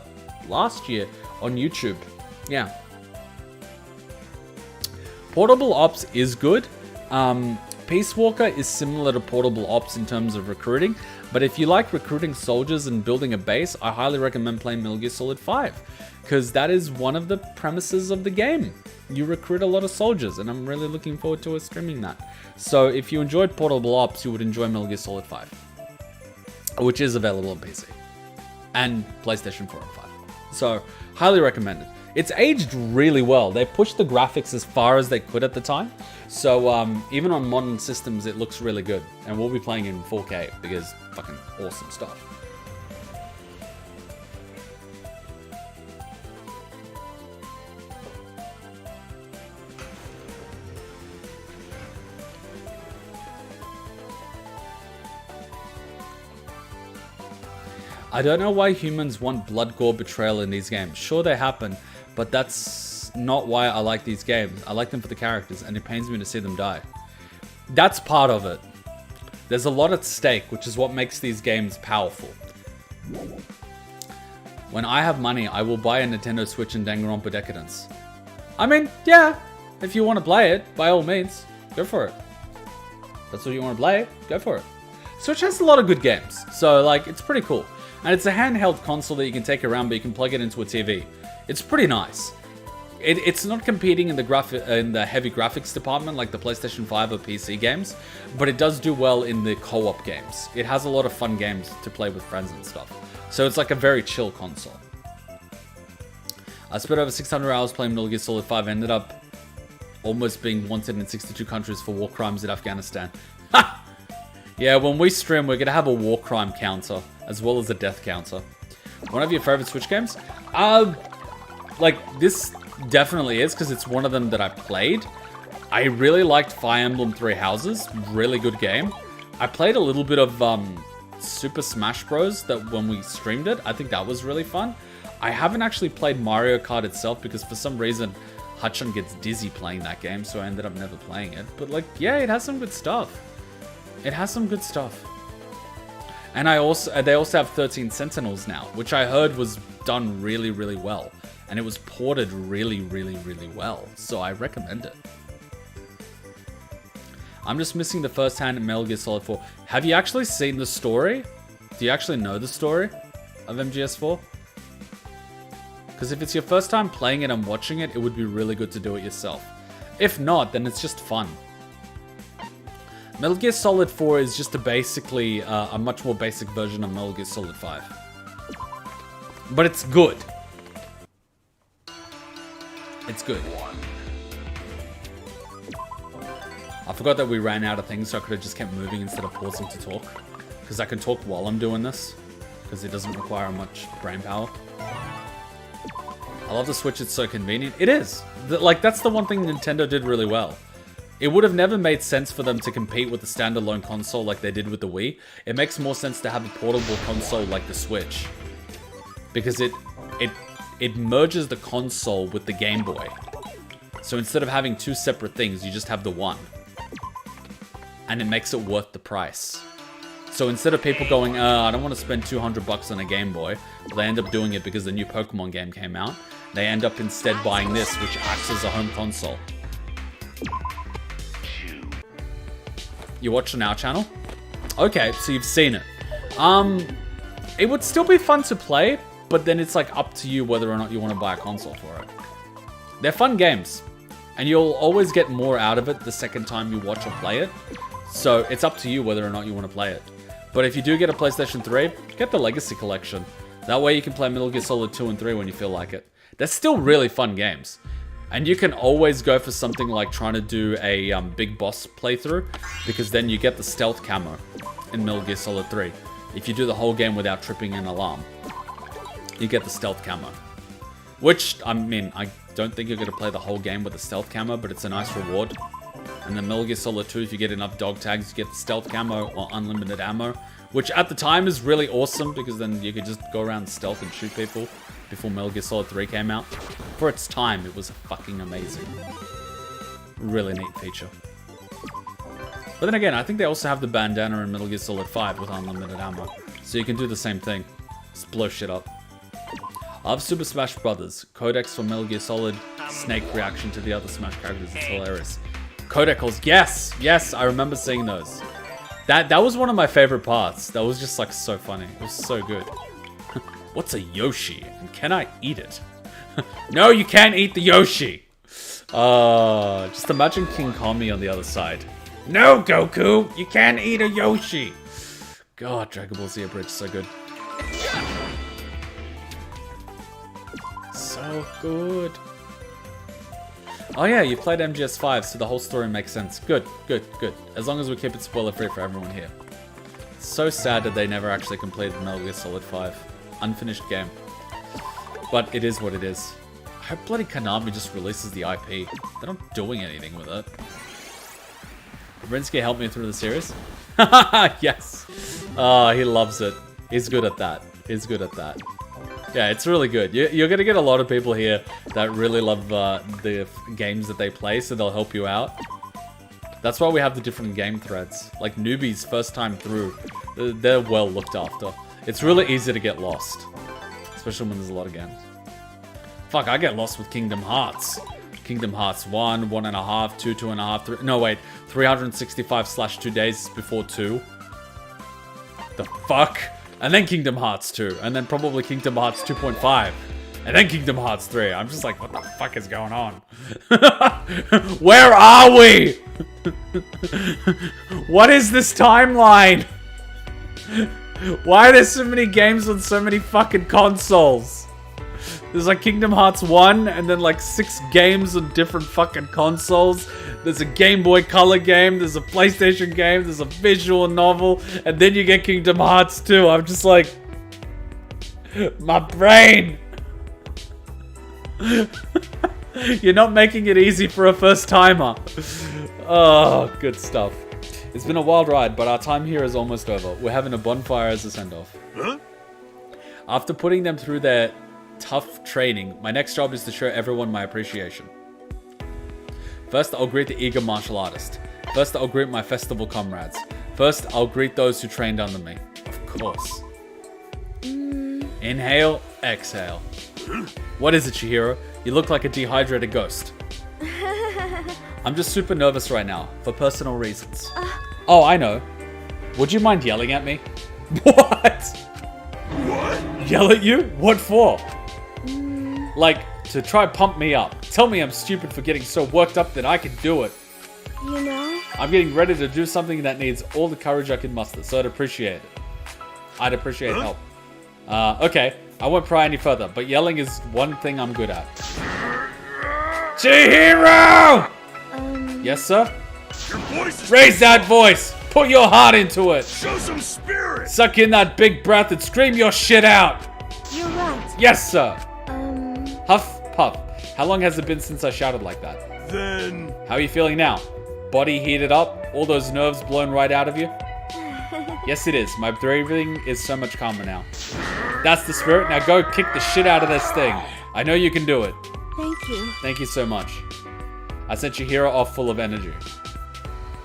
last year on YouTube. Yeah. Portable Ops is good. Peace Walker is similar to Portable Ops in terms of recruiting, but if you like recruiting soldiers and building a base, I highly recommend playing Metal Gear Solid 5, because that is one of the premises of the game. You recruit a lot of soldiers, and I'm really looking forward to streaming that. So if you enjoyed Portable Ops, you would enjoy Metal Gear Solid 5, which is available on PC and PlayStation 4 and 5. So highly recommend it. It's aged really well. They pushed the graphics as far as they could at the time. So even on modern systems, it looks really good. And we'll be playing in 4K because fucking awesome stuff. I don't know why humans want blood, gore, betrayal in these games. Sure, they happen, but that's not why I like these games. I like them for the characters, and it pains me to see them die. That's part of it. There's a lot at stake, which is what makes these games powerful. When I have money, I will buy a Nintendo Switch and Danganronpa Decedance. I mean, yeah, if you want to play it, by all means, go for it. That's what you want to play, go for it. Switch has a lot of good games, so like, it's pretty cool. And it's a handheld console that you can take around, but you can plug it into a TV. It's pretty nice. It's not competing in the heavy graphics department like the PlayStation 5 or PC games, but it does do well in the co-op games. It has a lot of fun games to play with friends and stuff. So it's like a very chill console. I spent over 600 hours playing Metal Gear Solid 5, ended up almost being wanted in 62 countries for war crimes in Afghanistan. Ha! Yeah, when we stream, we're going to have a war crime counter, as well as a death counter. One of your favorite Switch games? Like, this definitely is, because it's one of them that I played. I really liked Fire Emblem Three Houses. Really good game. I played a little bit of Super Smash Bros. That when we streamed it. I think that was really fun. I haven't actually played Mario Kart itself, because for some reason, Hachon gets dizzy playing that game, so I ended up never playing it. But, like, yeah, it has some good stuff. It has some good stuff. And they also have 13 Sentinels now, which I heard was done really, really well. And it was ported really, really, really well. So I recommend it. I'm just missing the first hand in Metal Gear Solid 4. Have you actually seen the story? Do you actually know the story of MGS4? Because if it's your first time playing it and watching it, it would be really good to do it yourself. If not, then it's just fun. Metal Gear Solid 4 is just basically a much more basic version of Metal Gear Solid 5. But it's good. It's good. I forgot that we ran out of things, so I could have just kept moving instead of pausing to talk. Because I can talk while I'm doing this. Because it doesn't require much brain power. I love the Switch, it's so convenient. It is. Like, that's the one thing Nintendo did really well. It would have never made sense for them to compete with the standalone console like they did with the Wii. It makes more sense to have a portable console like the Switch. Because it merges the console with the Game Boy. So instead of having two separate things, you just have the one. And it makes it worth the price. So instead of people going, I don't want to spend $200 on a Game Boy, well, they end up doing it because the new Pokemon game came out. They end up instead buying this, which acts as a home console. You watched on our channel? Okay, so you've seen it. It would still be fun to play, but then it's like up to you whether or not you want to buy a console for it. They're fun games, and you'll always get more out of it the second time you watch or play it. So it's up to you whether or not you want to play it. But if you do get a PlayStation 3, get the Legacy Collection. That way you can play Metal Gear Solid 2 and 3 when you feel like it. They're still really fun games. And you can always go for something like trying to do a big boss playthrough, because then you get the stealth camo in Metal Gear Solid 3. If you do the whole game without tripping an alarm, you get the stealth camo. Which, I mean, I don't think you're going to play the whole game with the stealth camo, but it's a nice reward. And then Metal Gear Solid 2, if you get enough dog tags, you get the stealth camo or unlimited ammo. Which at the time is really awesome, because then you could just go around stealth and shoot people before Metal Gear Solid 3 came out. For its time, it was fucking amazing. Really neat feature. But then again, I think they also have the bandana in Metal Gear Solid 5 with unlimited ammo. So you can do the same thing. Just blow shit up. I love Super Smash Brothers. Codex for Metal Gear Solid. Snake reaction to the other Smash characters. It's hilarious. Codecals. Yes! Yes, I remember seeing those. That was one of my favorite parts. That was just like so funny. It was so good. What's a Yoshi? And can I eat it? No, you can't eat the Yoshi! Just imagine King Kami on the other side. No, Goku! You can't eat a Yoshi! God, Dragon Ball Z Abridged, so good. So good. Oh yeah, you played MGS5, so the whole story makes sense. Good, good, good. As long as we keep it spoiler-free for everyone here. It's so sad that they never actually completed Metal Gear Solid 5. Unfinished game. But it is what it is. I hope bloody Konami just releases the IP. They're not doing anything with it. Rinsky helped me through the series? Yes. Oh, he loves it. He's good at that. He's good at that. Yeah, it's really good. You're going to get a lot of people here that really love the games that they play, so they'll help you out. That's why we have the different game threads. Like newbies, first time through, they're well looked after. It's really easy to get lost, especially when there's a lot of games. Fuck, I get lost with Kingdom Hearts. Kingdom Hearts 1, 1.5, 2, 2.5, 3... No, wait. 365/2 days before 2. The fuck? And then Kingdom Hearts 2. And then probably Kingdom Hearts 2.5. And then Kingdom Hearts 3. I'm just like, what the fuck is going on? Where are we? What is this timeline? Why are there so many games on so many fucking consoles? There's like Kingdom Hearts 1 and then like 6 games on different fucking consoles. There's a Game Boy Color game, there's a PlayStation game, there's a visual novel, and then you get Kingdom Hearts 2. I'm just like... my brain! You're not making it easy for a first timer. Oh, good stuff. It's been a wild ride, but our time here is almost over. We're having a bonfire as a send-off. Huh? After putting them through their tough training, my next job is to show everyone my appreciation. First, I'll greet the eager martial artist. First, I'll greet my festival comrades. First, I'll greet those who trained under me. Of course. Inhale, exhale. What is it, Chihiro? You look like a dehydrated ghost. I'm just super nervous right now, for personal reasons. Oh, I know. Would you mind yelling at me? What? What? Yell at you? What for? Like, to try pump me up. Tell me I'm stupid for getting so worked up that I can do it. You know? I'm getting ready to do something that needs all the courage I can muster, so I'd appreciate it. I'd appreciate help. Okay, I won't pry any further, but yelling is one thing I'm good at. Chihiro! Yes, sir? Your voice is... Raise that voice! Put your heart into it! Show some spirit! Suck in that big breath and scream your shit out! You're right. Yes, sir! Huff, puff. How long has it been since I shouted like that? Then... How are you feeling now? Body heated up? All those nerves blown right out of you? Yes, it is. My breathing is so much calmer now. That's the spirit. Now go kick the shit out of this thing. I know you can do it. Thank you. Thank you so much. I sent Chihiro off full of energy.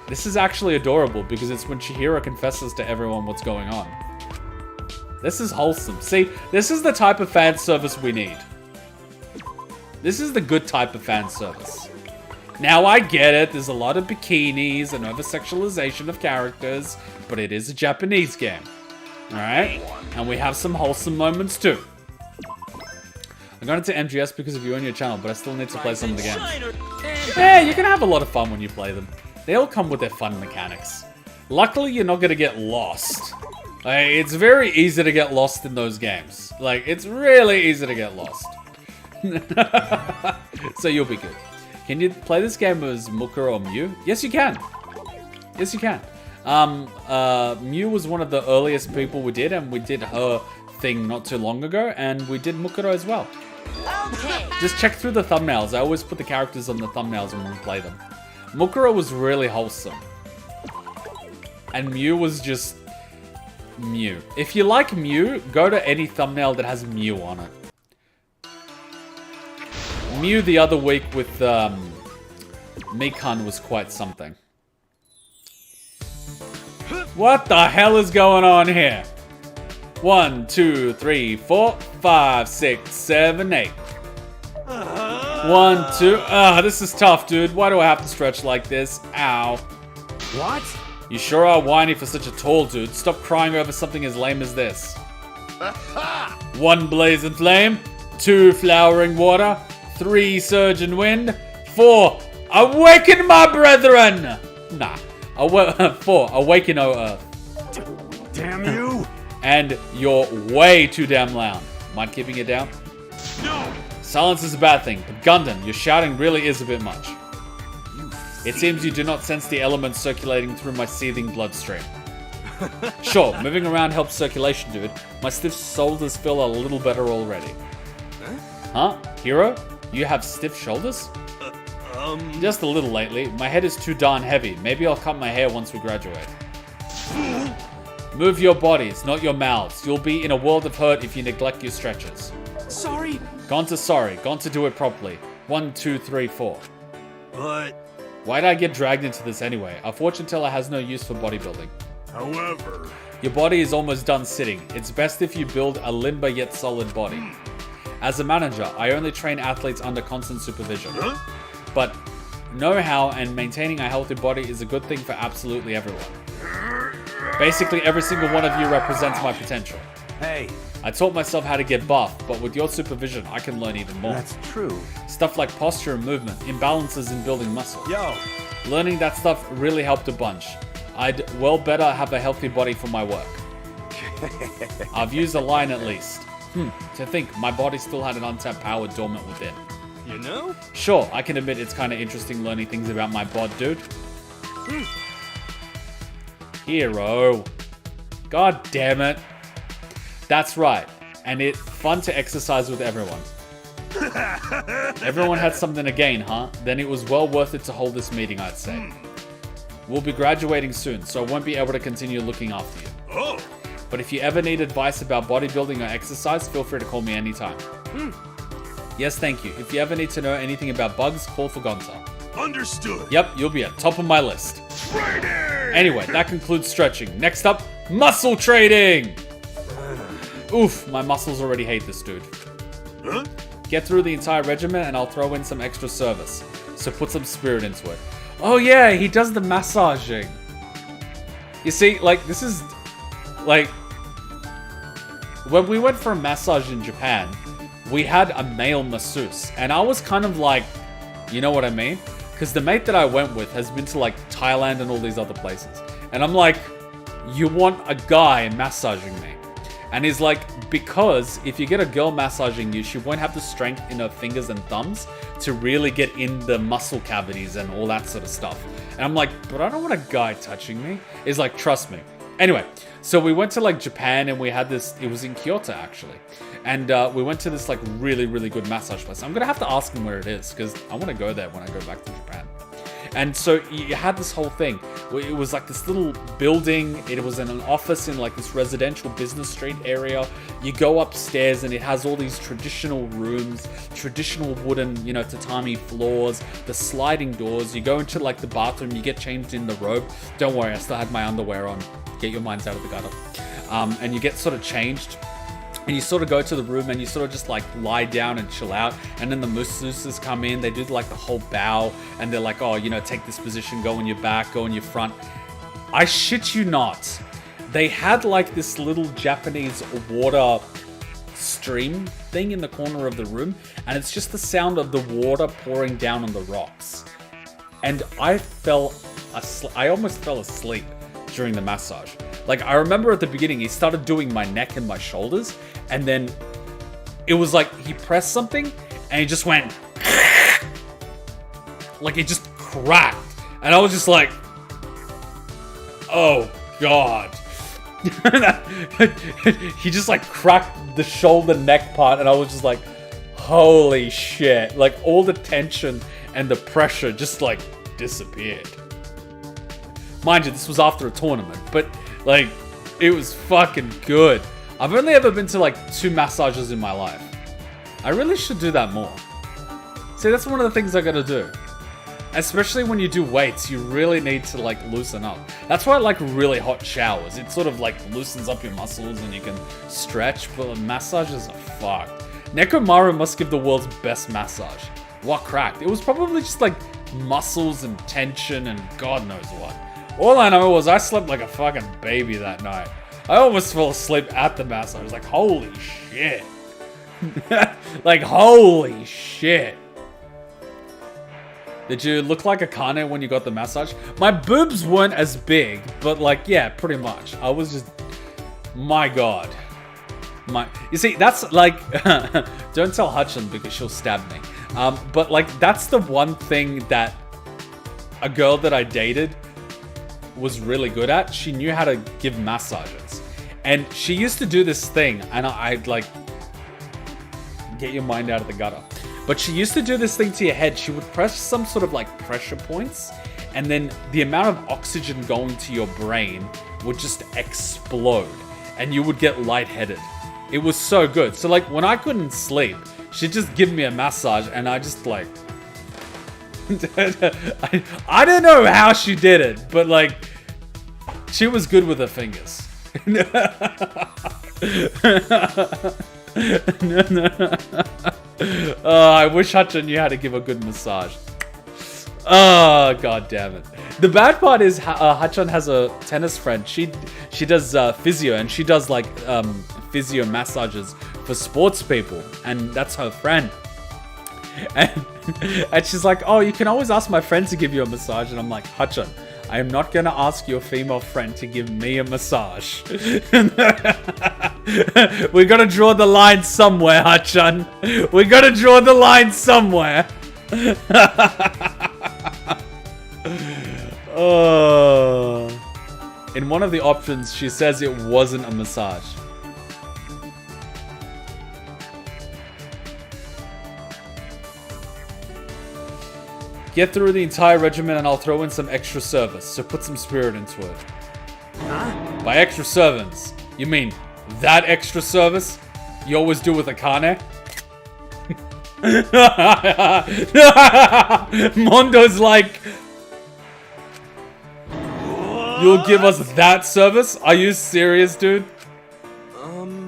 This is actually adorable because it's when Chihiro confesses to everyone what's going on. This is wholesome. See, this is the type of fan service we need. This is the good type of fan service. Now I get it, there's a lot of bikinis and over-sexualization of characters, but it is a Japanese game. Alright? And we have some wholesome moments too. I got into MGS because of you on your channel, but I still need to play some of the games. Yeah, you can have a lot of fun when you play them. They all come with their fun mechanics. Luckily, you're not going to get lost. Like, it's very easy to get lost in those games. Like, it's really easy to get lost. So you'll be good. Can you play this game as Mukuro or Mew? Yes, you can. Yes, you can. Mew was one of the earliest people we did, and we did her thing not too long ago, and we did Mukuro as well. Okay. Just check through the thumbnails. I always put the characters on the thumbnails when we play them. Mukuro was really wholesome. And Mew was just Mew. If you like Mew, go to any thumbnail that has Mew on it. Mew the other week with Mikan was quite something. What the hell is going on here? 1, 2, 3, 4, 5, 6, 7, 8. 1, 2. This is tough, dude. Why do I have to stretch like this? Ow. What? You sure are whiny for such a tall dude. Stop crying over something as lame as this. 1 blazing flame. 2 flowering water. 3 surging wind. 4 awaken my brethren. Nah. 4 awaken, O earth. Damn you! And you're way too damn loud. Mind keeping it down? No! Silence is a bad thing, but Gundam, your shouting really is a bit much. It seems you do not sense the elements circulating through my seething bloodstream. Sure, moving around helps circulation, dude. My stiff shoulders feel a little better already. Huh? Hero? You have stiff shoulders? Just a little lately. My head is too darn heavy. Maybe I'll cut my hair once we graduate. Move your bodies, not your mouths. You'll be in a world of hurt if you neglect your stretches. Sorry. Gone to sorry. Gone to do it properly. 1, 2, 3, 4. But, Why'd I get dragged into this anyway? Our fortune teller has no use for bodybuilding. however... Your body is almost done sitting. It's best if you build a limber yet solid body. As a manager, I only train athletes under constant supervision. Huh? But know-how and maintaining a healthy body is a good thing for absolutely everyone. Basically, every single one of you represents my potential. Hey, I taught myself how to get buff, but with your supervision, I can learn even more. that's true. Stuff like posture and movement, imbalances in building muscle. Yo, Learning that stuff really helped a bunch. I'd well better have a healthy body for my work. I've used a line at least. To think, my body still had an untapped power dormant within. You know? Sure, I can admit it's kind of interesting learning things about my bod, dude. Hero. God damn it. That's right. And it's fun to exercise with everyone. Everyone had something to gain, huh? Then it was well worth it to hold this meeting, I'd say. We'll be graduating soon, so I won't be able to continue looking after you. Oh! But if you ever need advice about bodybuilding or exercise, feel free to call me anytime. Yes, thank you. If you ever need to know anything about bugs, call for Gonta. Understood! Yep, you'll be at top of my list. Training! Anyway, that concludes stretching. Next up, muscle trading! Oof, my muscles already hate this dude. Huh? Get through the entire regiment and I'll throw in some extra service. So put some spirit into it. Oh yeah, he does the massaging. You see, like, this is... Like... When we went for a massage in Japan, we had a male masseuse. And I was kind of like... You know what I mean? Because the mate that I went with has been to, like, Thailand and all these other places. And I'm like, you want a guy massaging me? And he's like, because if you get a girl massaging you, she won't have the strength in her fingers and thumbs to really get in the muscle cavities and all that sort of stuff. And I'm like, but I don't want a guy touching me. He's like, trust me. Anyway, so we went to like Japan and we had this, it was in Kyoto actually. And we went to this like really, really good massage place. I'm going to have to ask him where it is because I want to go there when I go back to Japan. And so you had this whole thing where it was like this little building. It was in an office in like this residential business street area. You go upstairs and it has all these traditional rooms, traditional wooden, you know, tatami floors, the sliding doors. You go into like the bathroom, you get changed in the robe. Don't worry, I still had my underwear on. Get your minds out of the gutter. And you get sort of changed. And you sort of go to the room and you sort of just like lie down and chill out. And then the masseuses come in, they do like the whole bow and they're like, oh, you know, take this position, go on your back, go on your front. I shit you not. They had like this little Japanese water stream thing in the corner of the room. And it's just the sound of the water pouring down on the rocks. And I almost fell asleep during the massage. Like, I remember at the beginning, he started doing my neck and my shoulders, and then it was like he pressed something, and he just went... like, it just cracked. And I was just like... oh, God. He just, like, cracked the shoulder neck part, and I was just like... holy shit. Like, all the tension and the pressure just, like, disappeared. Mind you, this was after a tournament, but, like, it was fucking good. I've only ever been to, like, 2 massages in my life. I really should do that more. See, that's one of the things I gotta do. Especially when you do weights, you really need to, like, loosen up. That's why I like really hot showers. It sort of, like, loosens up your muscles and you can stretch, but massages are fucked. Nekomaru must give the world's best massage. What cracked? It was probably just, like, muscles and tension and God knows what. All I know was I slept like a fucking baby that night. I almost fell asleep at the massage. I was like, holy shit. Like, holy shit. Did you look like Akane when you got the massage? My boobs weren't as big, but, like, yeah, pretty much. I was just... my God. You see, that's, like... don't tell Hutchin because she'll stab me. But, like, that's the one thing that a girl that I dated was really good at. She knew how to give massages. And she used to do this thing, and I'd, like... get your mind out of the gutter. But she used to do this thing to your head. She would press some sort of, like, pressure points, and then the amount of oxygen going to your brain would just explode, and you would get lightheaded. It was so good. So, like, when I couldn't sleep, she'd just give me a massage, and I just, like... I don't know how she did it, but, like, she was good with her fingers. I wish Hutchin knew how to give a good massage. Oh, God damn it. The bad part is Hutchin has a tennis friend. She does physio, and she does, like, physio massages for sports people, and that's her friend. And she's like, oh, you can always ask my friend to give you a massage. And I'm like, Hutchin, I am not going to ask your female friend to give me a massage. We got to draw the line somewhere, Hutchin. We got to draw the line somewhere. Oh. In one of the options, she says it wasn't a massage. Get through the entire regimen and I'll throw in some extra service, so put some spirit into it. Huh? By extra servants, you mean that extra service you always do with Akane? Mondo's like, you'll give us that service? Are you serious, dude?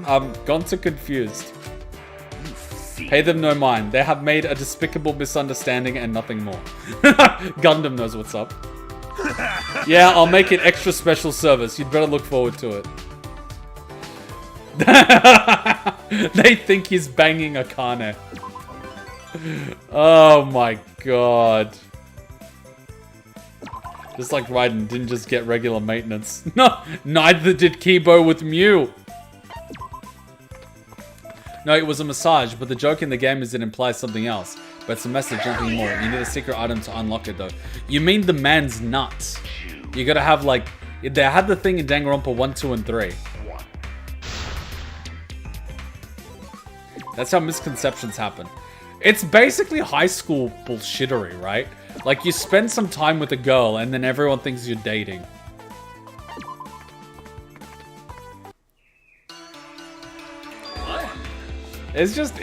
I'm gone to confused. Pay them no mind. They have made a despicable misunderstanding and nothing more. Gundam knows what's up. Yeah, I'll make it extra special service. You'd better look forward to it. They think he's banging Akane. Oh my god. Just like Raiden didn't just get regular maintenance. No, neither did Kibo with Mew. No, it was a massage, but the joke in the game is it implies something else. But it's a message, nothing more. You need a secret item to unlock it, though. You mean the man's nuts. You gotta have, like... They had the thing in Danganronpa 1, 2, and 3. That's how misconceptions happen. It's basically high school bullshittery, right? Like, you spend some time with a girl, and then everyone thinks you're dating. It's just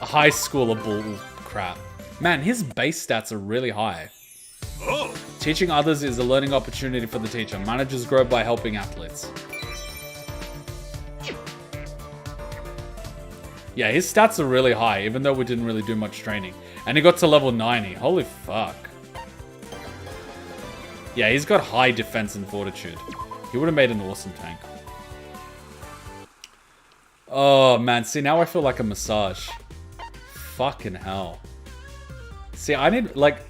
high schooler bull crap. Man, his base stats are really high. Oh. Teaching others is a learning opportunity for the teacher. Managers grow by helping athletes. Yeah, his stats are really high, even though we didn't really do much training. And he got to level 90. Holy fuck. Yeah, he's got high defense and fortitude. He would have made an awesome tank. Oh, man. See, now I feel like a massage. Fucking hell. See, I need, like,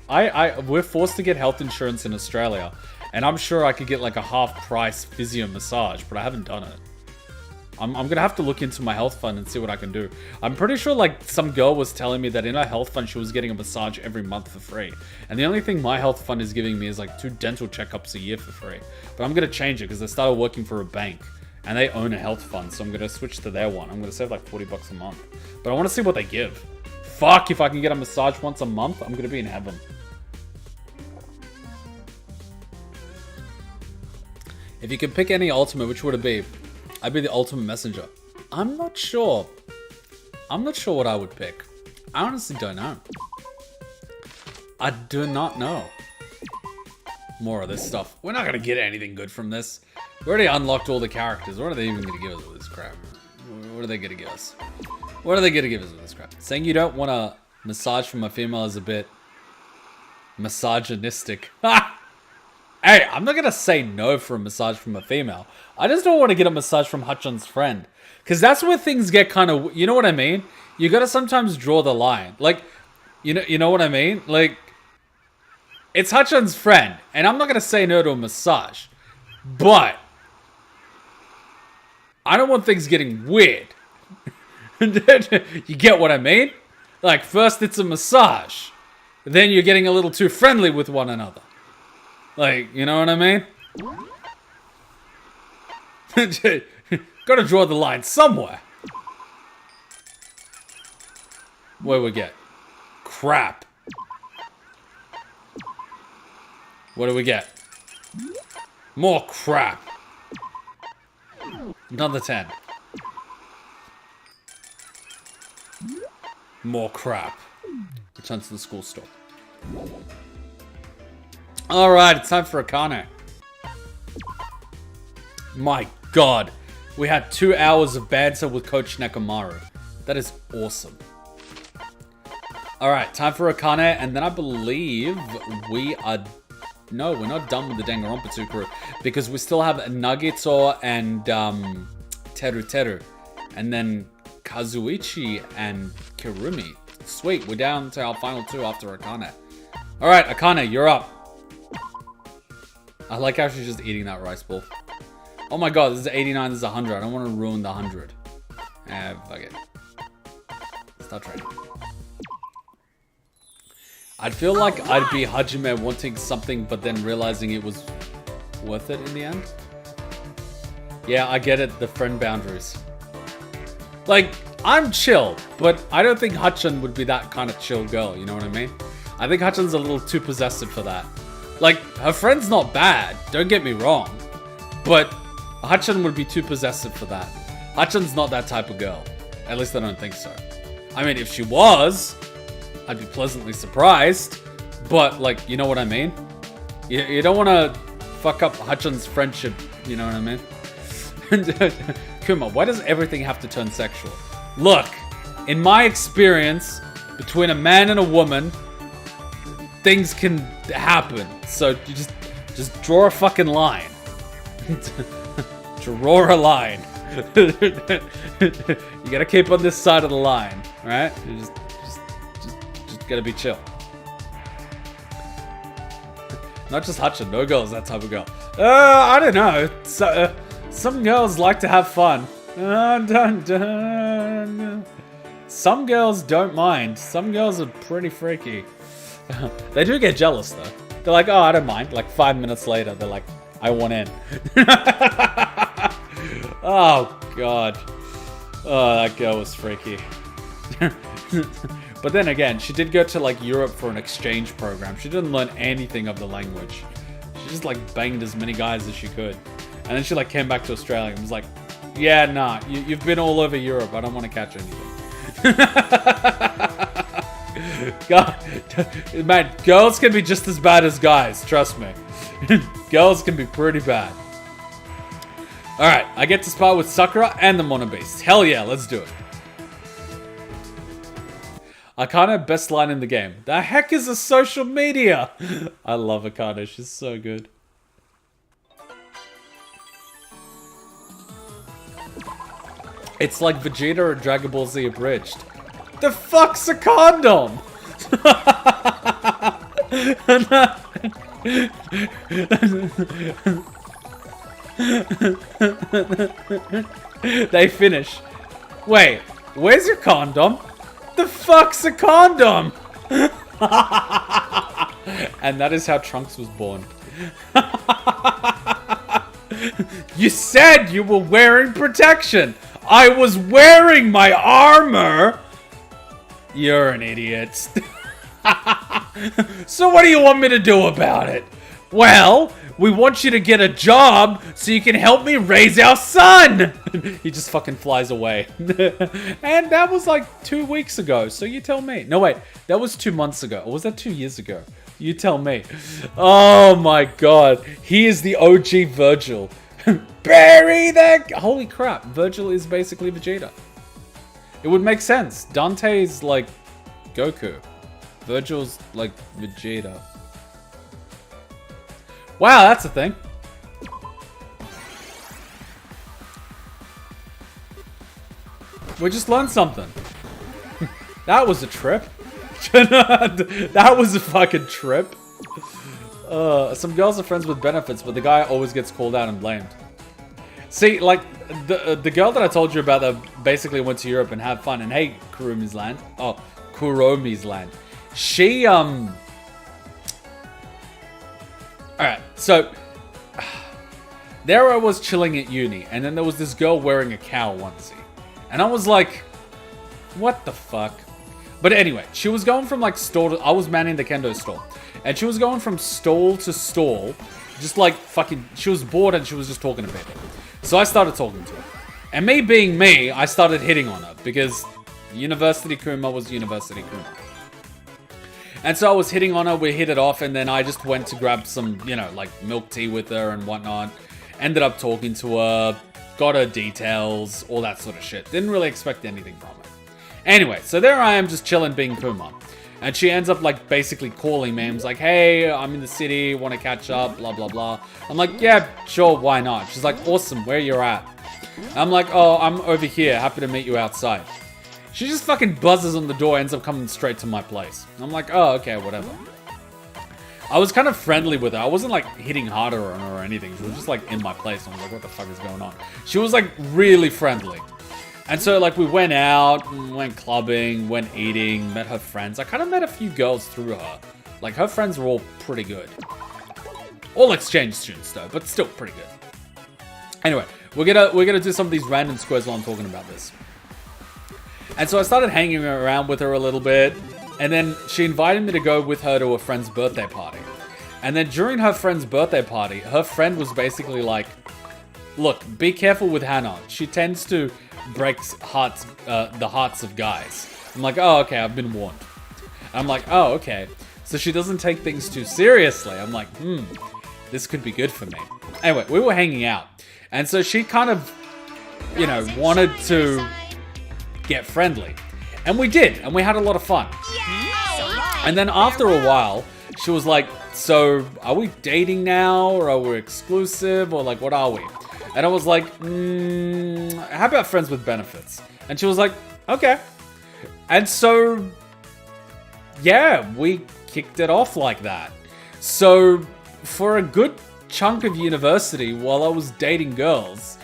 we're forced to get health insurance in Australia. And I'm sure I could get like a half-price physio massage, but I haven't done it. I'm gonna have to look into my health fund and see what I can do. I'm pretty sure like some girl was telling me that in her health fund she was getting a massage every month for free. And the only thing my health fund is giving me is like 2 dental checkups a year for free. But I'm gonna change it because I started working for a bank and they own a health fund, so I'm gonna switch to their one. I'm gonna save like 40 bucks a month. But I wanna see what they give. Fuck, if I can get a massage once a month, I'm gonna be in heaven. If you could pick any ultimate, which would it be? I'd be the ultimate messenger. I'm not sure. I'm not sure what I would pick. I honestly don't know. I do not know. More of this stuff. We're not gonna get anything good from this. We already unlocked all the characters. What are they even gonna give us with this crap? What are they gonna give us? What are they gonna give us with this crap? Saying you don't want a massage from a female is a bit misogynistic. Ha! Hey, I'm not gonna say no for a massage from a female. I just don't want to get a massage from Hachun's friend. Because that's where things get kind of... You know what I mean? You gotta sometimes draw the line. Like, you know what I mean? Like, it's Hachun's friend. And I'm not gonna say no to a massage. But I don't want things getting weird. You get what I mean? Like, first it's a massage. Then you're getting a little too friendly with one another. Like, you know what I mean? Gotta draw the line somewhere. What do we get? Crap. What do we get? More crap. Another 10. More crap. Return to the school store. Alright, it's time for Akane. My god. We had 2 hours of banter with Coach Nekomaru. That is awesome. Alright, time for Akane, and then I believe we are... No, we're not done with the Danganronpa 2 crew. Because we still have Nagito and Teru Teru. And then Kazuichi and Kirumi. Sweet, we're down to our final 2 after Akane. Alright, Akane, you're up. I like how she's just eating that rice ball. Oh my god, this is 89, this is 100. I don't want to ruin the 100. Fuck it. Start training. I'd feel like I'd be Hajime wanting something, but then realizing it was worth it in the end. Yeah, I get it, the friend boundaries. Like, I'm chill, but I don't think Hachun would be that kind of chill girl, you know what I mean? I think Hachun's a little too possessive for that. Like, her friend's not bad, don't get me wrong. But Hachun would be too possessive for that. Hachun's not that type of girl. At least I don't think so. I mean, if she was, I'd be pleasantly surprised. But, like, you know what I mean? You don't want to fuck up Hachun's friendship, you know what I mean? Kuma, why does everything have to turn sexual? Look, in my experience, between a man and a woman, things can happen. So you just draw a fucking line. Draw a line. You gotta keep on this side of the line, right? You just gotta be chill. Not just Hachun, no girl is that type of girl. I don't know. So, some girls like to have fun. Dun, dun. Some girls don't mind. Some girls are pretty freaky. They do get jealous though. They're like, oh, I don't mind. Like 5 minutes later, they're like, I want in. Oh, God. Oh, that girl was freaky. But then again, she did go to like Europe for an exchange program. She didn't learn anything of the language. She just like banged as many guys as she could. And then she like came back to Australia and was like, yeah, nah, you've been all over Europe. I don't want to catch anything. God, man, girls can be just as bad as guys. Trust me. Girls can be pretty bad. Alright, I get to spar with Sakura and the Mono Beast. Hell yeah, let's do it. Akane, best line in the game. The heck is a social media? I love Akane, she's so good. It's like Vegeta or Dragon Ball Z abridged. The fuck's a condom? They finish. Wait, where's your condom? The fuck's a condom? And that is how Trunks was born. You said you were wearing protection. I was wearing my armor. You're an idiot. So what do you want me to do about it? Well, we want you to get a job so you can help me raise our son. He just fucking flies away. And that was like 2 weeks ago, so you tell me. No, wait, that was 2 months ago. Or was that 2 years ago? You tell me. Oh my god. He is the OG Virgil. Bury that. Holy crap. Virgil is basically Vegeta. It would make sense. Dante's like Goku. Virgil's like Vegeta. Wow, that's a thing. We just learned something. That was a trip. That was a fucking trip. Some girls are friends with benefits, but the guy always gets called out and blamed. See, like, the girl that I told you about that basically went to Europe and had fun, and hey, Kurumi's land. Oh, Kuromi's land. She, Alright, so, there I was chilling at uni, and then there was this girl wearing a cow onesie. And I was like, what the fuck? But anyway, she was going from like stall to, I was manning the kendo stall. And she was going from stall to stall, just like fucking, she was bored and she was just talking to people. So I started talking to her. And me being me, I started hitting on her because University Kuma was University Kuma. And so I was hitting on her, we hit it off, and then I just went to grab some, you know, like milk tea with her and whatnot. Ended up talking to her, got her details, all that sort of shit. Didn't really expect anything from her. Anyway, so there I am just chilling being Kuma. And she ends up like basically calling me and was like, hey, I'm in the city, want to catch up, blah, blah, blah. I'm like, yeah, sure, why not? She's like, awesome, where you're at? I'm like, oh, I'm over here, happy to meet you outside. She just fucking buzzes on the door, ends up coming straight to my place. I'm like, oh, okay, whatever. I was kind of friendly with her. I wasn't like hitting harder on her or anything. She was just like in my place. I was like, what the fuck is going on? She was like really friendly. And so like we went out, went clubbing, went eating, met her friends. I kind of met a few girls through her. Like her friends were all pretty good. All exchange students though, but still pretty good. Anyway, we're gonna do some of these random squares while I'm talking about this. And so I started hanging around with her a little bit. And then she invited me to go with her to a friend's birthday party. And then during her friend's birthday party, her friend was basically like, look, be careful with Hannah. She tends to break hearts, the hearts of guys. I'm like, oh, okay, I've been warned. I'm like, oh, okay. So she doesn't take things too seriously. I'm like, this could be good for me. Anyway, we were hanging out. And so she kind of, you know, wanted to get friendly. And we did, and we had a lot of fun. And then after a while, she was like, so are we dating now, or are we exclusive, or like, what are we? And I was like, how about friends with benefits? And she was like, okay. And so, yeah, we kicked it off like that. So for a good chunk of university, while I was dating girls,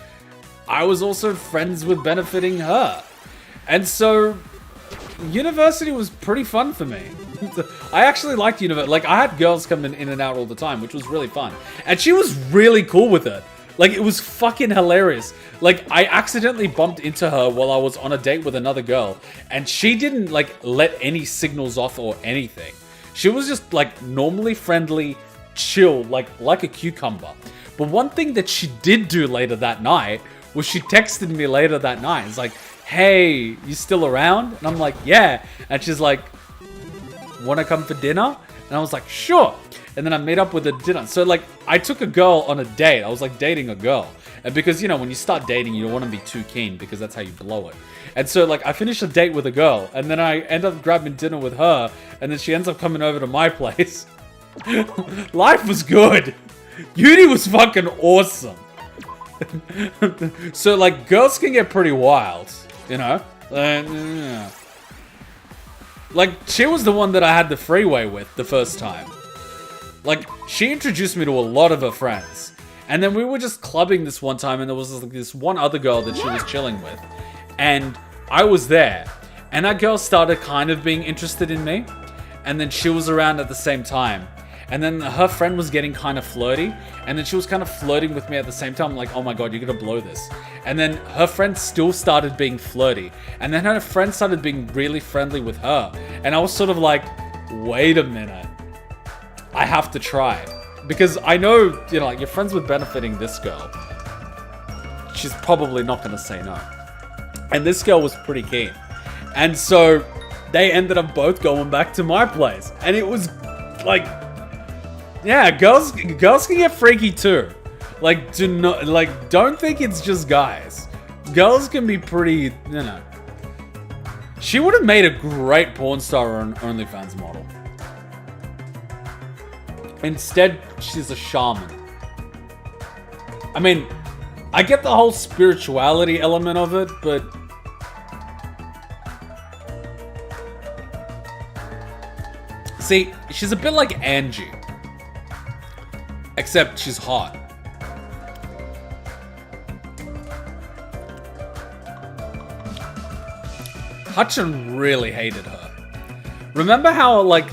I was also friends with benefiting her. And so university was pretty fun for me. I actually liked university. Like, I had girls coming in and out all the time, which was really fun. And she was really cool with it. Like, it was fucking hilarious. Like, I accidentally bumped into her while I was on a date with another girl. And she didn't, like, let any signals off or anything. She was just, like, normally friendly, chill, like a cucumber. But one thing that she did do later that night was she texted me later that night. It's like, hey, you still around? And I'm like, yeah. And she's like, wanna come for dinner? And I was like, sure. And then I made up with her dinner. So like, I took a girl on a date. I was like dating a girl. And because, you know, when you start dating, you don't want to be too keen because that's how you blow it. And so like, I finished a date with a girl and then I end up grabbing dinner with her. And then she ends up coming over to my place. Life was good. Uni was fucking awesome. So like, girls can get pretty wild. You know, like she was the one that I had the freeway with the first time. Like, she introduced me to a lot of her friends. And then we were just clubbing this one time, and there was like this one other girl that she was chilling with. And I was there. And that girl started kind of being interested in me. And then she was around at the same time. And then her friend was getting kind of flirty. And then she was kind of flirting with me at the same time. I'm like, oh my god, you're gonna blow this. And then her friend still started being flirty. And then her friend started being really friendly with her. And I was sort of like, wait a minute. I have to try. Because I know, you know, like, you're friends with benefiting this girl. She's probably not gonna say no. And this girl was pretty keen. And so they ended up both going back to my place. And it was like, yeah, girls can get freaky too. Like, don't think it's just guys. Girls can be pretty, you know. She would have made a great porn star or an OnlyFans model. Instead, she's a shaman. I mean, I get the whole spirituality element of it, but see, she's a bit like Angie. Except she's hot. Hutchin really hated her. Remember how, like,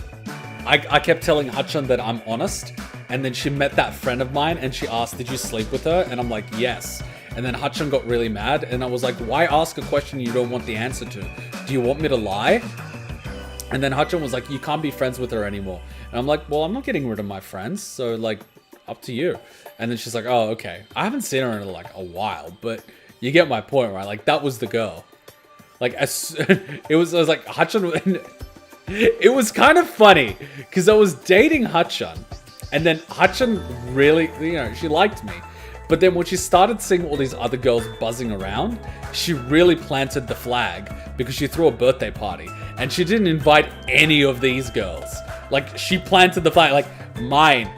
I kept telling Hutchin that I'm honest? And then she met that friend of mine and she asked, did you sleep with her? And I'm like, yes. And then Hutchin got really mad and I was like, why ask a question you don't want the answer to? Do you want me to lie? And then Hutchin was like, you can't be friends with her anymore. And I'm like, well, I'm not getting rid of my friends. So, like, up to you. And then she's like, oh, okay. I haven't seen her in, like, a while. But you get my point, right? Like, that was the girl. Like, I was like, Hutchin... It was kind of funny. Because I was dating Hutchin. And then Hutchin really, you know, she liked me. But then when she started seeing all these other girls buzzing around, she really planted the flag because she threw a birthday party. And she didn't invite any of these girls. Like, she planted the flag, like, mine.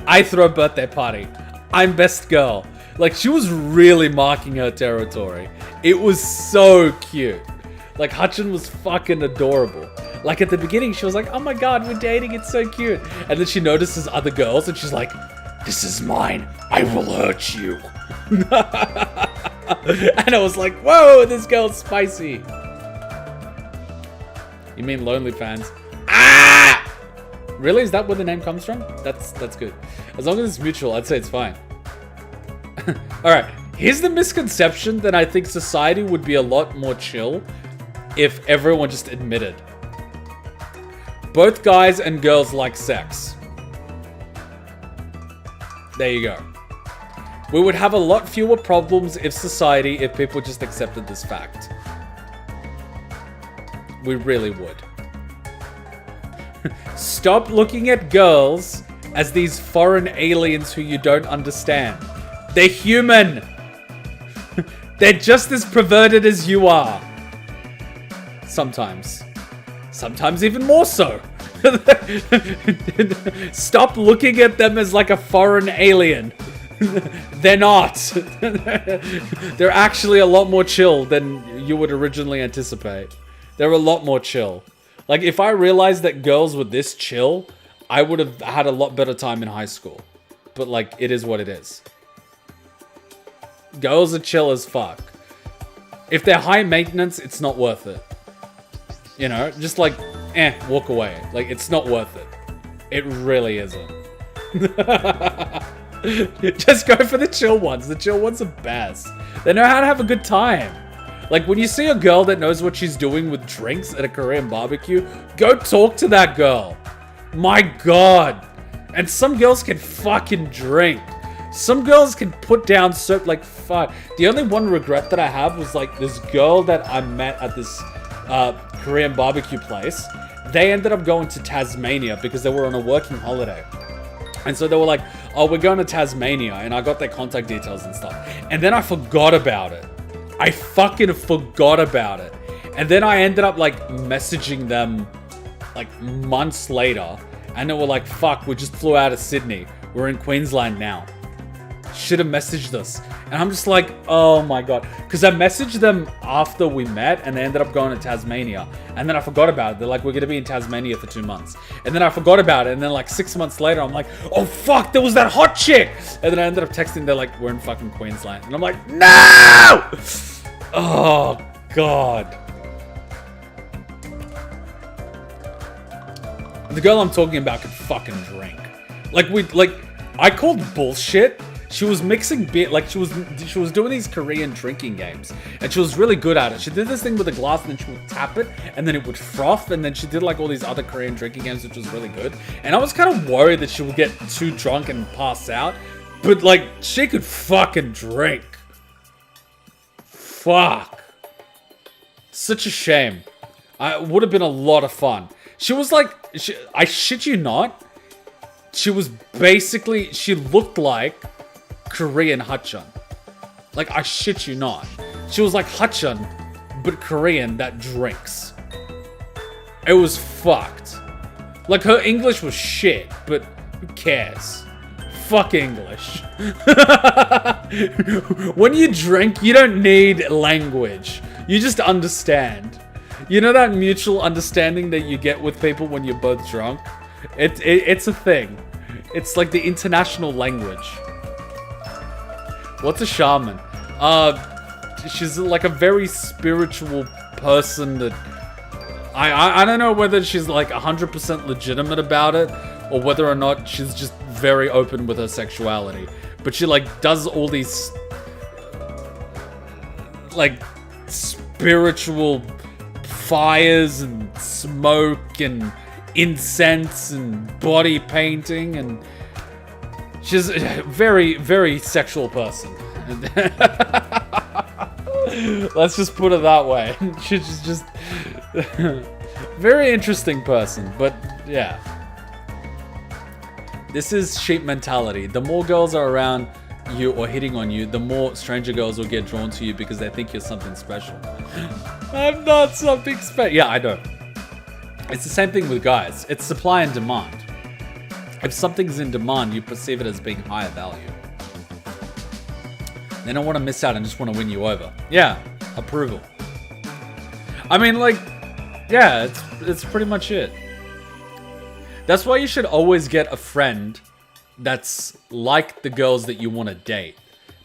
I throw a birthday party. I'm best girl. Like, she was really marking her territory. It was so cute. Like, Hutchin was fucking adorable. Like, at the beginning, she was like, oh my god, we're dating, it's so cute. And then she notices other girls and she's like, this is mine. I will hurt you. And I was like, whoa, this girl's spicy. You mean lonely fans? Ah! Really? Is that where the name comes from? That's good. As long as it's mutual, I'd say it's fine. Alright, here's the misconception that I think society would be a lot more chill if everyone just admitted. Both guys and girls like sex. There you go. We would have a lot fewer problems if people just accepted this fact. We really would. Stop looking at girls as these foreign aliens who you don't understand. They're human. They're just as perverted as you are. Sometimes. Sometimes even more so. Stop looking at them as like a foreign alien. They're not. They're actually a lot more chill than you would originally anticipate. They're a lot more chill. Like, if I realized that girls were this chill, I would have had a lot better time in high school. But, like, it is what it is. Girls are chill as fuck. If they're high maintenance, it's not worth it. You know, just like, walk away. Like, it's not worth it. It really isn't. Just go for the chill ones. The chill ones are best. They know how to have a good time. Like, when you see a girl that knows what she's doing with drinks at a Korean barbecue, go talk to that girl. My god. And some girls can fucking drink. Some girls can put down soap like fuck. The only one regret that I have was, like, this girl that I met at this Korean barbecue place. They ended up going to Tasmania because they were on a working holiday. And so they were like, oh, we're going to Tasmania. And I got their contact details and stuff. And then I forgot about it. I fucking forgot about it. And then I ended up, like, messaging them, like, months later. And they were like, fuck, we just flew out of Sydney. We're in Queensland now. should have messaged us. And I'm just like, oh my god. Because I messaged them after we met and they ended up going to Tasmania. And then I forgot about it. They're like, we're going to be in Tasmania for 2 months. And then I forgot about it. And then like 6 months later, I'm like, oh fuck, there was that hot chick. And then I ended up texting, they're like, we're in fucking Queensland. And I'm like, no! Oh god. The girl I'm talking about could fucking drink. I called bullshit. She was mixing beer, like she was doing these Korean drinking games, and she was really good at it. She did this thing with a glass, and then she would tap it, and then it would froth, and then she did like all these other Korean drinking games, which was really good. And I was kind of worried that she would get too drunk and pass out, but like she could fucking drink. Fuck. Such a shame. It would have been a lot of fun. She was like, I shit you not. She was basically, she looked like Korean Hachun. Like, I shit you not. She was like Hachun, but Korean that drinks. It was fucked. Like, her English was shit, but who cares? Fuck English. When you drink, you don't need language. You just understand. You know that mutual understanding that you get with people when you're both drunk? It's a thing. It's like the international language. What's a shaman? She's like a very spiritual person that... I don't know whether she's like 100% legitimate about it, or whether or not she's just very open with her sexuality. But she like does all these... like spiritual fires and smoke and incense and body painting, and she's a very, very sexual person. Let's just put it that way. She's just very interesting person, but yeah. This is sheep mentality. The more girls are around you or hitting on you, the more stranger girls will get drawn to you because they think you're something special. I'm not something special. Yeah, I know. It's the same thing with guys. It's supply and demand. If something's in demand, you perceive it as being higher value. They don't want to miss out and just want to win you over. Yeah, approval. I mean, like, yeah, it's pretty much it. That's why you should always get a friend that's like the girls that you want to date.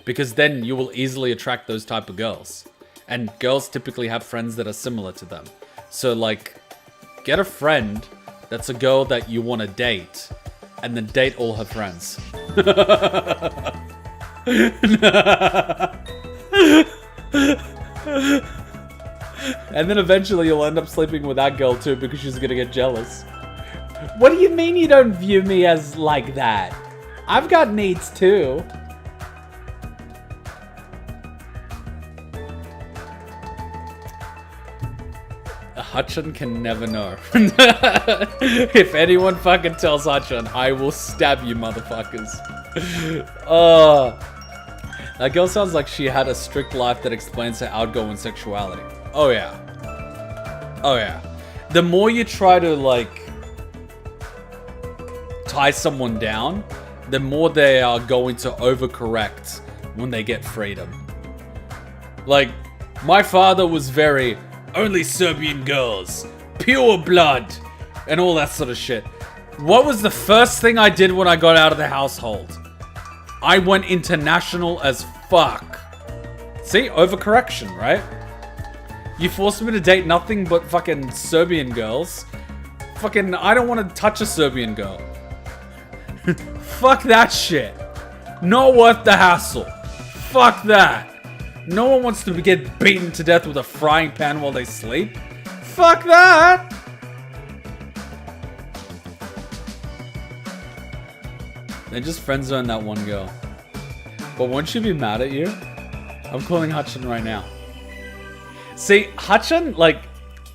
Because then you will easily attract those type of girls. And girls typically have friends that are similar to them. So, like... get a friend that's a girl that you want to date, and then date all her friends. And then eventually you'll end up sleeping with that girl too because she's gonna get jealous. What do you mean you don't view me as like that? I've got needs too. Hachun can never know. If anyone fucking tells Hachun, I will stab you motherfuckers. That girl sounds like she had a strict life that explains her outgoing sexuality. Oh yeah. Oh yeah. The more you try to like tie someone down, the more they are going to overcorrect when they get freedom. Like, my father was very... only Serbian girls, pure blood, and all that sort of shit. What was the first thing I did when I got out of the household? I went international as fuck. See, overcorrection, right? You forced me to date nothing but fucking Serbian girls. Fucking, I don't want to touch a Serbian girl. Fuck that shit. Not worth the hassle. Fuck that. No one wants to get beaten to death with a frying pan while they sleep. Fuck that! They just friend-zoned that one girl. But won't she be mad at you? I'm calling Hachun right now. See, Hachun, like...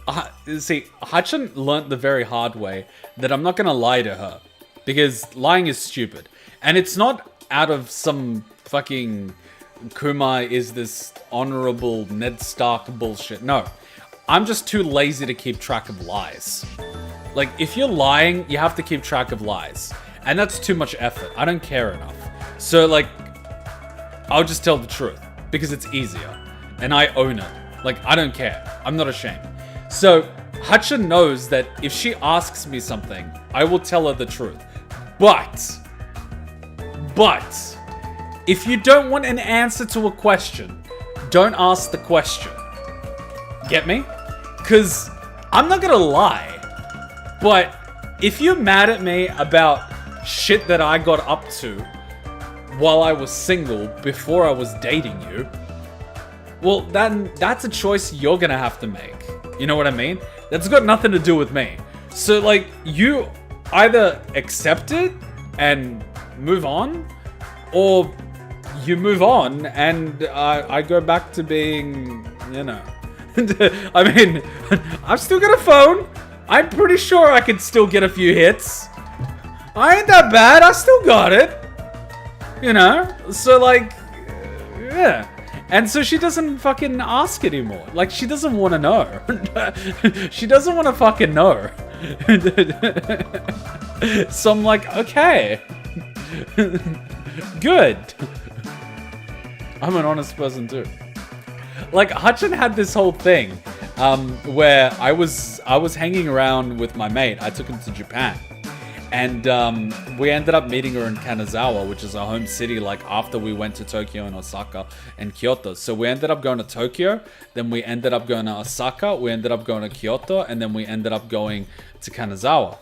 Hachun learnt the very hard way that I'm not gonna lie to her. Because lying is stupid. And it's not out of some fucking... Kumai is this honorable Ned Stark bullshit. No, I'm just too lazy to keep track of lies. Like, if you're lying, you have to keep track of lies. And that's too much effort. I don't care enough. So, like, I'll just tell the truth because it's easier and I own it. Like, I don't care. I'm not ashamed. So Hachin knows that if she asks me something, I will tell her the truth. But if you don't want an answer to a question, don't ask the question. Get me? Because I'm not gonna lie, but if you're mad at me about shit that I got up to while I was single before I was dating you, well, then that's a choice you're gonna have to make. You know what I mean? That's got nothing to do with me. So, like, you either accept it and move on, or you move on and I go back to being, you know. I mean, I've still got a phone. I'm pretty sure I can still get a few hits. I ain't that bad. I still got it. You know? So, like, yeah. And so she doesn't fucking ask anymore. Like, she doesn't want to know. She doesn't want to fucking know. So I'm like, okay. Good. I'm an honest person too. Like, Hachin had this whole thing where I was hanging around with my mate. I took him to Japan. And we ended up meeting her in Kanazawa, which is our home city, like, after we went to Tokyo and Osaka and Kyoto. So we ended up going to Tokyo, then we ended up going to Osaka, we ended up going to Kyoto, and then we ended up going to Kanazawa.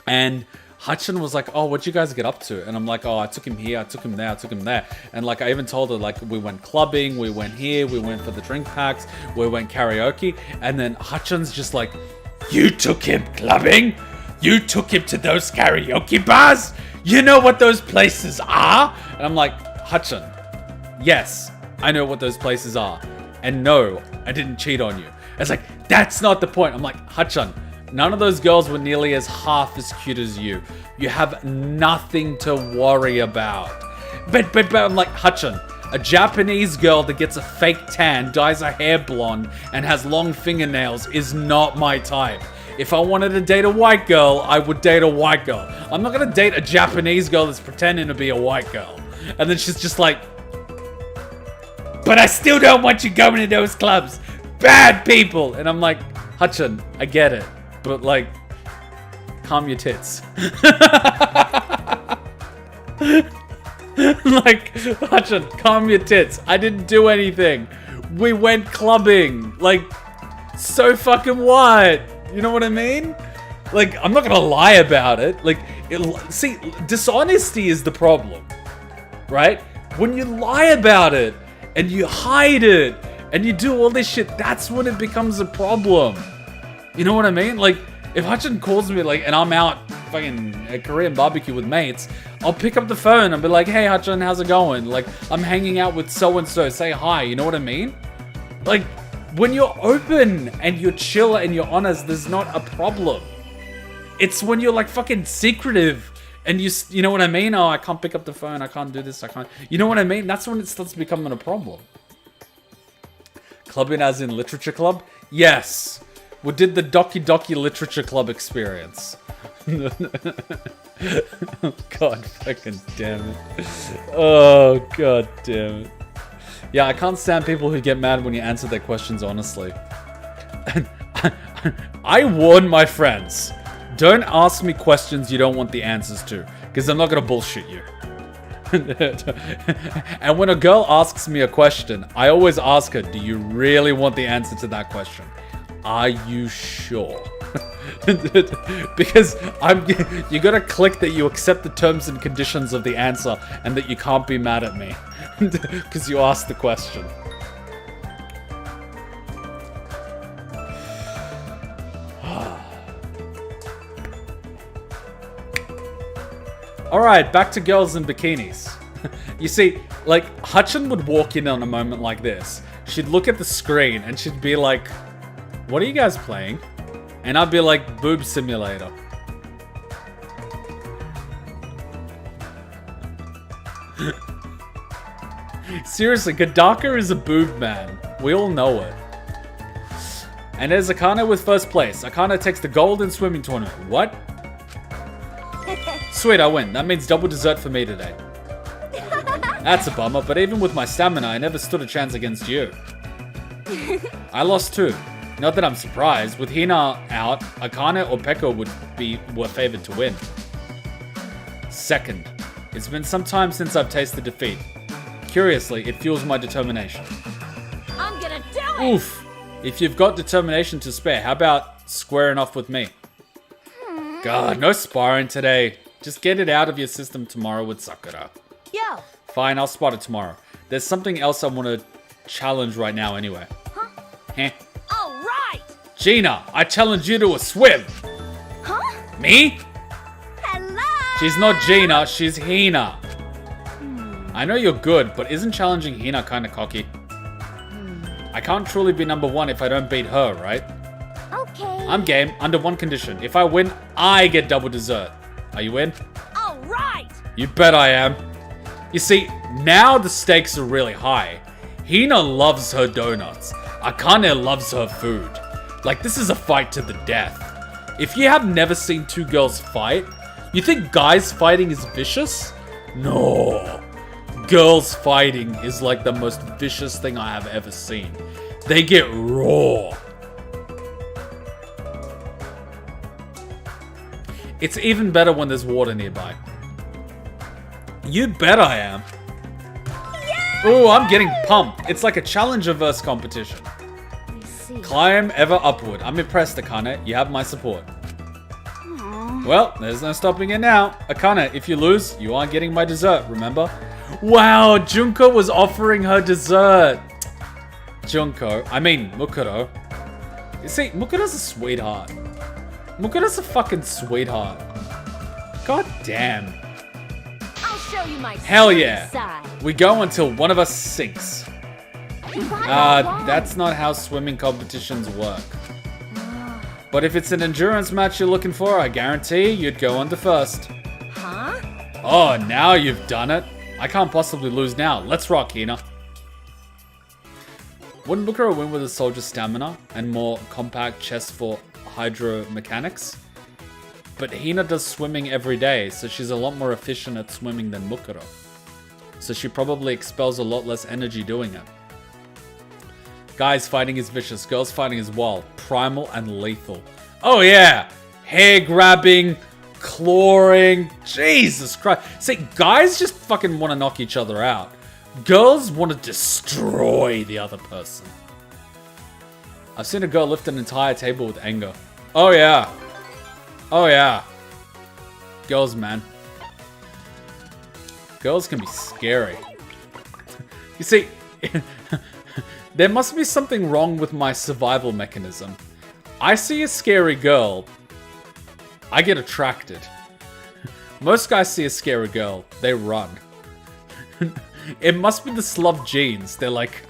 And Hachin was like, oh, what'd you guys get up to? And I'm like, oh, I took him here, I took him there, I took him there. And, like, I even told her, like, we went clubbing, we went here, we went for the drink packs, we went karaoke. And then Hachin's just like, you took him clubbing? You took him to those karaoke bars? You know what those places are? And I'm like, Hachin, yes, I know what those places are. And no, I didn't cheat on you. It's like, that's not the point. I'm like, Hachin, none of those girls were nearly as half as cute as you. You have nothing to worry about. But I'm like, Hachin, a Japanese girl that gets a fake tan, dyes her hair blonde, and has long fingernails is not my type. If I wanted to date a white girl, I would date a white girl. I'm not gonna date a Japanese girl that's pretending to be a white girl. And then she's just like, but I still don't want you going to those clubs. Bad people. And I'm like, Hachin, I get it. But, like, calm your tits. Like, Hachin, calm your tits. I didn't do anything. We went clubbing. Like, so fucking what? You know what I mean? Like, I'm not gonna lie about it. Like, see, dishonesty is the problem, right? When you lie about it, and you hide it, and you do all this shit, that's when it becomes a problem. You know what I mean? Like, if Hachin calls me, like, and I'm out fucking at Korean barbecue with mates, I'll pick up the phone and be like, hey, Hachin, how's it going? Like, I'm hanging out with so-and-so, say hi, you know what I mean? Like, when you're open and you're chill and you're honest, there's not a problem. It's when you're, like, fucking secretive and you know what I mean? Oh, I can't pick up the phone, I can't do this, I can't... You know what I mean? That's when it starts becoming a problem. Clubbing as in literature club? Yes. We did the Doki Doki Literature Club experience. God fucking damn it. Oh, god damn it. Yeah, I can't stand people who get mad when you answer their questions honestly. I warn my friends, don't ask me questions you don't want the answers to, because I'm not gonna bullshit you. And when a girl asks me a question, I always ask her, do you really want the answer to that question? Are you sure? Because you gotta click that you accept the terms and conditions of the answer and that you can't be mad at me. Because you asked the question. Alright, back to girls in bikinis. You see, like, Hachin would walk in on a moment like this. She'd look at the screen and she'd be like, what are you guys playing? And I'd be like, boob simulator. Seriously, Gadaka is a boob man. We all know it. And there's Akane with first place. Akane takes the gold in swimming tournament. What? Sweet, I win. That means double dessert for me today. That's a bummer, but even with my stamina, I never stood a chance against you. I lost too. Not that I'm surprised. With Hina out, Akane or Peko were favored to win. Second, it's been some time since I've tasted defeat. Curiously, it fuels my determination. I'm gonna do it! Oof. If you've got determination to spare, how about squaring off with me? God, no sparring today. Just get it out of your system tomorrow with Sakura. Yo! Fine, I'll spot it tomorrow. There's something else I want to challenge right now anyway. Huh? Heh. Alright! Gina, I challenge you to a swim. Huh? Me? Hello! She's not Gina, she's Hina. I know you're good, but isn't challenging Hina kinda cocky? I can't truly be number one if I don't beat her, right? Okay. I'm game, under one condition. If I win, I get double dessert. Are you in? Alright! You bet I am. You see, now the stakes are really high. Hina loves her donuts. Akane loves her food. Like, this is a fight to the death. If you have never seen two girls fight, you think guys fighting is vicious? No. Girls fighting is like the most vicious thing I have ever seen. They get raw. It's even better when there's water nearby. You bet I am. Ooh, I'm getting pumped. It's like a challenger versus competition. I see. Climb ever upward. I'm impressed, Akane. You have my support. Well, there's no stopping it now. Akane, if you lose, you aren't getting my dessert, remember? Wow, Junko was offering her dessert. Mukuro. You see, Mukuro's a sweetheart. Mukuro's a fucking sweetheart. God damn. I'll show you my Hell sweet yeah. side. We go until one of us sinks. Why? That's not how swimming competitions work. But if it's an endurance match you're looking for, I guarantee you'd go under first. Huh? Oh, now you've done it. I can't possibly lose now. Let's rock, Hina. Wouldn't Mukuro win with a soldier's stamina and more compact chest for hydromechanics? But Hina does swimming every day, so she's a lot more efficient at swimming than Mukuro. So she probably expels a lot less energy doing it. Guys fighting is vicious, girls fighting is wild, primal and lethal. Oh yeah! Hair grabbing, clawing, Jesus Christ. See, guys just fucking want to knock each other out. Girls want to destroy the other person. I've seen a girl lift an entire table with anger. Oh yeah. Oh yeah. Girls, man. Girls can be scary. You see, there must be something wrong with my survival mechanism. I see a scary girl, I get attracted. Most guys see a scary girl, they run. It must be the slub genes. They're like,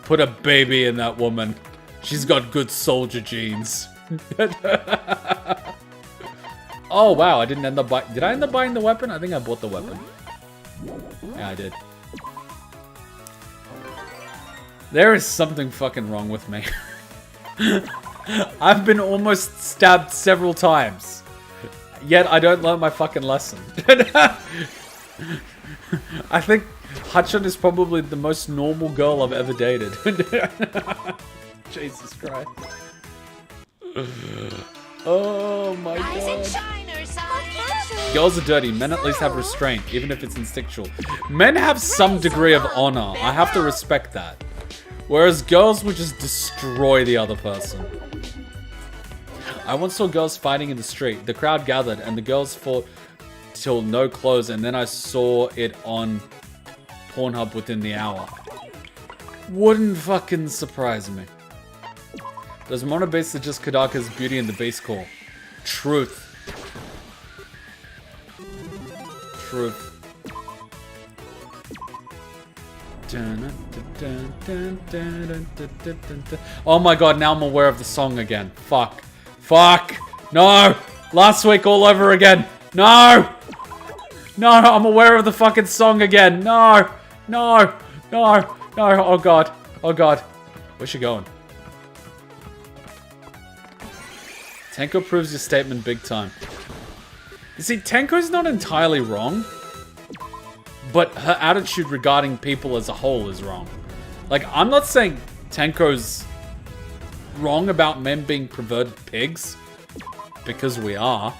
put a baby in that woman. She's got good soldier genes. Oh wow, I didn't end up buying... Did I end up buying the weapon? I think I bought the weapon. Yeah, I did. There is something fucking wrong with me. I've been almost stabbed several times. Yet I don't learn my fucking lesson. I think Hachan is probably the most normal girl I've ever dated. Jesus Christ. Oh my Rise and god. shine, Ursai. Girls are dirty. Men at least have restraint, even if it's instinctual. Men have some degree of honor. I have to respect that. Whereas girls would just destroy the other person. I once saw girls fighting in the street. The crowd gathered and the girls fought till no clothes, and then I saw it on Pornhub within the hour. Wouldn't fucking surprise me. Does Mono base just Kodaka's Beauty and the Beast call? Truth. Truth. Oh my god, now I'm aware of the song again. Fuck. Fuck. No. Last week all over again. No. No, I'm aware of the fucking song again. No. No. No. No. Oh god. Oh god. Where's she going? Tenko proves your statement big time. You see, Tenko's not entirely wrong. but her attitude regarding people as a whole is wrong. Like, I'm not saying Tenko's wrong about men being perverted pigs, because we are,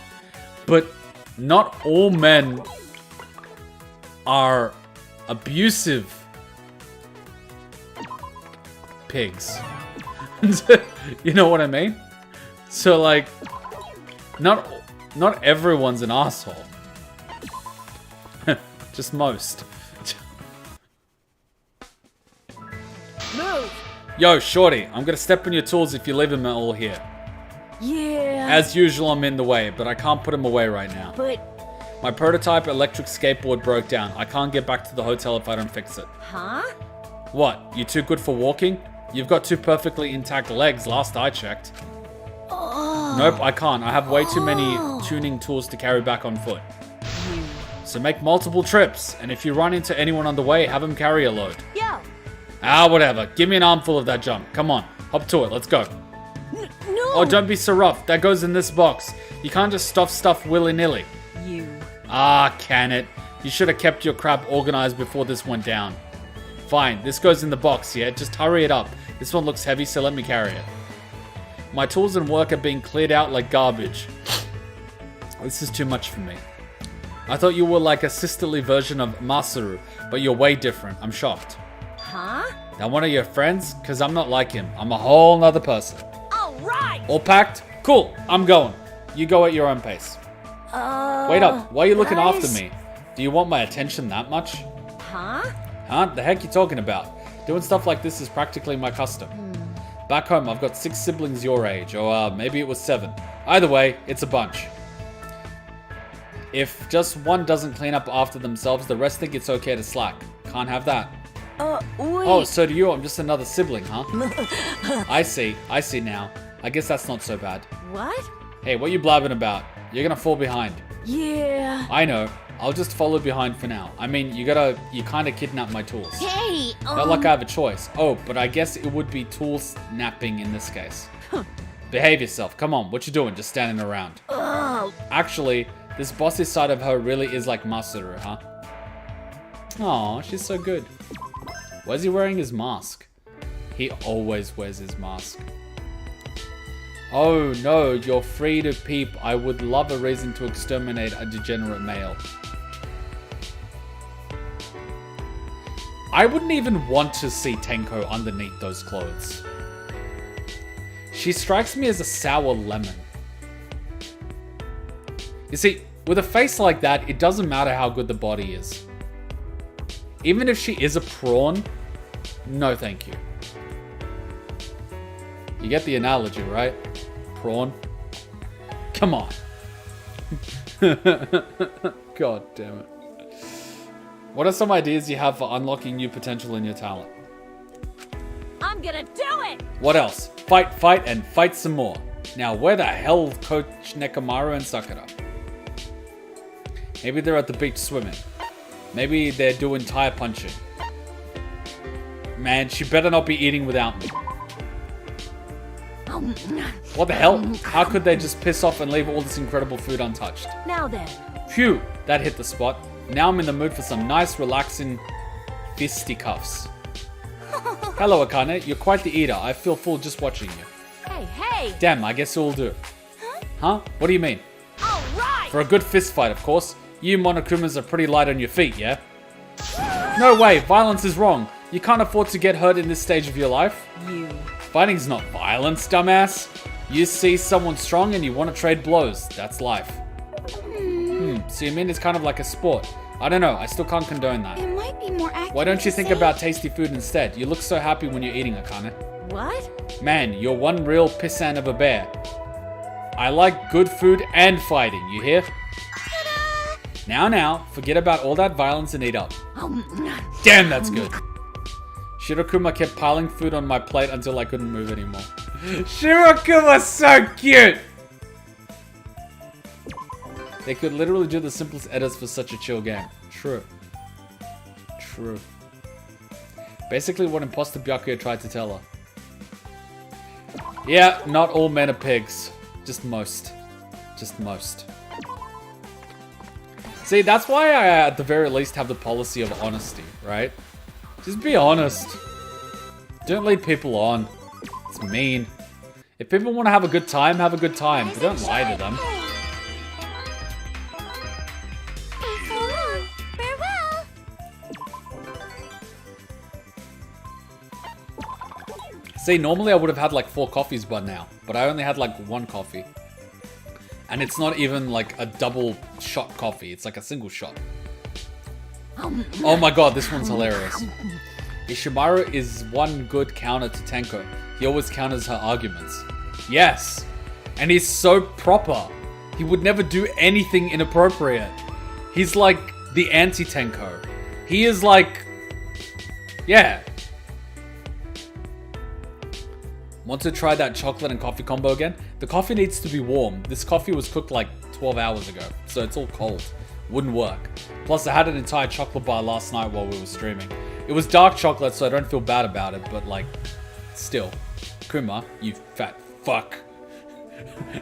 but not all men are abusive pigs. You know what I mean? So, like, not everyone's an asshole. Just most. Move! Yo, shorty, I'm gonna step on your tools if you leave them all here. Yeah. As usual, I'm in the way, but I can't put them away right now. But... My prototype electric skateboard broke down. I can't get back to the hotel if I don't fix it. Huh? What? You too good for walking? You've got two perfectly intact legs, last I checked. Oh. Nope, I can't. I have way too many tuning tools to carry back on foot. So make multiple trips, and if you run into anyone on the way, have them carry a load. Yo! Ah, whatever. Give me an armful of that junk. Come on. Hop to it. Let's go. No! Oh, don't be so rough. That goes in this box. You can't just stuff stuff willy-nilly. You. Ah, can it? You should have kept your crap organized before this went down. Fine, this goes in the box, yeah? Just hurry it up. This one looks heavy, so let me carry it. My tools and work are being cleared out like garbage. This is too much for me. I thought you were like a sisterly version of Masaru, but you're way different. I'm shocked. Huh? Now one of your friends? Because I'm not like him. I'm a whole nother person. All right! All packed? Cool, I'm going. You go at your own pace. Wait up, why are you looking after me? Do you want my attention that much? Huh? Huh? The heck you talking about? Doing stuff like this is practically my custom. Back home, I've got 6 siblings your age, or maybe it was 7. Either way, it's a bunch. If just one doesn't clean up after themselves, the rest think it's okay to slack. Can't have that. Wait. Oh, so do you? I'm just another sibling, huh? I see now. I guess that's not so bad. What? Hey, what you blabbing about? You're gonna fall behind. Yeah. I know. I'll just follow behind for now. I mean, you kinda kidnapped my tools. Hey, Not like I have a choice. Oh, but I guess it would be tool snapping in this case. Behave yourself. Come on, what you doing? Just standing around. Actually, this bossy side of her really is like Masaru, huh? Aw, she's so good. Why is he wearing his mask? He always wears his mask. Oh no, you're free to peep. I would love a reason to exterminate a degenerate male. I wouldn't even want to see Tenko underneath those clothes. She strikes me as a sour lemon. You see, with a face like that, it doesn't matter how good the body is. Even if she is a prawn, no thank you. You get the analogy, right? Prawn. Come on. God damn it. What are some ideas you have for unlocking new potential in your talent? I'm gonna do it! What else? Fight, fight, and fight some more. Now, where the hell are Coach Nekomaru and Sakura? Maybe they're at the beach swimming. Maybe they're doing tire punching. Man, she better not be eating without me. What the hell? How could they just piss off and leave all this incredible food untouched? Now then. Phew, that hit the spot. Now I'm in the mood for some nice, relaxing fisticuffs. Hello, Akane. You're quite the eater. I feel full just watching you. Hey, hey! Damn, I guess it'll do. Huh? What do you mean? All right! For a good fist fight, of course. You Monokumas are pretty light on your feet, yeah? No way, violence is wrong. You can't afford to get hurt in this stage of your life. You. Fighting's not violence, dumbass. You see someone strong and you want to trade blows. That's life. So you mean it's kind of like a sport? I don't know, I still can't condone that. It might be more accurate. Why don't you to think say- about tasty food instead? You look so happy when you're eating, Akane. What? Man, you're one real pissan of a bear. I like good food and fighting, you hear? Now, forget about all that violence and eat up. Damn, that's good. Shirokuma kept piling food on my plate until I couldn't move anymore. Shirokuma's so cute! They could literally do the simplest edits for such a chill game. True. Basically what Imposter Byakuya tried to tell her. Yeah, not all men are pigs. Just most. See, that's why I, at the very least, have the policy of honesty, right? Just be honest. Don't lead people on. It's mean. If people want to have a good time, have a good time. But don't lie to them. So long. Farewell. See, normally I would have had like 4 coffees by now, but I only had like 1 coffee. And it's not even like a double shot coffee, it's like a single shot. Oh my god, this one's hilarious. Ishimaru is one good counter to Tenko. He always counters her arguments. Yes, and he's so proper. He would never do anything inappropriate. He's like the anti-Tenko. He is like... yeah. Want to try that chocolate and coffee combo again? The coffee needs to be warm. This coffee was cooked like 12 hours ago, so it's all cold. Wouldn't work. Plus, I had an entire chocolate bar last night while we were streaming. It was dark chocolate, so I don't feel bad about it, but like, still. Kuma, you fat fuck.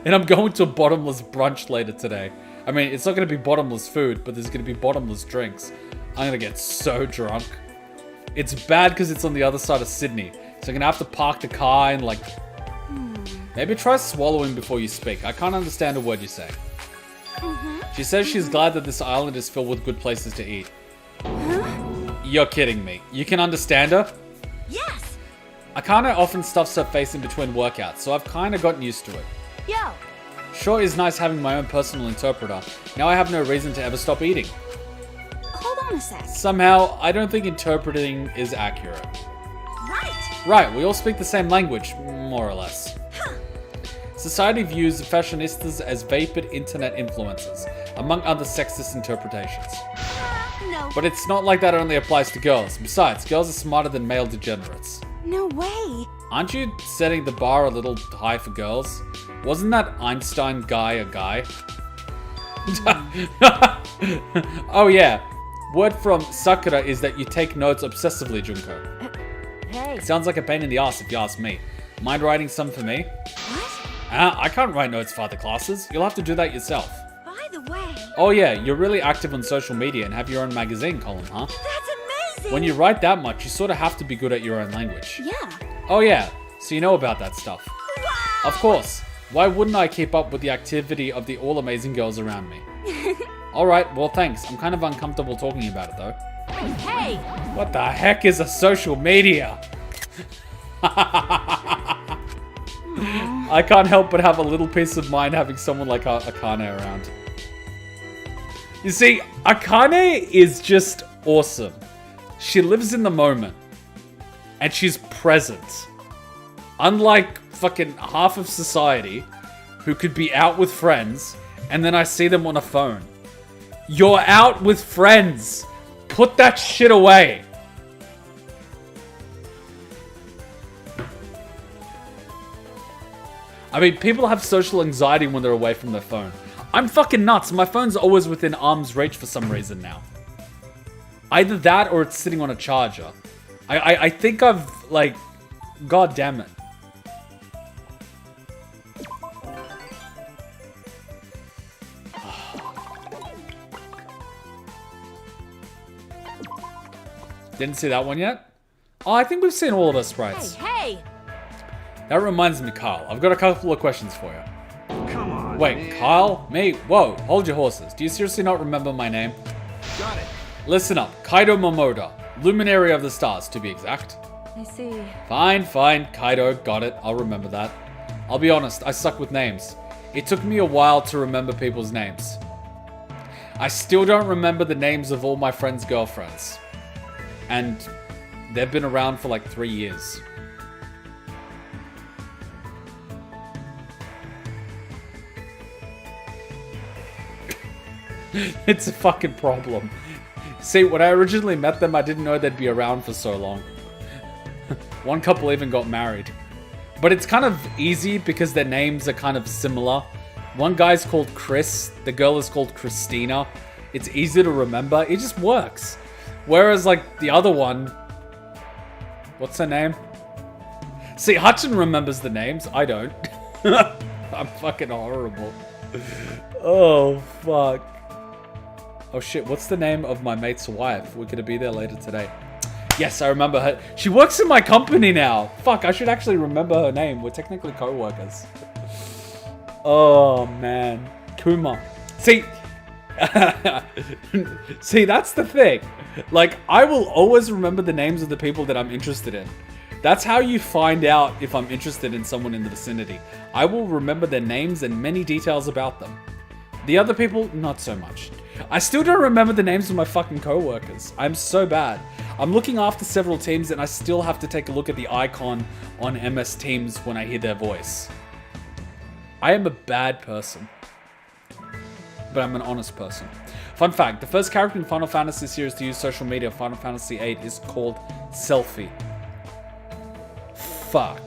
And I'm going to a bottomless brunch later today. I mean, it's not going to be bottomless food, but there's going to be bottomless drinks. I'm going to get so drunk. It's bad because it's on the other side of Sydney. So I'm going to have to park the car and like... maybe try swallowing before you speak. I can't understand a word you say. She says she's glad that this island is filled with good places to eat. You're kidding me. You can understand her? Yes. Akane often stuffs her face in between workouts, so I've kind of gotten used to it. Yo. Sure is nice having my own personal interpreter. Now I have no reason to ever stop eating. Hold on a sec. Somehow, I don't think interpreting is accurate. Right. Right, we all speak the same language, more or less. Society views fashionistas as vapid internet influencers, among other sexist interpretations. No. But it's not like that only applies to girls. Besides, girls are smarter than male degenerates. No way. Aren't you setting the bar a little high for girls? Wasn't that Einstein guy a guy? Oh yeah. Word from Sakura is that you take notes obsessively, Junko. Hey. Sounds like a pain in the ass if you ask me. Mind writing some for me? What? I can't write notes for other classes. You'll have to do that yourself. By the way. Oh yeah, you're really active on social media and have your own magazine column, huh? That's amazing. When you write that much, you sort of have to be good at your own language. Yeah. Oh yeah, so you know about that stuff. Wow. Of course. Why wouldn't I keep up with the activity of the all amazing girls around me? Alright, well thanks. I'm kind of uncomfortable talking about it though. Hey. What the heck is a social media? I can't help but have a little peace of mind having someone like Akane around. You see, Akane is just awesome. She lives in the moment. And she's present. Unlike fucking half of society who could be out with friends and then I see them on a phone. You're out with friends. Put that shit away. I mean, people have social anxiety when they're away from their phone. I'm fucking nuts. My phone's always within arm's reach for some reason now. Either that or it's sitting on a charger. I think I've, like... God damn it. Didn't see that one yet? Oh, I think we've seen all of our sprites. Hey. That reminds me, Kyle. I've got a couple of questions for you. Come on. Wait, man. Kyle? Me? Whoa, hold your horses. Do you seriously not remember my name? Got it. Listen up. Kaito Momota. Luminary of the stars, to be exact. I see. Fine. Kaito, got it. I'll remember that. I'll be honest, I suck with names. It took me a while to remember people's names. I still don't remember the names of all my friends' girlfriends. And they've been around for like 3 years. It's a fucking problem. See, when I originally met them, I didn't know they'd be around for so long. One couple even got married. But it's kind of easy because their names are kind of similar. One guy's called Chris, the girl is called Christina. It's easy to remember, it just works. Whereas like the other one, what's her name? See, Hutchin remembers the names, I don't. I'm fucking horrible. Oh, fuck. Oh shit, what's the name of my mate's wife? We're gonna be there later today. Yes, I remember her. She works in my company now. Fuck, I should actually remember her name. We're technically co-workers. Oh, man. Kuma. See, see, that's the thing. Like, I will always remember the names of the people that I'm interested in. That's how you find out if I'm interested in someone in the vicinity. I will remember their names and many details about them. The other people, not so much. I still don't remember the names of my fucking co-workers. I'm so bad. I'm looking after several teams and I still have to take a look at the icon on MS Teams when I hear their voice. I am a bad person. But I'm an honest person. Fun fact, the first character in Final Fantasy series to use social media of Final Fantasy VIII is called Selfie. Fuck.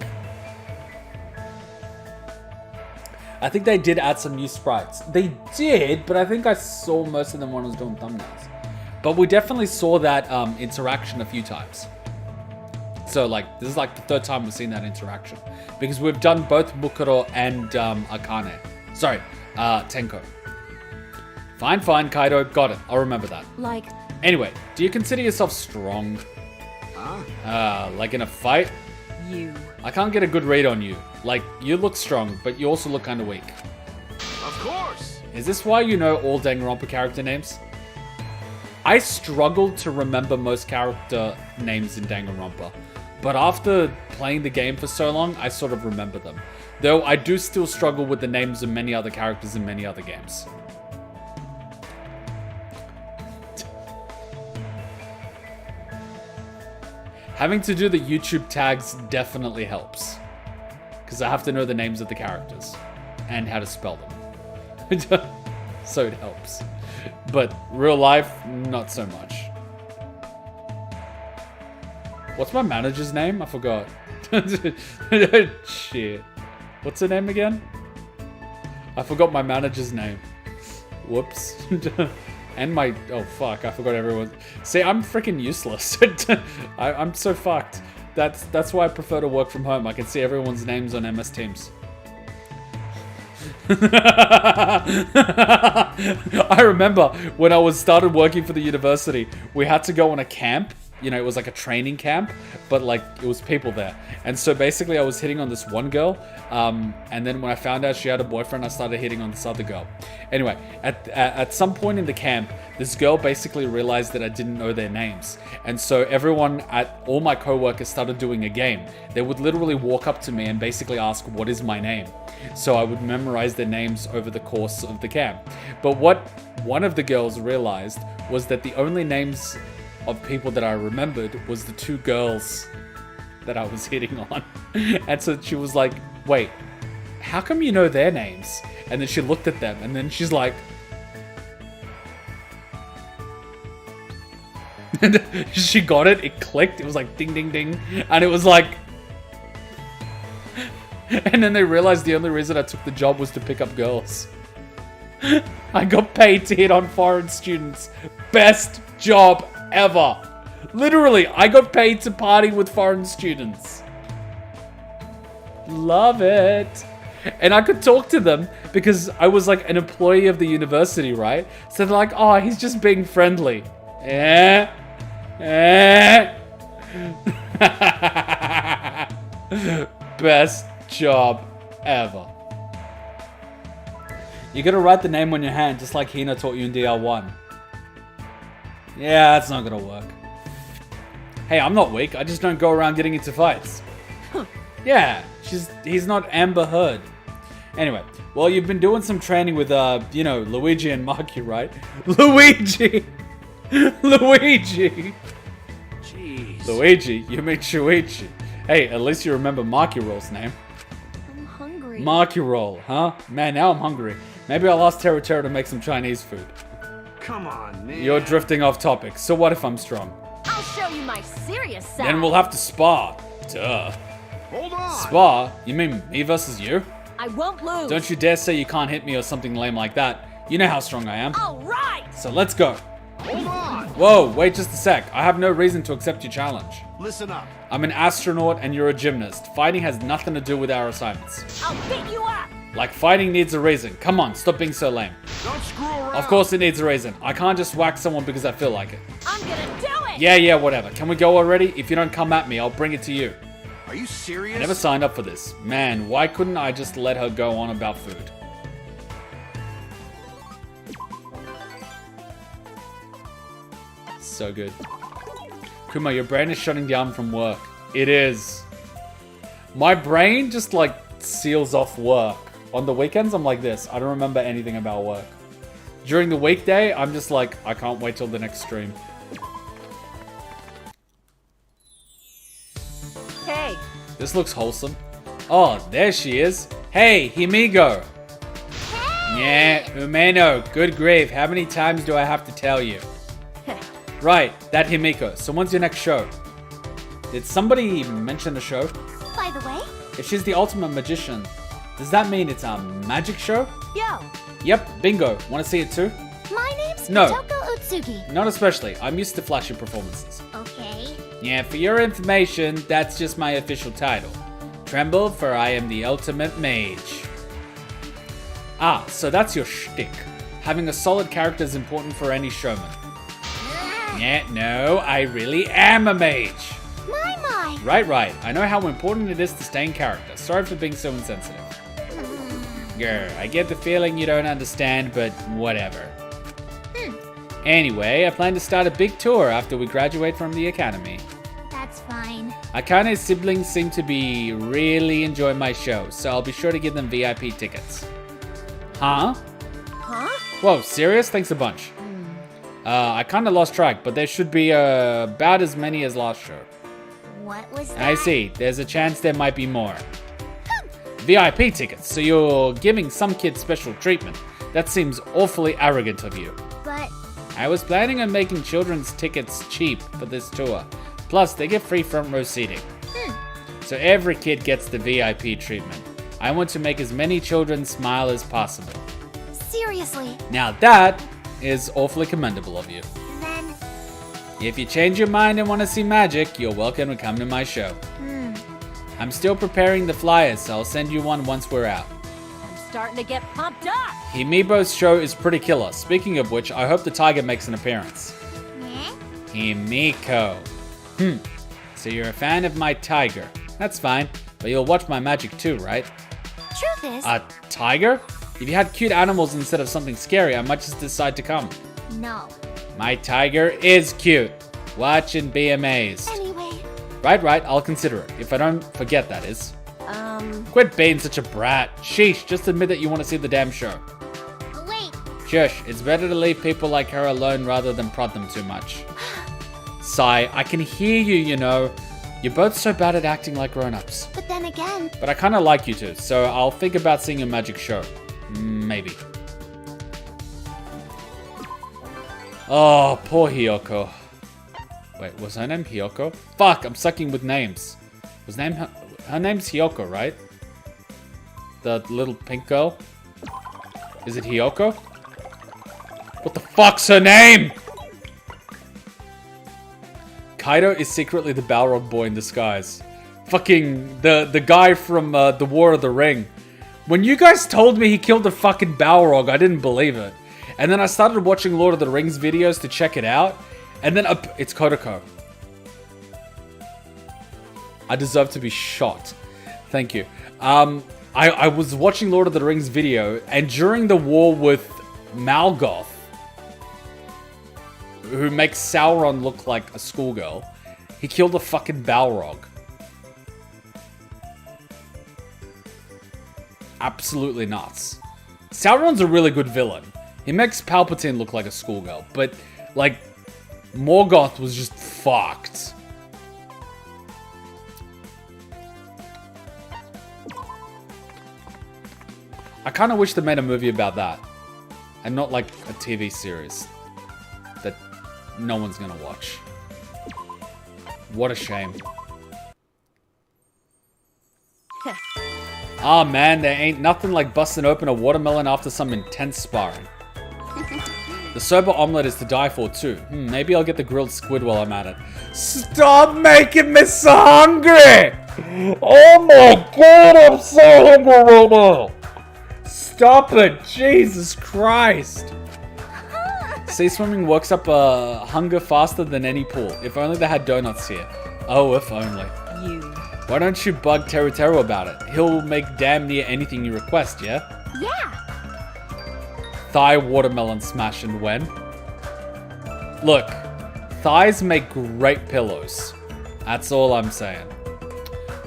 I think they did add some new sprites. They did, but I think I saw most of them when I was doing thumbnails. But we definitely saw that interaction a few times. So like, this is like the third time we've seen that interaction. Because we've done both Mukuro and Akane. Sorry, Tenko. Fine, Kaito. Got it. I'll remember that. Like... Anyway, do you consider yourself strong? Like in a fight? You. I can't get a good read on you. Like, you look strong, but you also look kind of weak. Of course. Is this why you know all Danganronpa character names? I struggled to remember most character names in Danganronpa. But after playing the game for so long, I sort of remember them. Though I do still struggle with the names of many other characters in many other games. Having to do the YouTube tags definitely helps. Because I have to know the names of the characters. And how to spell them. So it helps. But real life, not so much. What's my manager's name? I forgot. Shit. What's her name again? I forgot my manager's name. Whoops. And my... Oh, fuck. I forgot everyone. See, I'm freaking useless. I'm so fucked. That's why I prefer to work from home. I can see everyone's names on MS Teams. I remember when I started working for the university, we had to go on a camp. You know, it was like a training camp, but like it was people there. And so basically I was hitting on this one girl. And then when I found out she had a boyfriend, I started hitting on this other girl. Anyway, at some point in the camp, this girl basically realized that I didn't know their names. And so all my coworkers started doing a game. They would literally walk up to me and basically ask, what is my name? So I would memorize their names over the course of the camp. But what one of the girls realized was that the only names of people that I remembered was the two girls that I was hitting on. And so she was like, wait, how come you know their names? And then she looked at them and then she's like, and she got it, it clicked, it was like ding ding ding, and it was like, and then they realized the only reason I took the job was to pick up girls. I got paid to hit on foreign students. Best job ever. Literally, I got paid to party with foreign students. Love it. And I could talk to them because I was like an employee of the university, right? So they're like, oh, he's just being friendly. Best job ever. You gotta write the name on your hand, just like Hina taught you in DR1. Yeah, that's not gonna work. Hey, I'm not weak. I just don't go around getting into fights. Yeah, he's not Amber Heard. Anyway, well, you've been doing some training with, Luigi and Maki, right? Luigi! Luigi! Jeez. Luigi, you mean Shuichi. Hey, at least you remember Maki Roll's name. I'm hungry. Maki Roll, huh? Man, now I'm hungry. Maybe I'll ask Tera to make some Chinese food. Come on, man. You're drifting off topic, so what if I'm strong? I'll show you my serious side. Then we'll have to spar. Duh. Hold on. Spar? You mean me versus you? I won't lose. Don't you dare say you can't hit me or something lame like that. You know how strong I am. All right. So let's go. Hold on. Whoa, wait just a sec. I have no reason to accept your challenge. Listen up. I'm an astronaut and you're a gymnast. Fighting has nothing to do with our assignments. I'll beat you up. Like fighting needs a reason. Come on, stop being so lame. Don't screw around. Of course it needs a reason. I can't just whack someone because I feel like it. I'm gonna do it! Yeah, whatever. Can we go already? If you don't come at me, I'll bring it to you. Are you serious? I never signed up for this. Man, why couldn't I just let her go on about food? So good. Kuma, your brain is shutting down from work. It is. My brain just like seals off work. On the weekends, I'm like this. I don't remember anything about work. During the weekday, I'm just like, I can't wait till the next stream. Hey, This looks wholesome. Oh, there she is. Hey, Himiko. Yeah, Yumeno. Good grief. How many times do I have to tell you? Right, that Himiko. So when's your next show? Did somebody mention a show? By the way, If she's the ultimate magician, does that mean it's a magic show? yo, Yep, bingo. Want to see it too? my name's No. Toko Utsugi. Not especially. I'm used to flashy performances. Okay. Yeah, for your information, that's just my official title. Tremble, for I am the ultimate mage. Ah, so that's your shtick. Having a solid character is important for any showman. Yeah, no, I really am a mage. My. Right. I know how important it is to stay in character. Sorry for being so insensitive. Grr, I get the feeling you don't understand, but whatever. Anyway, I plan to start a big tour after we graduate from the academy. That's fine. Akane's siblings seem to be really enjoying my show, so I'll be sure to give them VIP tickets. Huh? huh? Whoa, serious? Thanks a bunch. I kinda lost track, but there should be about as many as last show. What was that? I see. There's a chance there might be more. VIP tickets, so you're giving some kids special treatment. That seems awfully arrogant of you. But I was planning on making children's tickets cheap for this tour. Plus, they get free front row seating. So every kid gets the VIP treatment. I want to make as many children smile as possible. seriously, Now that is awfully commendable of you. then If you change your mind and want to see magic, you're welcome to come to my show. I'm still preparing the flyers, so I'll send you one once we're out. I'm starting to get pumped up! Himiko's show is pretty killer. Speaking of which, I hope the tiger makes an appearance. Himiko. So you're a fan of my tiger. That's fine, but you'll watch my magic too, right? truth is, A tiger? If you had cute animals instead of something scary, I might just decide to come. no. My tiger is cute. Watch and be amazed. Anyway, Right, I'll consider it. If I don't forget, that is. Quit being such a brat. Sheesh, just admit that you want to see the damn show. wait. Shush, it's better to leave people like her alone rather than prod them too much. Sigh, I can hear you, you know. You're both so bad at acting like grown-ups. But then again, But I kinda like you two, so I'll think about seeing a magic show. Maybe. Oh, poor Hiyoko. Wait, was her name Hiyoko? Fuck, I'm sucking with names. Her name's Hiyoko, right? The little pink girl? Is it Hiyoko? What the fuck's her name? Kaito is secretly the Balrog boy in disguise. Fucking the guy from the War of the Ring. When you guys told me he killed the fucking Balrog, I didn't believe it. And then I started watching Lord of the Rings videos to check it out. And then it's Kotoko. I deserve to be shot. Thank you. I was watching Lord of the Rings video, and during the war with Malgoth, who makes Sauron look like a schoolgirl, he killed a fucking Balrog. Absolutely nuts. Sauron's a really good villain. He makes Palpatine look like a schoolgirl, but, like, Morgoth was just fucked. I kind of wish they made a movie about that. And not, like, a TV series that no one's gonna watch. What a shame. Ah, man, there ain't nothing like busting open a watermelon after some intense sparring. The soba omelet is to die for, too. Maybe I'll get the grilled squid while I'm at it. Stop making me so hungry! Oh my god, I'm so hungry right now! Stop it! Jesus Christ! Sea swimming works up hunger faster than any pool. If only they had donuts here. Oh, if only. You. Why don't you bug Teru about it? He'll make damn near anything you request, yeah? Yeah. Thigh watermelon smash and when? Look, thighs make great pillows. That's all I'm saying.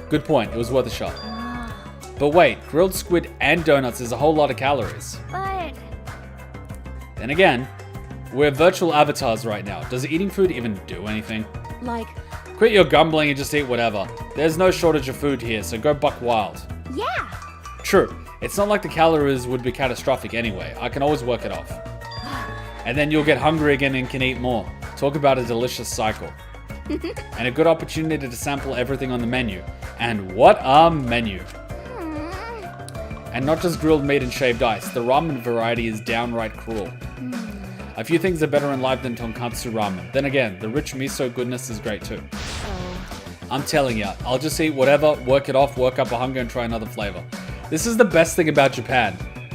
Good point, it was worth a shot. But wait, grilled squid and donuts is a whole lot of calories. But Then again, we're virtual avatars right now. Does eating food even do anything? like, Quit your grumbling and just eat whatever. There's no shortage of food here, so go buck wild. yeah. True, it's not like the calories would be catastrophic anyway. I can always work it off. And then you'll get hungry again and can eat more. Talk about a delicious cycle. And a good opportunity to sample everything on the menu. And what a menu. And not just grilled meat and shaved ice. The ramen variety is downright cruel. A few things are better in life than tonkatsu ramen. Then again, the rich miso goodness is great too. I'm telling ya, I'll just eat whatever, work it off, work up a hunger and try another flavor. This is the best thing about Japan.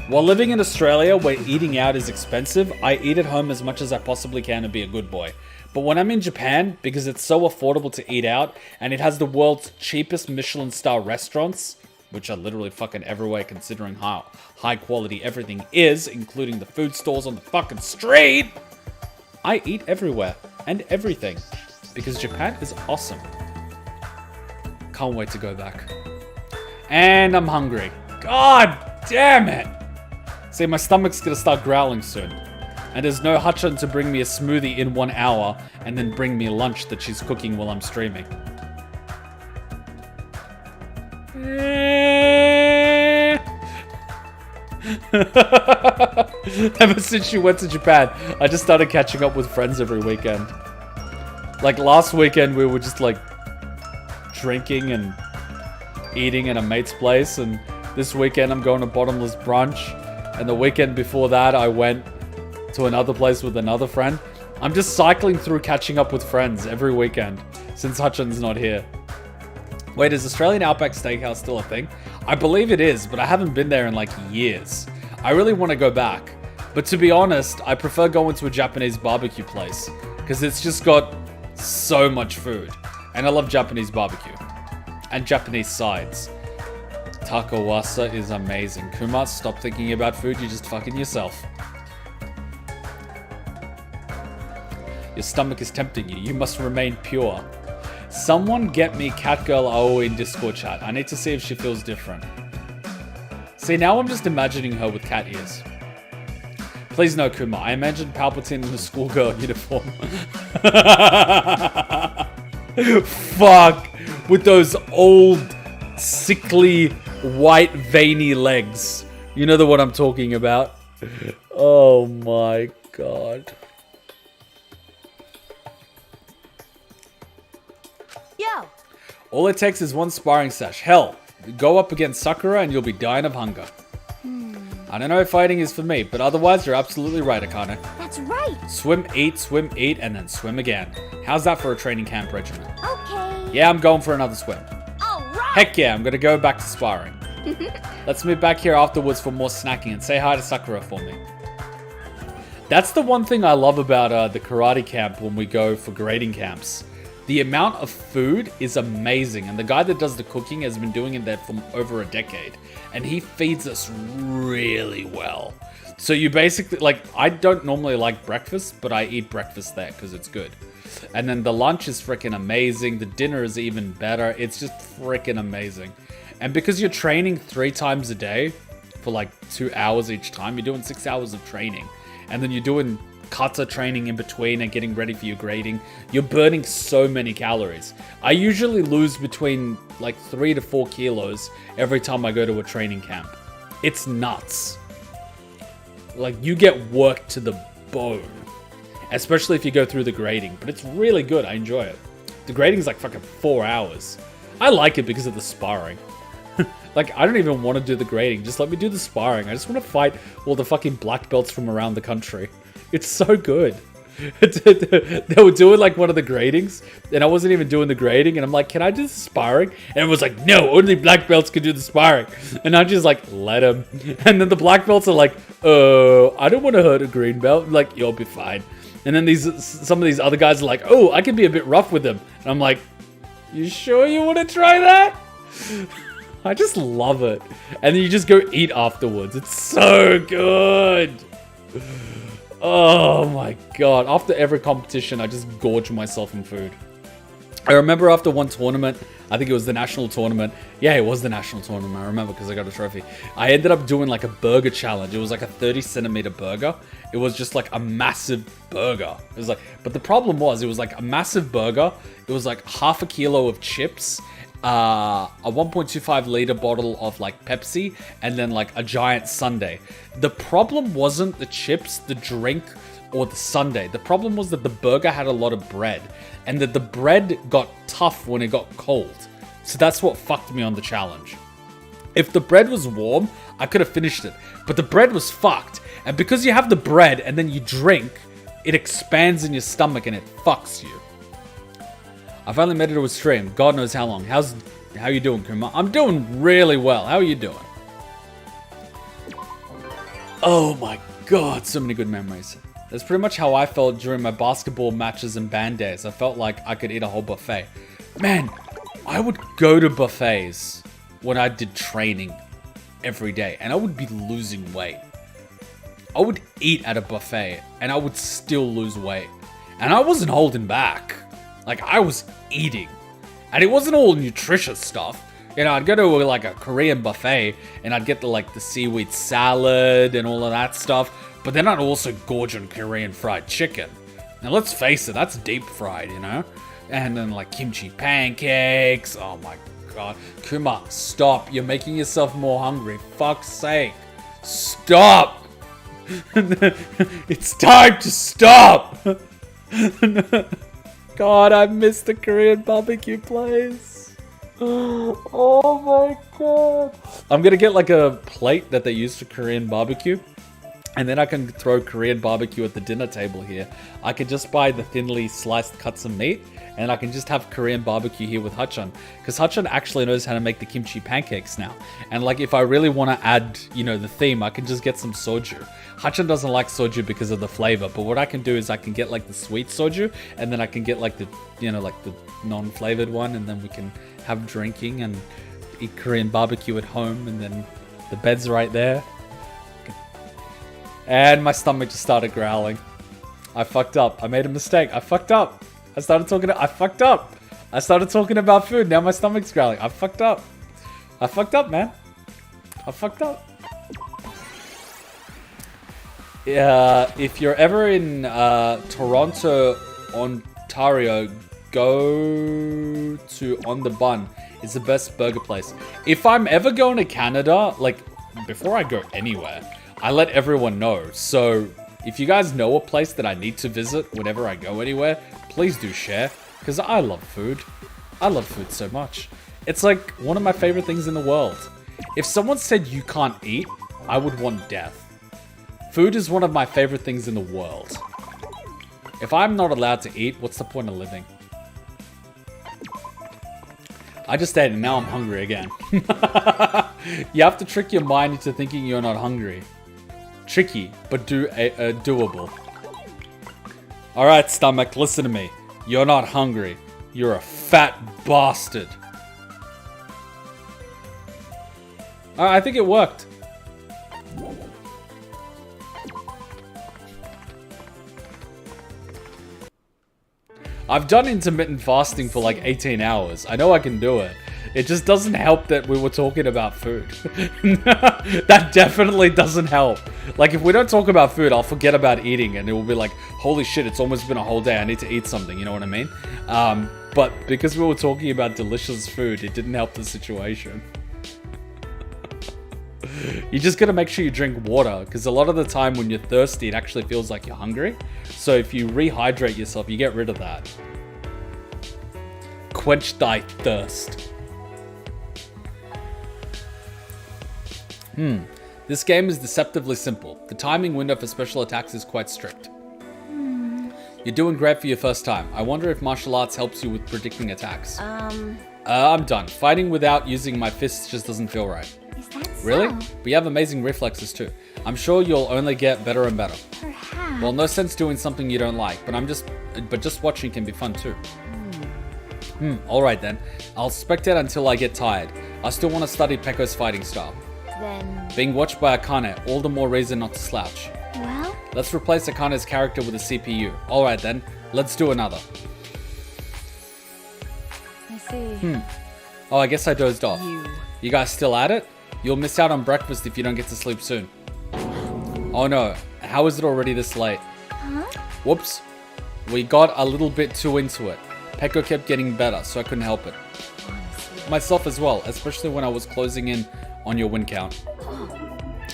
While living in Australia where eating out is expensive, I eat at home as much as I possibly can and be a good boy. But when I'm in Japan, because it's so affordable to eat out, and it has the world's cheapest Michelin-star restaurants, which are literally fucking everywhere considering how high quality everything is, including the food stores on the fucking street, I eat everywhere and everything. Because Japan is awesome. Can't wait to go back. And I'm hungry. God damn it! See, my stomach's gonna start growling soon. And there's no Hutchin to bring me a smoothie in 1 hour and then bring me lunch that she's cooking while I'm streaming. Ever since she went to Japan, I just started catching up with friends every weekend. Like last weekend, we were just like drinking and eating at a mate's place, and this weekend I'm going to bottomless brunch, and the weekend before that I went to another place with another friend. I'm just cycling through catching up with friends every weekend since Hutchin's not here. Wait, is Australian Outback Steakhouse still a thing? I believe it is, but I haven't been there in like years. I really want to go back. But to be honest, I prefer going to a Japanese barbecue place because it's just got so much food. And I love Japanese barbecue. And Japanese sides. Takawasa is amazing. Kuma, stop thinking about food, you're just fucking yourself. Your stomach is tempting you. You must remain pure. Someone get me Catgirl Aoi in Discord chat. I need to see if she feels different. See, now I'm just imagining her with cat ears. Please no, Kuma. I imagine Palpatine in a schoolgirl uniform. Fuck. With those old, sickly, white, veiny legs. You know the one I'm talking about? Oh my god. Yo. All it takes is one sparring sesh. Hell, go up against Sakura and you'll be dying of hunger. I don't know if fighting is for me, but otherwise you're absolutely right, Akane. That's right. Swim, eat, and then swim again. How's that for a training camp regimen? Okay. Yeah, I'm going for another swim. All right. Heck yeah, I'm gonna go back to sparring. Let's meet back here afterwards for more snacking and say hi to Sakura for me. That's the one thing I love about the karate camp when we go for grading camps. The amount of food is amazing, and the guy that does the cooking has been doing it there for over a decade, and he feeds us really well. So you basically, like, I don't normally like breakfast, but I eat breakfast there because it's good. And then the lunch is freaking amazing. The dinner is even better. It's just freaking amazing. And because you're training 3 times a day for like 2 hours each time, you're doing 6 hours of training. And then you're doing kata training in between and getting ready for your grading. You're burning so many calories. I usually lose between like 3 to 4 kilos every time I go to a training camp. It's nuts. Like, you get worked to the bone. Especially if you go through the grading. But it's really good. I enjoy it. The grading is like fucking 4 hours. I like it because of the sparring. Like, I don't even want to do the grading. Just let me do the sparring. I just want to fight all the fucking black belts from around the country. It's so good. They were doing like one of the gradings, and I wasn't even doing the grading, and I'm like, can I do the sparring? And everyone's like, no, only black belts can do the sparring. And I'm just like, let him. And then the black belts are like, I don't want to hurt a green belt. I'm like, you'll be fine. And then some of these other guys are like, oh, I can be a bit rough with him. And I'm like, you sure you want to try that? I just love it. And then you just go eat afterwards. It's so good. Oh my god. After every competition, I just gorge myself in food. I remember after one tournament, I think it was the national tournament. Yeah, it was the national tournament. I remember because I got a trophy. I ended up doing like a burger challenge. It was like a 30-centimeter burger. It was just like a massive burger. It was like, but the problem was, it was like a massive burger. It was like half a kilo of chips, a 1.25 liter bottle of like Pepsi, and then like a giant sundae. The problem wasn't the chips, the drink, or the sundae. The problem was that the burger had a lot of bread, and that the bread got tough when it got cold. So that's what fucked me on the challenge. If the bread was warm, I could have finished it, but the bread was fucked. And because you have the bread and then you drink, it expands in your stomach and it fucks you. I finally made it to a stream. God knows how long. How you doing, Kuma? I'm doing really well. How are you doing? Oh my god, so many good memories. That's pretty much how I felt during my basketball matches and band days. I felt like I could eat a whole buffet. Man, I would go to buffets when I did training every day, and I would be losing weight. I would eat at a buffet, and I would still lose weight. And I wasn't holding back. Like, I was eating. And it wasn't all nutritious stuff. You know, I'd go to like a Korean buffet, and I'd get the seaweed salad and all of that stuff. But then I'd also gorge on Korean fried chicken. Now, let's face it, that's deep fried, you know? And then like kimchi pancakes. Oh my god. Kuma, stop. You're making yourself more hungry. Fuck's sake. Stop. It's time to stop. God, I miss the Korean barbecue place. Oh my god. I'm gonna get like a plate that they use for Korean barbecue. And then I can throw Korean barbecue at the dinner table here. I could just buy the thinly sliced cuts of meat, and I can just have Korean barbecue here with Hachan. Because Hachan actually knows how to make the kimchi pancakes now. And like, if I really want to add, you know, the theme, I can just get some soju. Hachan doesn't like soju because of the flavor, but what I can do is I can get like the sweet soju, and then I can get like the, you know, like the non-flavored one, and then we can have drinking and eat Korean barbecue at home, and then the bed's right there. And my stomach just started growling. I fucked up. I made a mistake. I fucked up. I fucked up. I started talking about food. Now my stomach's growling. I fucked up. I fucked up, man. I fucked up. If you're ever in Toronto, Ontario, go to On the Bun. It's the best burger place. If I'm ever going to Canada, like, before I go anywhere, I let everyone know. So if you guys know a place that I need to visit whenever I go anywhere, please do share, because I love food. I love food so much. It's like one of my favorite things in the world. If someone said you can't eat, I would want death. Food is one of my favorite things in the world. If I'm not allowed to eat, what's the point of living? I just ate and now I'm hungry again. You have to trick your mind into thinking you're not hungry. Tricky, but doable. Alright, stomach, listen to me. You're not hungry. You're a fat bastard. I think it worked. I've done intermittent fasting for like 18 hours. I know I can do it. It just doesn't help that we were talking about food. That definitely doesn't help. Like, if we don't talk about food, I'll forget about eating, and it will be like, holy shit, it's almost been a whole day. I need to eat something, you know what I mean? But because we were talking about delicious food, it didn't help the situation. You just gotta make sure you drink water, because a lot of the time when you're thirsty, it actually feels like you're hungry. So if you rehydrate yourself, you get rid of that. Quench thy thirst. This game is deceptively simple. The timing window for special attacks is quite strict. You're doing great for your first time. I wonder if martial arts helps you with predicting attacks. I'm done. Fighting without using my fists just doesn't feel right. Is that so? Really? But you have amazing reflexes too. I'm sure you'll only get better and better. Perhaps. Well, no sense doing something you don't like, but just watching can be fun too. Alright then. I'll spectate until I get tired. I still want to study Pekko's fighting style. Then, Being watched by Akane, all the more reason not to slouch. well, Let's replace Akane's character with a CPU. Alright then, let's do another. I see. Oh, I guess I dozed off. You guys still at it? You'll miss out on breakfast if you don't get to sleep soon. Oh no, how is it already this late? Huh? Whoops. We got a little bit too into it. Pekko kept getting better, so I couldn't help it. Honestly. Myself as well, especially when I was closing in on your win count.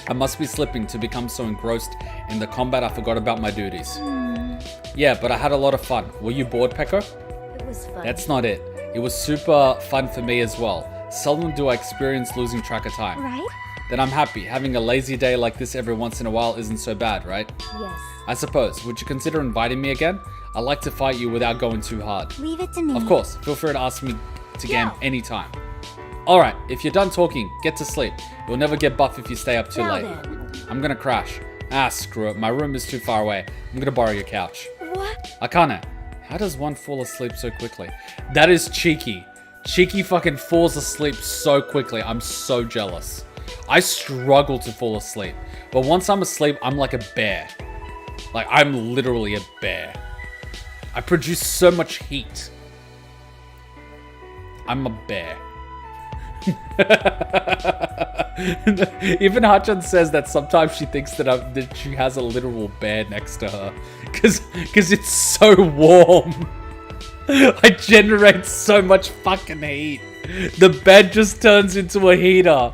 I must be slipping to become so engrossed in the combat I forgot about my duties. Yeah, but I had a lot of fun. Were you bored, Pekko? It was fun. That's not it. It was super fun for me as well. Seldom do I experience losing track of time. Right? Then I'm happy. Having a lazy day like this every once in a while isn't so bad, right? Yes. I suppose. Would you consider inviting me again? I like to fight you without going too hard. Leave it to me. Of course, feel free to ask me to game Yo. anytime. Alright, if you're done talking, get to sleep. You'll never get buff if you stay up too Now late. then. I'm gonna crash. Ah, screw it. My room is too far away. I'm gonna borrow your couch. What? Akane, how does one fall asleep so quickly? That is cheeky. Cheeky fucking falls asleep so quickly. I'm so jealous. I struggle to fall asleep. But once I'm asleep, I'm like a bear. Like, I'm literally a bear. I produce so much heat. I'm a bear. Even Hachan says that sometimes she thinks that she has a literal bear next to her. Because it's so warm. I generate so much fucking heat. The bed just turns into a heater.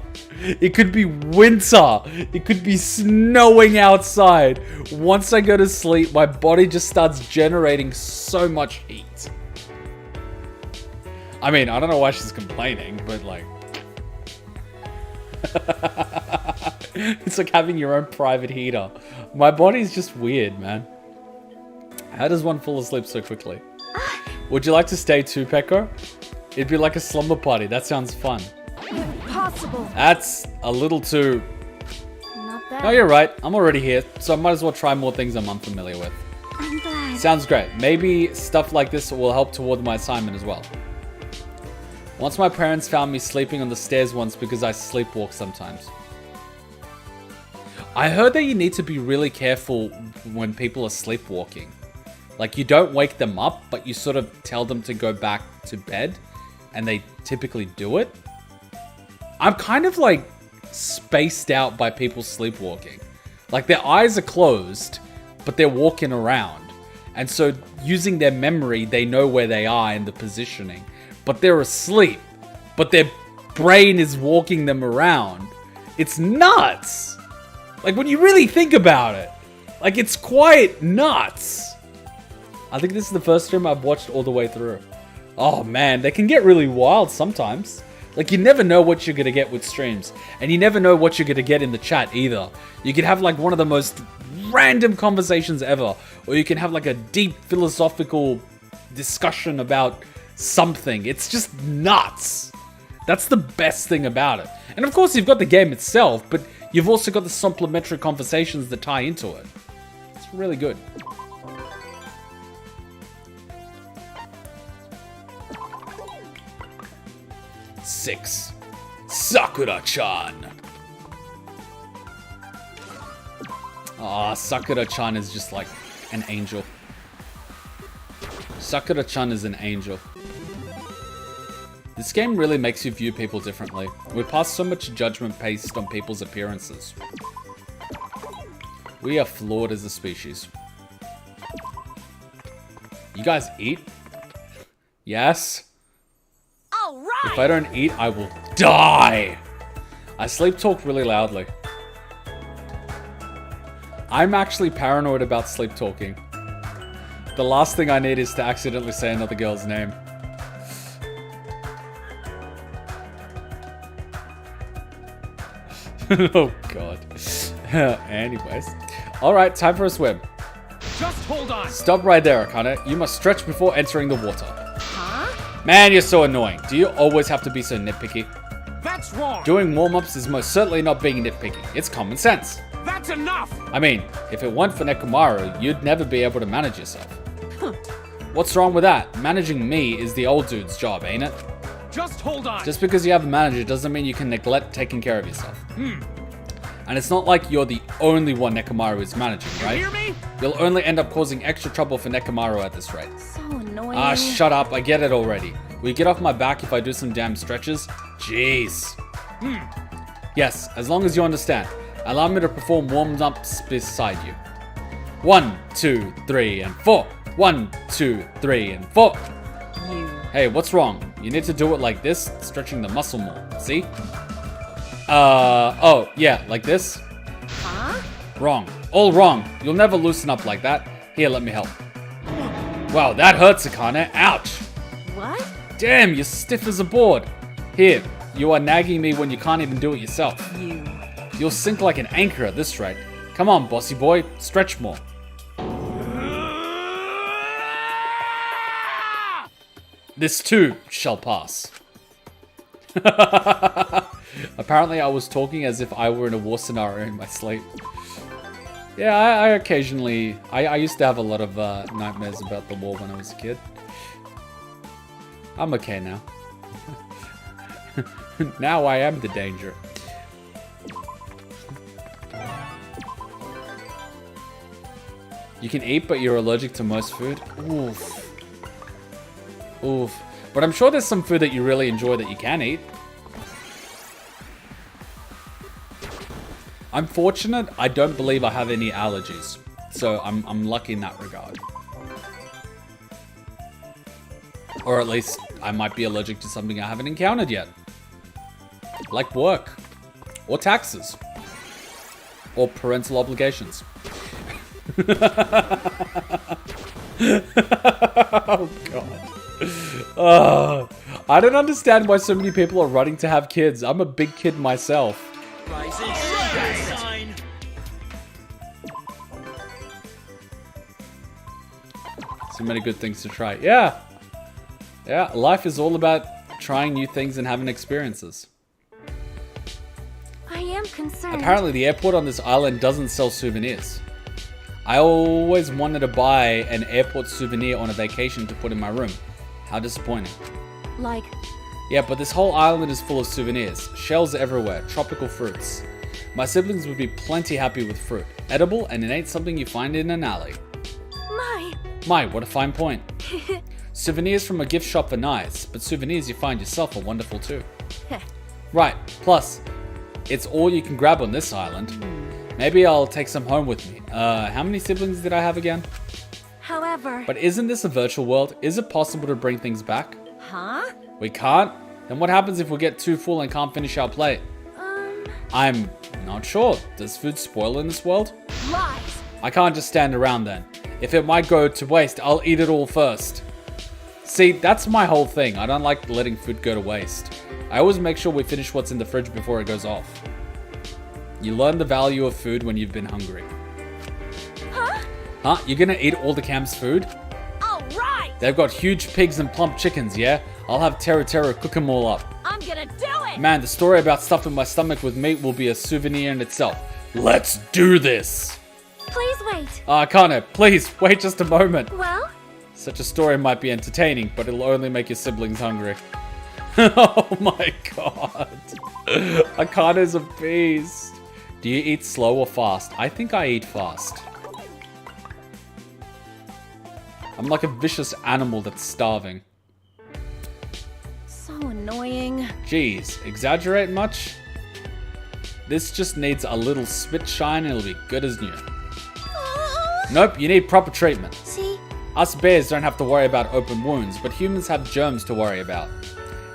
It could be winter. It could be snowing outside. Once I go to sleep, my body just starts generating so much heat. I mean, I don't know why she's complaining, but like... It's like having your own private heater. My body's just weird, man. How does one fall asleep so quickly? Would you like to stay too, Pekko? It'd be like a slumber party. That sounds fun. Possible. That's a little too... Not bad. No, you're right. I'm already here, so I might as well try more things I'm unfamiliar with. I'm glad. Sounds great. Maybe stuff like this will help toward my assignment as well. Once my parents found me sleeping on the stairs once because I sleepwalk sometimes. I heard that you need to be really careful when people are sleepwalking. Like, you don't wake them up, but you sort of tell them to go back to bed, and they typically do it. I'm kind of like spaced out by people sleepwalking. Like, their eyes are closed, but they're walking around. And so using their memory, they know where they are in the positioning. But they're asleep. But their brain is walking them around. It's nuts. Like, when you really think about it. Like, it's quite nuts. I think this is the first stream I've watched all the way through. Oh man, they can get really wild sometimes. Like, you never know what you're gonna get with streams. And you never know what you're gonna get in the chat either. You could have like one of the most random conversations ever. Or you can have like a deep philosophical discussion about something. It's just nuts. That's the best thing about it. And of course you've got the game itself, but you've also got the supplementary conversations that tie into it. It's really good. Six. Sakura-chan. Ah, Sakura-chan is just like an angel. Sakura-chan is an angel. This game really makes you view people differently. We pass so much judgment based on people's appearances. We are flawed as a species. You guys eat? Yes? All right. If I don't eat, I will die! I sleep talk really loudly. I'm actually paranoid about sleep talking. The last thing I need is to accidentally say another girl's name. Oh god. Anyways. Alright, time for a swim. Just hold on. Stop right there, Akane. You must stretch before entering the water. Huh? Man, you're so annoying. Do you always have to be so nitpicky? That's wrong. Doing warm-ups is most certainly not being nitpicky. It's common sense. That's enough. I mean, if it weren't for Nekomaru, you'd never be able to manage yourself. What's wrong with that? Managing me is the old dude's job, ain't it? Just hold on. Just because you have a manager doesn't mean you can neglect taking care of yourself. And it's not like you're the only one Nekomaru is managing, right? Hear me? You'll only end up causing extra trouble for Nekomaru at this rate. So annoying. Ah, shut up. I get it already. Will you get off my back if I do some damn stretches? Jeez. Yes, as long as you understand. Allow me to perform warm-ups beside you. 1, 2, 3, and 4. 1, 2, 3, and 4. Hey, what's wrong? You need to do it like this, stretching the muscle more. See? Oh, yeah, like this? Huh? Wrong. All wrong. You'll never loosen up like that. Here, let me help. Wow, that hurts, Akane. Ouch. What? Damn, you're stiff as a board. Here, you are nagging me when you can't even do it yourself. You'll sink like an anchor at this rate. Come on, bossy boy, stretch more. This too shall pass. Apparently I was talking as if I were in a war scenario in my sleep. Yeah, I occasionally... I used to have a lot of nightmares about the war when I was a kid. I'm okay now. Now I am the danger. You can eat, but you're allergic to most food? Oof. Oof. But I'm sure there's some food that you really enjoy that you can eat. I'm fortunate. I don't believe I have any allergies. So I'm lucky in that regard. Or at least I might be allergic to something I haven't encountered yet. Like work. Or taxes. Or parental obligations. Oh god. I don't understand why so many people are running to have kids. I'm a big kid myself. So many good things to try. Yeah. Yeah, life is all about trying new things and having experiences. I am concerned. Apparently the airport on this island doesn't sell souvenirs. I always wanted to buy an airport souvenir on a vacation to put in my room. How disappointing. Like, Yeah, but this whole island is full of souvenirs. Shells everywhere, tropical fruits. My siblings would be plenty happy with fruit. Edible, and it ain't something you find in an alley. My, what a fine point. Souvenirs from a gift shop are nice, but souvenirs you find yourself are wonderful too. Right, plus, it's all you can grab on this island. Maybe I'll take some home with me. How many siblings did I have again? however... But isn't this a virtual world? Is it possible to bring things back? Huh? We can't? Then what happens if we get too full and can't finish our plate? I'm not sure. Does food spoil in this world? Lies! I can't just stand around then. If it might go to waste, I'll eat it all first. See, that's my whole thing. I don't like letting food go to waste. I always make sure we finish what's in the fridge before it goes off. You learn the value of food when you've been hungry. Huh? You're gonna eat all the camp's food? Alright! They've got huge pigs and plump chickens, yeah? I'll have Teru cook them all up. I'm gonna do it! Man, the story about stuffing my stomach with meat will be a souvenir in itself. Let's do this! Please wait. Akane, please, wait just a moment. Well? Such a story might be entertaining, but it'll only make your siblings hungry. Oh my god. Akane's a beast. Do you eat slow or fast? I think I eat fast. I'm like a vicious animal that's starving. So annoying. Jeez, exaggerate much? This just needs a little spit shine and it'll be good as new. Nope, you need proper treatment. See? Us bears don't have to worry about open wounds, but humans have germs to worry about.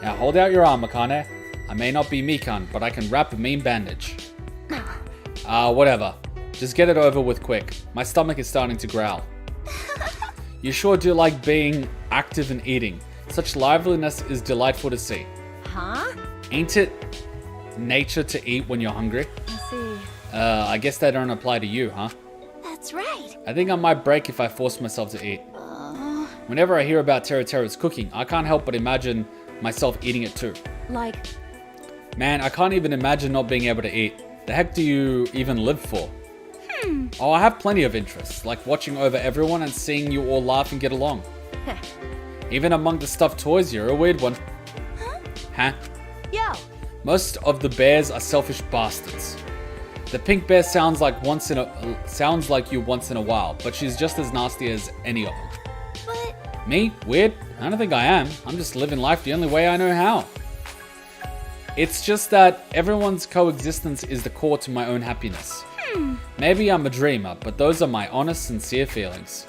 Now hold out your arm, Akane. I may not be Mikan, but I can wrap a mean bandage. Whatever. Just get it over with quick. My stomach is starting to growl. You sure do like being active and eating. Such liveliness is delightful to see. Huh? Ain't it nature to eat when you're hungry? I see. I guess they don't apply to you, huh? That's right. I think I might break if I force myself to eat. Whenever I hear about Teru's cooking, I can't help but imagine myself eating it too. Like, Man, I can't even imagine not being able to eat. The heck do you even live for? Oh, I have plenty of interests, like watching over everyone and seeing you all laugh and get along. Even among the stuffed toys, you're a weird one. Huh? yo, Most of the bears are selfish bastards. The pink bear sounds like you once in a while, but she's just as nasty as any of them. but Me? Weird? I don't think I am. I'm just living life the only way I know how. It's just that everyone's coexistence is the core to my own happiness. Maybe I'm a dreamer, but those are my honest, sincere feelings.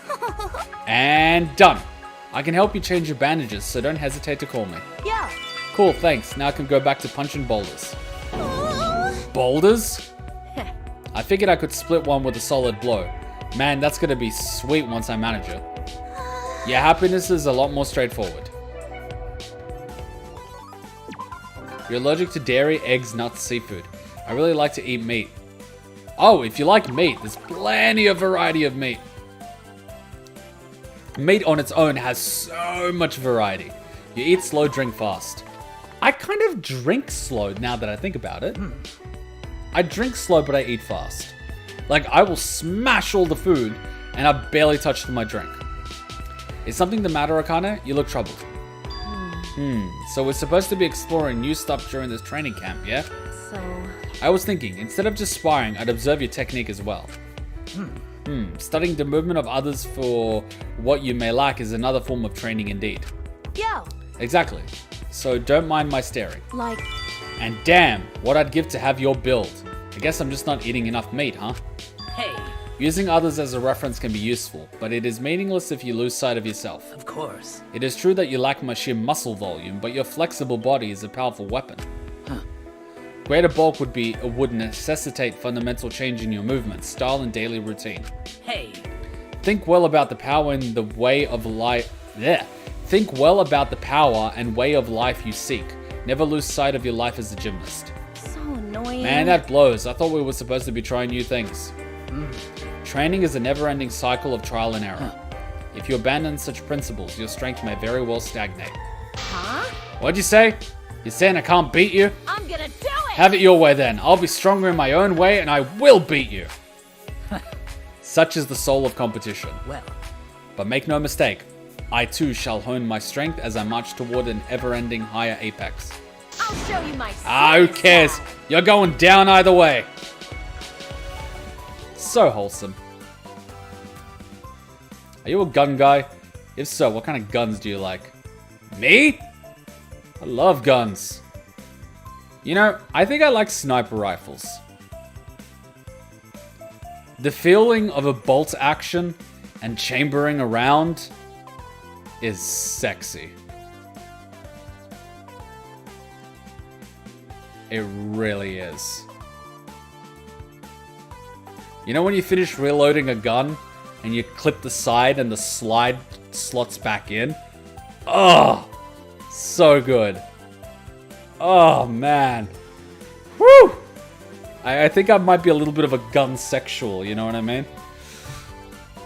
And done. I can help you change your bandages, so don't hesitate to call me. yo. Cool, thanks. Now I can go back to punching boulders. Boulders? I figured I could split one with a solid blow. Man, that's gonna be sweet once I manage it. Yeah, happiness is a lot more straightforward. You're allergic to dairy, eggs, nuts, seafood. I really like to eat meat. Oh, if you like meat, there's plenty of variety of meat. Meat on its own has so much variety. You eat slow, drink fast. I kind of drink slow now that I think about it. I drink slow, but I eat fast. Like, I will smash all the food, and I barely touched my drink. Is something the matter, Akane? You look troubled. So we're supposed to be exploring new stuff during this training camp, yeah? So, I was thinking, instead of just sparring, I'd observe your technique as well. Studying the movement of others for what you may lack is another form of training indeed. yo, Exactly. So don't mind my staring. like, And damn, what I'd give to have your build. I guess I'm just not eating enough meat, huh? Hey, Using others as a reference can be useful, but it is meaningless if you lose sight of yourself. of course. It is true that you lack my sheer muscle volume, but your flexible body is a powerful weapon. Greater bulk would necessitate fundamental change in your movement, style, and daily routine. Hey, Think well about the power and the way of life. Think well about the power and way of life you seek. Never lose sight of your life as a gymnast. so annoying. Man, that blows. I thought we were supposed to be trying new things. Training is a never-ending cycle of trial and error. If you abandon such principles, your strength may very well stagnate. Huh? What'd you say? You're saying I can't beat you? I'm gonna do it! Have it your way then. I'll be stronger in my own way and I will beat you. Such is the soul of competition. well, But make no mistake, I too shall hone my strength as I march toward an ever-ending higher apex. I'll show you my Who secret cares? side. You're going down either way. So wholesome. Are you a gun guy? If so, what kind of guns do you like? Me? I love guns. You know, I think I like sniper rifles. The feeling of a bolt action and chambering around is sexy. It really is. You know when you finish reloading a gun and you clip the side and the slide slots back in? Oh, so good. Oh, man. Woo! I think I might be a little bit of a gun sexual, you know what I mean?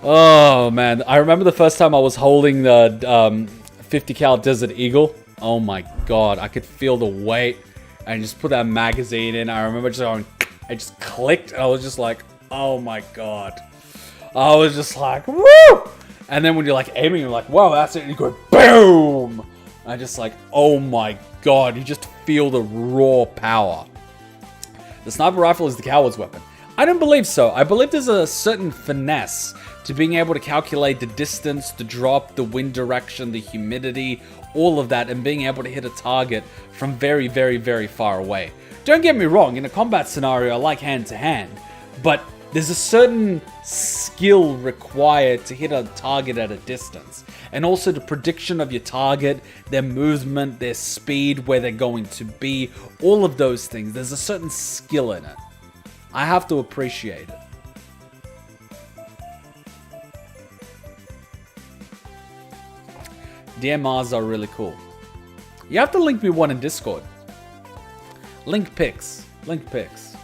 Oh, man. I remember the first time I was holding the 50 cal Desert Eagle. Oh my god, I could feel the weight. And just put that magazine in. I remember just going, I just clicked. And I was just like, oh my god. I was just like, woo! And then when you're like aiming, you're like, wow, that's it. And you go, boom! And just like, oh my god. You just feel the raw power. The sniper rifle is the coward's weapon. I don't believe so. I believe there's a certain finesse to being able to calculate the distance, the drop, the wind direction, the humidity, all of that, and being able to hit a target from very, very, very far away. Don't get me wrong, in a combat scenario, I like hand-to-hand, but there's a certain skill required to hit a target at a distance. And also the prediction of your target, their movement, their speed, where they're going to be, all of those things. There's a certain skill in it. I have to appreciate it. DMRs are really cool. You have to link me one in Discord. Link pics. Link pics.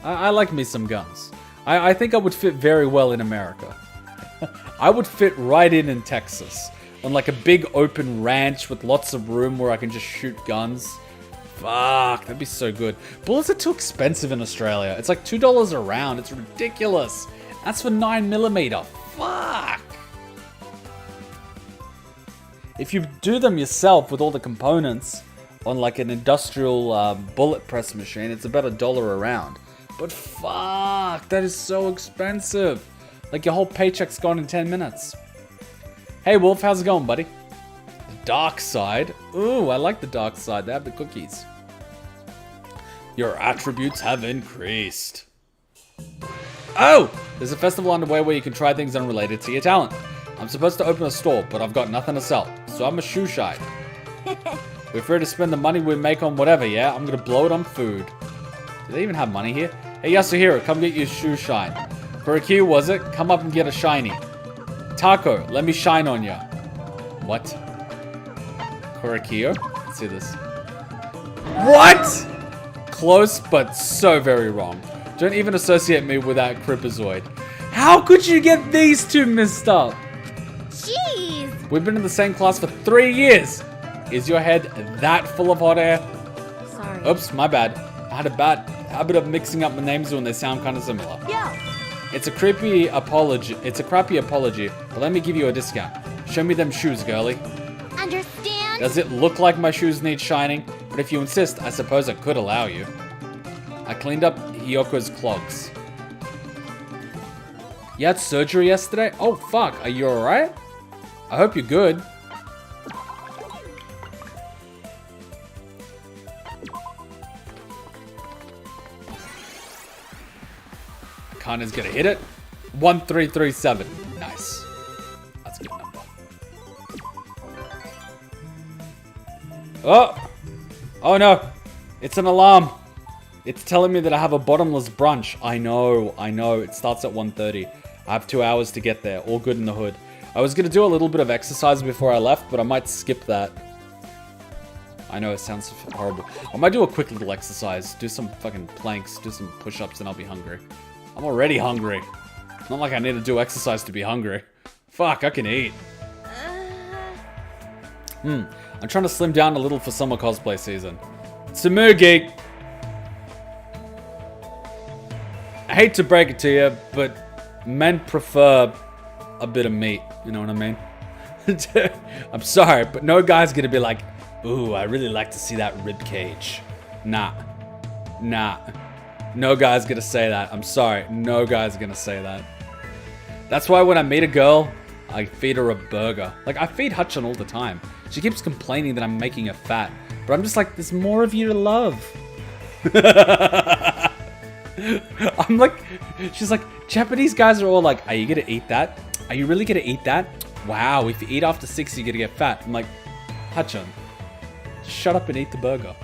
I like me some guns. I think I would fit very well in America. I would fit right in Texas. On like a big open ranch with lots of room where I can just shoot guns. Fuck, that'd be so good. Bullets are too expensive in Australia. It's like $2 a round. It's ridiculous. That's for 9mm. Fuck. If you do them yourself with all the components on like an industrial bullet press machine, it's about $1 a round. But fuck, that is so expensive. Like your whole paycheck's gone in 10 minutes. Hey Wolf, how's it going, buddy? The dark side. Ooh, I like the dark side. They have the cookies. Your attributes have increased. Oh! There's a festival underway where you can try things unrelated to your talent. I'm supposed to open a store, but I've got nothing to sell. So I'm a shoe shy. We're free to spend the money we make on whatever, yeah? I'm gonna blow it on food. Do they even have money here? Hey Yasuhiro, come get your shoe shine. Korekiyo, was it? Come up and get a shiny. Taco, let me shine on ya. What? Korekiyo? Let's see this. What? Close, but so very wrong. Don't even associate me with that Cripazoid. How could you get these two mixed up? Jeez! We've been in the same class for 3 years. Is your head that full of hot air? Sorry. Oops, my bad. I had a bad habit of mixing up the names when they sound kind of similar. Yo! It's a crappy apology, but let me give you a discount. Show me them shoes, girly. Understand? Does it look like my shoes need shining? But if you insist, I suppose I could allow you. I cleaned up Hyoko's clogs. You had surgery yesterday? Oh, fuck. Are you alright? I hope you're good. Kane's gonna hit it. 1337. Nice. That's a good number. Oh! Oh no! It's an alarm! It's telling me that I have a bottomless brunch. I know. It starts at 1:30. I have 2 hours to get there. All good in the hood. I was gonna do a little bit of exercise before I left, but I might skip that. I know it sounds horrible. I might do a quick little exercise. Do some fucking planks. Do some push-ups and I'll be hungry. I'm already hungry. Not like I need to do exercise to be hungry. Fuck, I can eat. I'm trying to slim down a little for summer cosplay season. Tsumugi! I hate to break it to you, but men prefer a bit of meat. You know what I mean? I'm sorry, but no guy's gonna be like, ooh, I really like to see that rib cage. Nah. No guy's gonna say that. I'm sorry. No guy's gonna say that. That's why when I meet a girl, I feed her a burger. Like, I feed Hutchin all the time. She keeps complaining that I'm making her fat. But I'm just like, there's more of you to love. I'm like, she's like, Japanese guys are all like, are you gonna eat that? Are you really gonna eat that? Wow, if you eat after 6, you're gonna get fat. I'm like, Hutchin, shut up and eat the burger.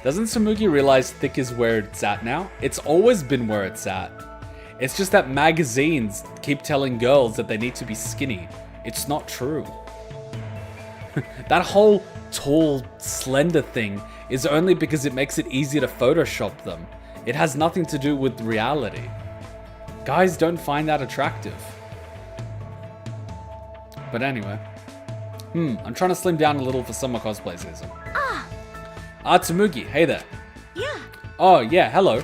Doesn't Tsumugi realize thick is where it's at now? It's always been where it's at. It's just that magazines keep telling girls that they need to be skinny. It's not true. That whole tall, slender thing is only because it makes it easier to Photoshop them. It has nothing to do with reality. Guys don't find that attractive. But anyway. I'm trying to slim down a little for summer cosplay season. Tsumugi, hey there. Yeah. Oh, yeah, hello.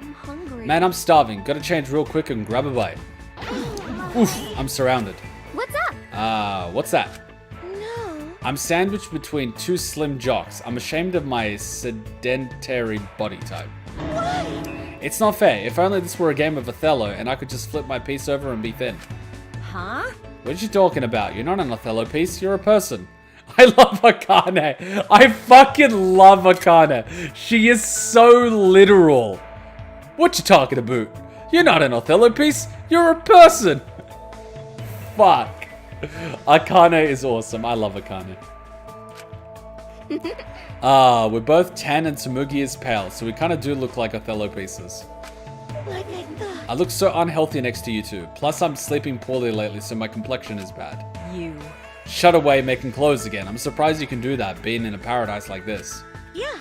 I'm hungry. Man, I'm starving. Gotta change real quick and grab a bite. Oof, I'm surrounded. What's up? What's that? No. I'm sandwiched between two slim jocks. I'm ashamed of my sedentary body type. What? It's not fair. If only this were a game of Othello and I could just flip my piece over and be thin. Huh? What are you talking about? You're not an Othello piece, you're a person. I love Akane. I fucking love Akane. She is so literal. What you talking about? You're not an Othello piece, you're a person. Fuck. Akane is awesome. I love Akane. We're both tan and Tsumugi is pale, so we kind of do look like Othello pieces. Like I thought. I look so unhealthy next to you two. Plus I'm sleeping poorly lately, so my complexion is bad. You. Shut away making clothes again. I'm surprised you can do that, being in a paradise like this. Yeah.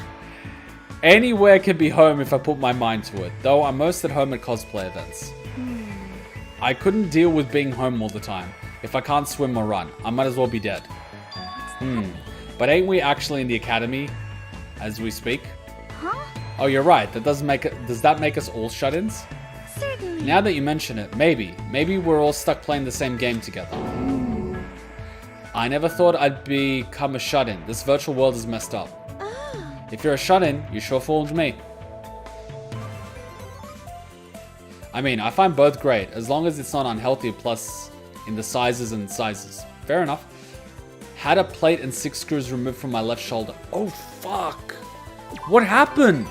Anywhere can be home if I put my mind to it, though I'm most at home at cosplay events. I couldn't deal with being home all the time. If I can't swim or run, I might as well be dead. But ain't we actually in the academy as we speak? Huh? Oh, you're right. Does that make us all shut-ins? Certainly. Now that you mention it, maybe we're all stuck playing the same game together. I never thought I'd become a shut-in. This virtual world is messed up. If you're a shut-in, you sure fooled me. I mean, I find both great, as long as it's not unhealthy, plus in the sizes and sizes. Fair enough. Had a plate and 6 screws removed from my left shoulder. Oh, fuck. What happened?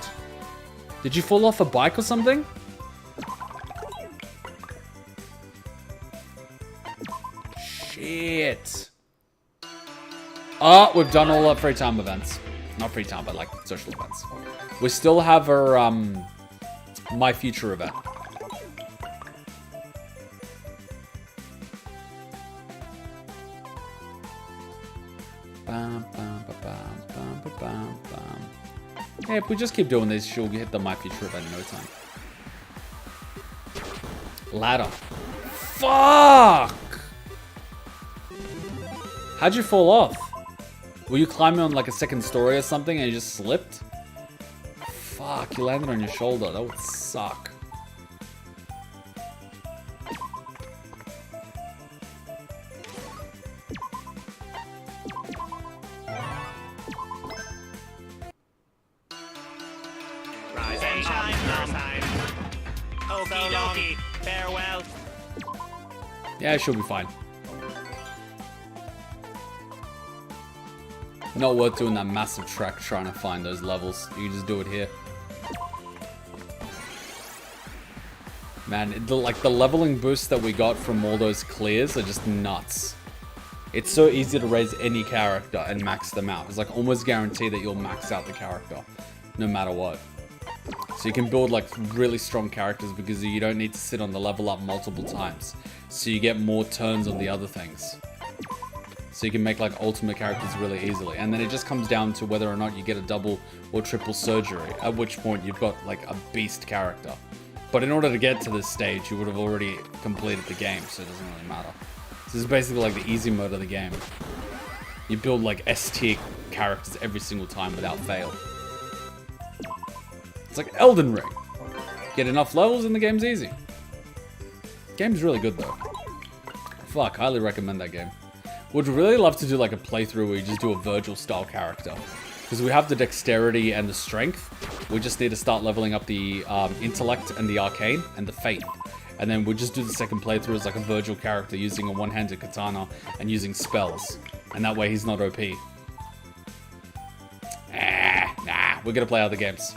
Did you fall off a bike or something? Shit. Oh, we've done all our free time events. Not free time, but like social events. We still have our My Future event. Yeah, if we just keep doing this, she'll hit the My Future event in no time. Ladder. Fuck! How'd you fall off? Were you climbing on like a second story or something and you just slipped? Fuck, you landed on your shoulder. That would suck. Rise and shine, no sign. Okie dokie, farewell. Yeah, she'll be fine. Not worth doing that massive trek trying to find those levels. You can just do it here. Man, like the leveling boost that we got from all those clears are just nuts. It's so easy to raise any character and max them out. It's like almost guaranteed that you'll max out the character, no matter what. So you can build like really strong characters because you don't need to sit on the level up multiple times. So you get more turns on the other things. So you can make like ultimate characters really easily. And then it just comes down to whether or not you get a double or triple surgery, at which point you've got like a beast character. But in order to get to this stage, you would have already completed the game, so it doesn't really matter. This is basically like the easy mode of the game. You build like S-tier characters every single time without fail. It's like Elden Ring. Get enough levels and the game's easy. Game's really good though. Fuck, highly recommend that game. Would really love to do like a playthrough where you just do a Virgil style character. Because we have the dexterity and the strength. We just need to start leveling up the intellect and the arcane and the fate. And then we'll just do the second playthrough as like a Virgil character using a one-handed katana and using spells. And that way he's not OP. Nah, we're gonna play other games.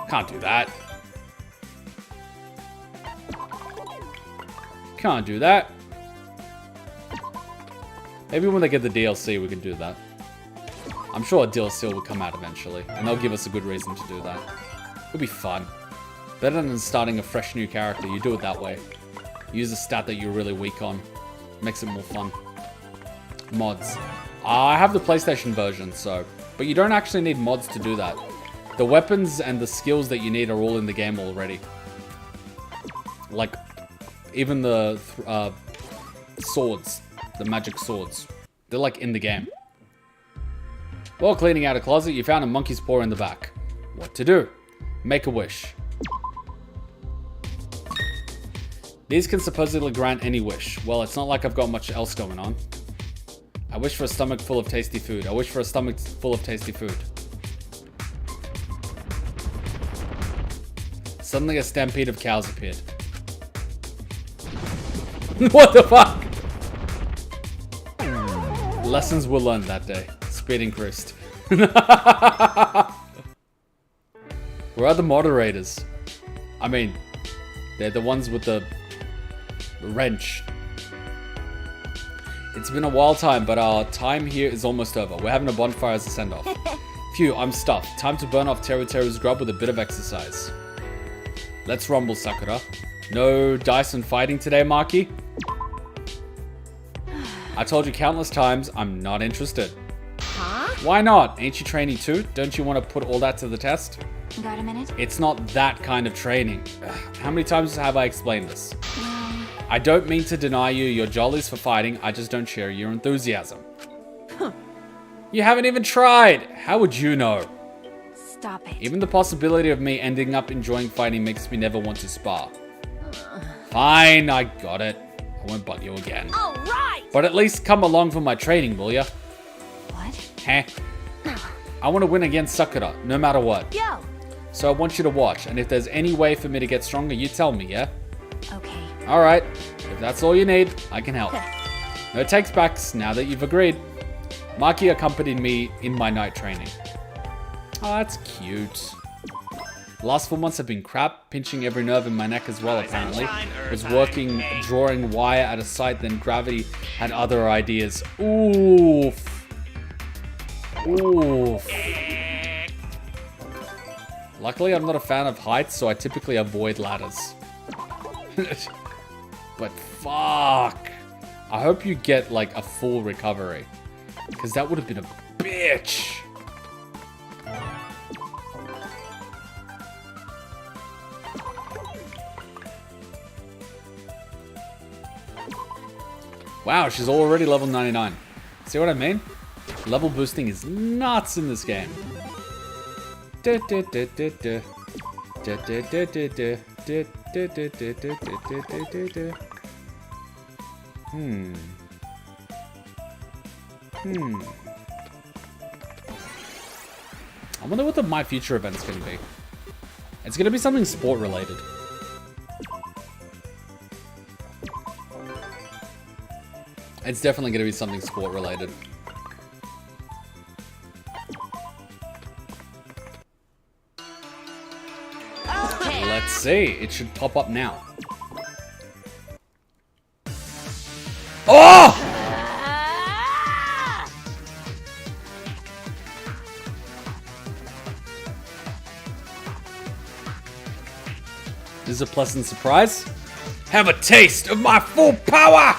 Can't do that. Can't do that. Maybe when they get the DLC, we can do that. I'm sure a DLC will come out eventually, and they'll give us a good reason to do that. It'll be fun. Better than starting a fresh new character, you do it that way. Use a stat that you're really weak on. Makes it more fun. Mods. I have the PlayStation version, so... But you don't actually need mods to do that. The weapons and the skills that you need are all in the game already. Like, even the swords. The magic swords. They're like in the game. While cleaning out a closet, you found a monkey's paw in the back. What to do? Make a wish. These can supposedly grant any wish. Well, it's not like I've got much else going on. I wish for a stomach full of tasty food. I wish for a stomach full of tasty food. Suddenly a stampede of cows appeared. What the fuck? Lessons were learned that day. Speed increased. Where are the moderators? I mean, they're the ones with the wrench. It's been a wild time, but our time here is almost over. We're having a bonfire as a send-off. Phew, I'm stuffed. Time to burn off Teru's grub with a bit of exercise. Let's rumble, Sakura. No dice and fighting today, Maki? I told you countless times, I'm not interested. Huh? Why not? Ain't you training too? Don't you want to put all that to the test? Got a minute? It's not that kind of training. Ugh, how many times have I explained this? I don't mean to deny you your jollies for fighting, I just don't share your enthusiasm. You haven't even tried! How would you know? Stop it. Even the possibility of me ending up enjoying fighting makes me never want to spar. Fine, I got it. I won't bug you again. All right. But at least come along for my training, will ya? What? Heh. I want to win against Sakura, no matter what. Yo. So I want you to watch, and if there's any way for me to get stronger, you tell me, yeah? Okay. Alright, if that's all you need, I can help. No takes backs now that you've agreed. Maki accompanied me in my night training. Oh, that's cute. The last 4 months have been crap, pinching every nerve in my neck as well, apparently. Was working, drawing wire at a site, then gravity had other ideas. Oof. Oof. Luckily, I'm not a fan of heights, so I typically avoid ladders. But fuck. I hope you get like a full recovery. Because that would have been a bitch. Wow, she's already level 99. See what I mean? Level boosting is nuts in this game. I wonder what the My Future event's gonna be. It's gonna be something sport related. It's definitely gonna be something sport related. Okay. Let's see. It should pop up now. Oh! This is a pleasant surprise. Have a taste of my full power!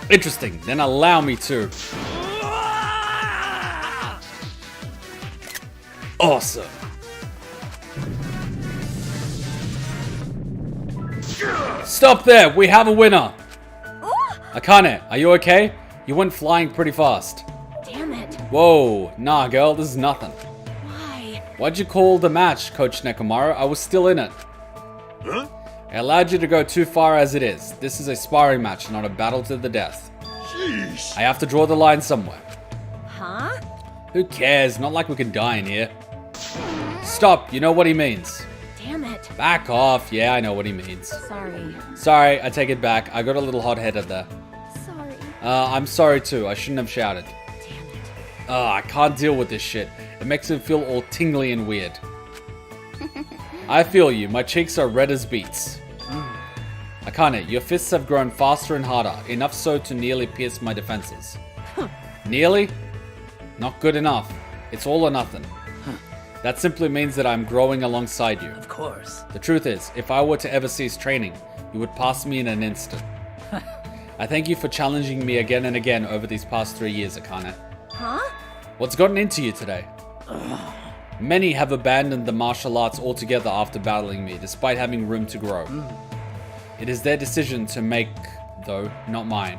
Interesting. Then allow me to. Awesome. Stop there. We have a winner. Akane, are you okay? You went flying pretty fast. Damn it. Whoa. Nah, girl. This is nothing. Why? Why'd you call the match, Coach NEKOMARU? I was still in it. Huh? I allowed you to go too far as it is. This is a sparring match, not a battle to the death. Jeez. I have to draw the line somewhere. Huh? Who cares? Not like we can die in here. Stop. You know what he means. Damn it. Back off. Yeah, I know what he means. Sorry. Sorry, I take it back. I got a little hot-headed there. Sorry. I'm sorry too. I shouldn't have shouted. Damn it. I can't deal with this shit. It makes me feel all tingly and weird. I feel you. My cheeks are red as beets. Akane, your fists have grown faster and harder, enough so to nearly pierce my defenses. Nearly? Not good enough. It's all or nothing. That simply means that I'm growing alongside you. Of course. The truth is, if I were to ever cease training, you would pass me in an instant. I thank you for challenging me again and again over these past 3 years, Akane. Huh? What's gotten into you today? Many have abandoned the martial arts altogether after battling me, despite having room to grow. It is their decision to make, though, not mine.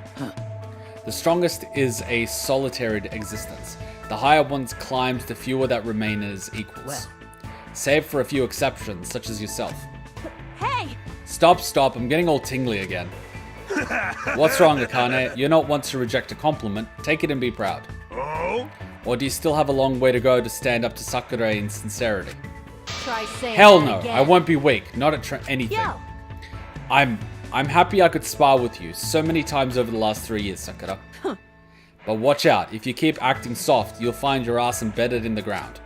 The strongest is a solitary existence. The higher one's climbs, the fewer that remain as equals. Save for a few exceptions, such as yourself. Hey! Stop, I'm getting all tingly again. What's wrong, Akane? You're not one to reject a compliment. Take it and be proud. Oh? Or do you still have a long way to go to stand up to Sakura in sincerity? Try saying Hell that no, again. I won't be weak, not at anything. Yo! I'm happy I could spar with you so many times over the last 3 years, Sakura. But watch out, if you keep acting soft, you'll find your ass embedded in the ground.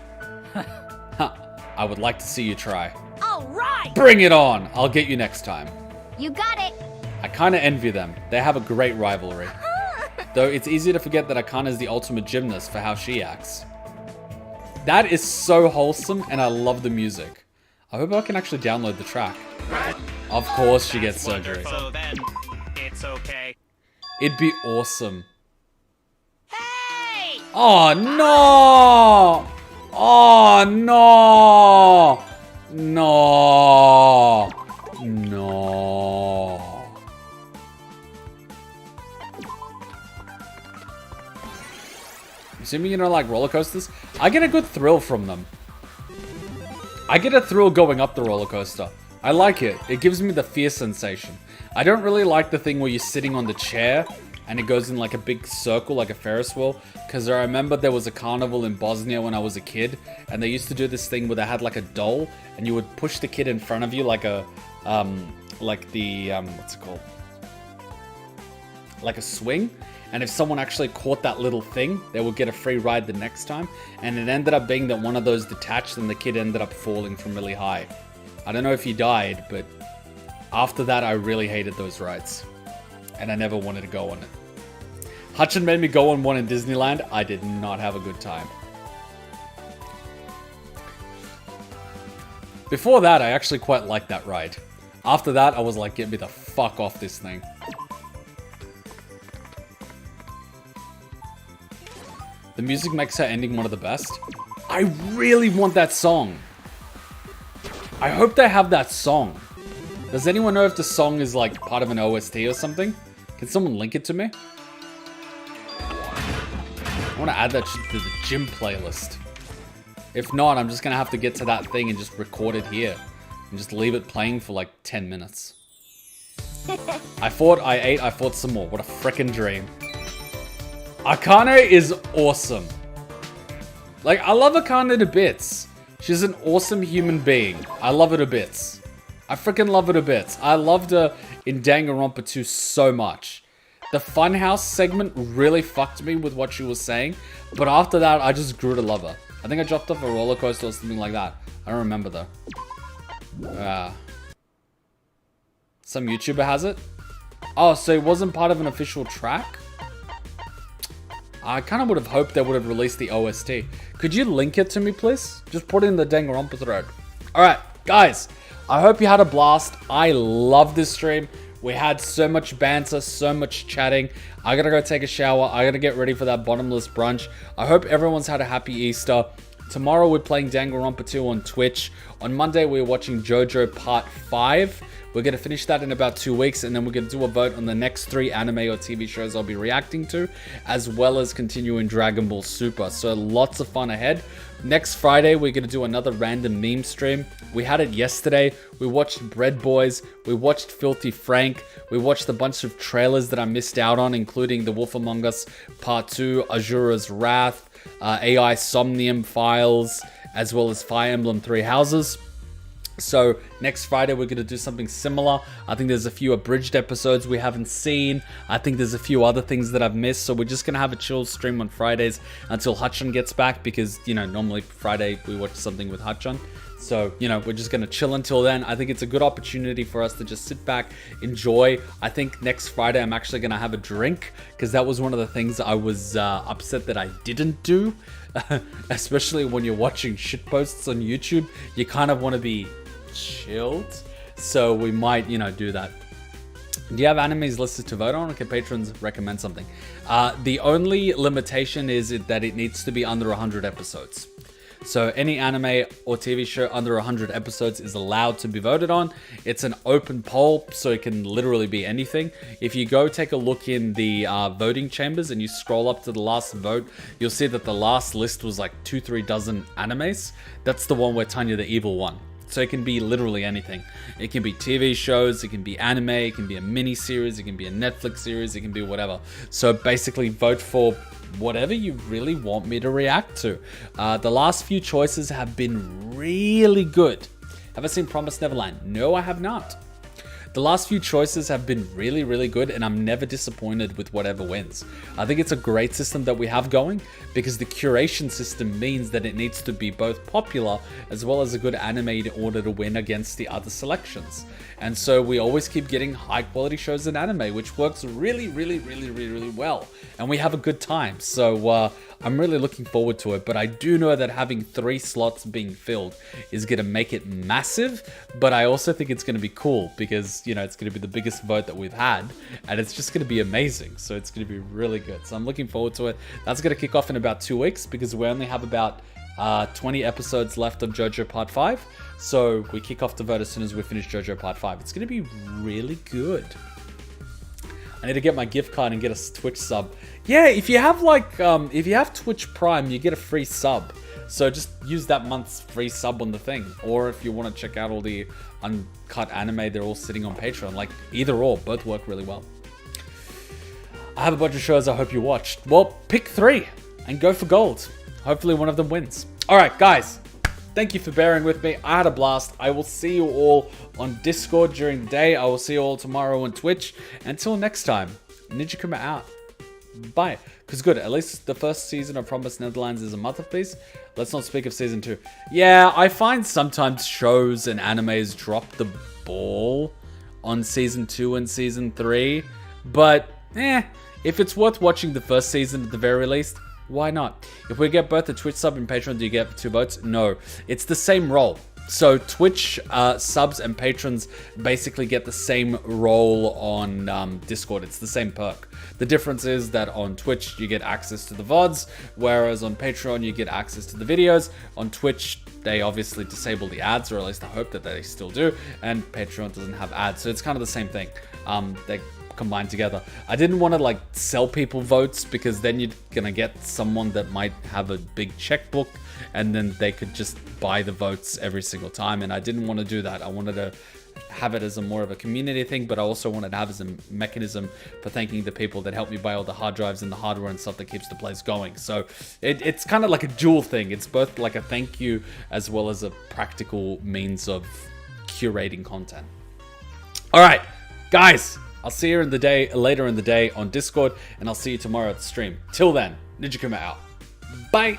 I would like to see you try. All right. Bring it on! I'll get you next time. You got it. I kinda envy them. They have a great rivalry. Though it's easy to forget that Akane is the ultimate gymnast for how she acts. That is so wholesome, and I love the music. I hope I can actually download the track. Of course she gets surgery. So then, it's okay. It'd be awesome. Hey! Oh no! Oh no! No! No! assuming you don't like roller coasters, I get a good thrill from them. I get a thrill going up the roller coaster. I like it. It gives me the fear sensation. I don't really like the thing where you're sitting on the chair and it goes in like a big circle, like a Ferris wheel. Because I remember there was a carnival in Bosnia when I was a kid, and they used to do this thing where they had like a doll, and you would push the kid in front of you like a, what's it called? Like a swing. And if someone actually caught that little thing, they would get a free ride the next time. And it ended up being that one of those detached and the kid ended up falling from really high. I don't know if he died, but after that, I really hated those rides. And I never wanted to go on it. Hutchin made me go on one in Disneyland. I did not have a good time. Before that, I actually quite liked that ride. After that, I was like, get me the fuck off this thing. The music makes her ending one of the best. I really want that song. I hope they have that song. Does anyone know if the song is like part of an OST or something? Can someone link it to me? I want to add that to the gym playlist. If not, I'm just going to have to get to that thing and just record it here. And just leave it playing for like 10 minutes. I fought, I ate, I fought some more. What a frickin' dream. Akane is awesome. Like, I love Akane to bits. She's an awesome human being. I love her to bits. I freaking love her to bits. I loved her in Danganronpa 2 so much. The Funhouse segment really fucked me with what she was saying, but after that, I just grew to love her. I think I dropped off a roller coaster or something like that. I don't remember though. Some YouTuber has it? Oh, so it wasn't part of an official track? I kind of would have hoped they would have released the OST. Could you link it to me, please? Just put it in the Danganronpa thread. Alright, guys. I hope you had a blast. I love this stream. We had so much banter, so much chatting. I gotta go take a shower. I gotta get ready for that bottomless brunch. I hope everyone's had a happy Easter. Tomorrow we're playing Danganronpa 2 on Twitch. On Monday we're watching JoJo Part 5. We're going to finish that in about 2 weeks, and then we're going to do a vote on the next 3 anime or TV shows I'll be reacting to, as well as continuing Dragon Ball Super. So lots of fun ahead. Next Friday, we're going to do another random meme stream. We had it yesterday. We watched Bread Boys. We watched Filthy Frank. We watched a bunch of trailers that I missed out on, including The Wolf Among Us Part 2, Azura's Wrath, AI Somnium Files, as well as Fire Emblem Three Houses. So next Friday, we're going to do something similar. I think there's a few abridged episodes we haven't seen. I think there's a few other things that I've missed. So we're just going to have a chill stream on Fridays until Hutchin gets back. Because, you know, normally Friday we watch something with Hutchin. So, you know, we're just going to chill until then. I think it's a good opportunity for us to just sit back, enjoy. I think next Friday I'm actually going to have a drink. Because that was one of the things I was upset that I didn't do. Especially when you're watching shitposts on YouTube. You kind of want to be chilled, so we might, you know, do that. Do you have animes listed to vote on, or can patrons recommend something? The only limitation is that it needs to be under 100 episodes. So any anime or TV show under 100 episodes is allowed to be voted on. It's an open poll, so it can literally be anything. If you go take a look in the voting chambers and you scroll up to the last vote, you'll see that the last list was like 2-3 dozen animes. That's the one where Tanya the Evil won. So it can be literally anything. It can be TV shows, it can be anime, it can be a mini series, it can be a Netflix series, it can be whatever. So basically vote for whatever you really want me to react to. The last few choices have been really good. Have I seen Promised Neverland? No, I have not. The last few choices have been really, really good, and I'm never disappointed with whatever wins. I think it's a great system that we have going, because the curation system means that it needs to be both popular as well as a good anime in order to win against the other selections. And so we always keep getting high quality shows in anime, which works really, really, really, really, really well. And we have a good time. So I'm really looking forward to it. But I do know that having 3 slots being filled is going to make it massive. But I also think it's going to be cool because, you know, it's going to be the biggest vote that we've had. And it's just going to be amazing. So it's going to be really good. So I'm looking forward to it. That's going to kick off in about 2 weeks because we only have about 20 episodes left of JoJo Part 5. So we kick off the vote as soon as we finish JoJo Part 5. It's going to be really good. I need to get my gift card and get a Twitch sub. Yeah, if you have like, if you have Twitch Prime, you get a free sub. So just use that month's free sub on the thing. Or if you want to check out all the uncut anime, they're all sitting on Patreon. Like either or, both work really well. I have a bunch of shows I hope you watched. Well, pick 3 and go for gold. Hopefully one of them wins. All right, guys. Thank you for bearing with me. I had a blast. I will see you all on Discord during the day. I will see you all tomorrow on Twitch. Until next time, Nijikuma out. Bye. Because good, at least the first season of Promised Netherlands is a masterpiece. Let's not speak of season 2. Yeah, I find sometimes shows and animes drop the ball on season 2 and season 3. But, if it's worth watching the first season at the very least, why not? If we get both a Twitch sub and Patreon, do you get 2 votes? No. It's the same role. So Twitch subs and patrons basically get the same role on Discord. It's the same perk. The difference is that on Twitch, you get access to the VODs, whereas on Patreon, you get access to the videos. On Twitch, they obviously disable the ads, or at least I hope that they still do, and Patreon doesn't have ads. So it's kind of the same thing. They combined together. I didn't want to like sell people votes because then you're gonna get someone that might have a big checkbook and then they could just buy the votes every single time, and I didn't want to do that. I wanted to have it as a more of a community thing, but I also wanted to have as a mechanism for thanking the people that helped me buy all the hard drives and the hardware and stuff that keeps the place going. So it's kind of like a dual thing. It's both like a thank you as well as a practical means of curating content. All right, guys, I'll see you later in the day on Discord, and I'll see you tomorrow at the stream. Till then, Nijikuma out. Bye.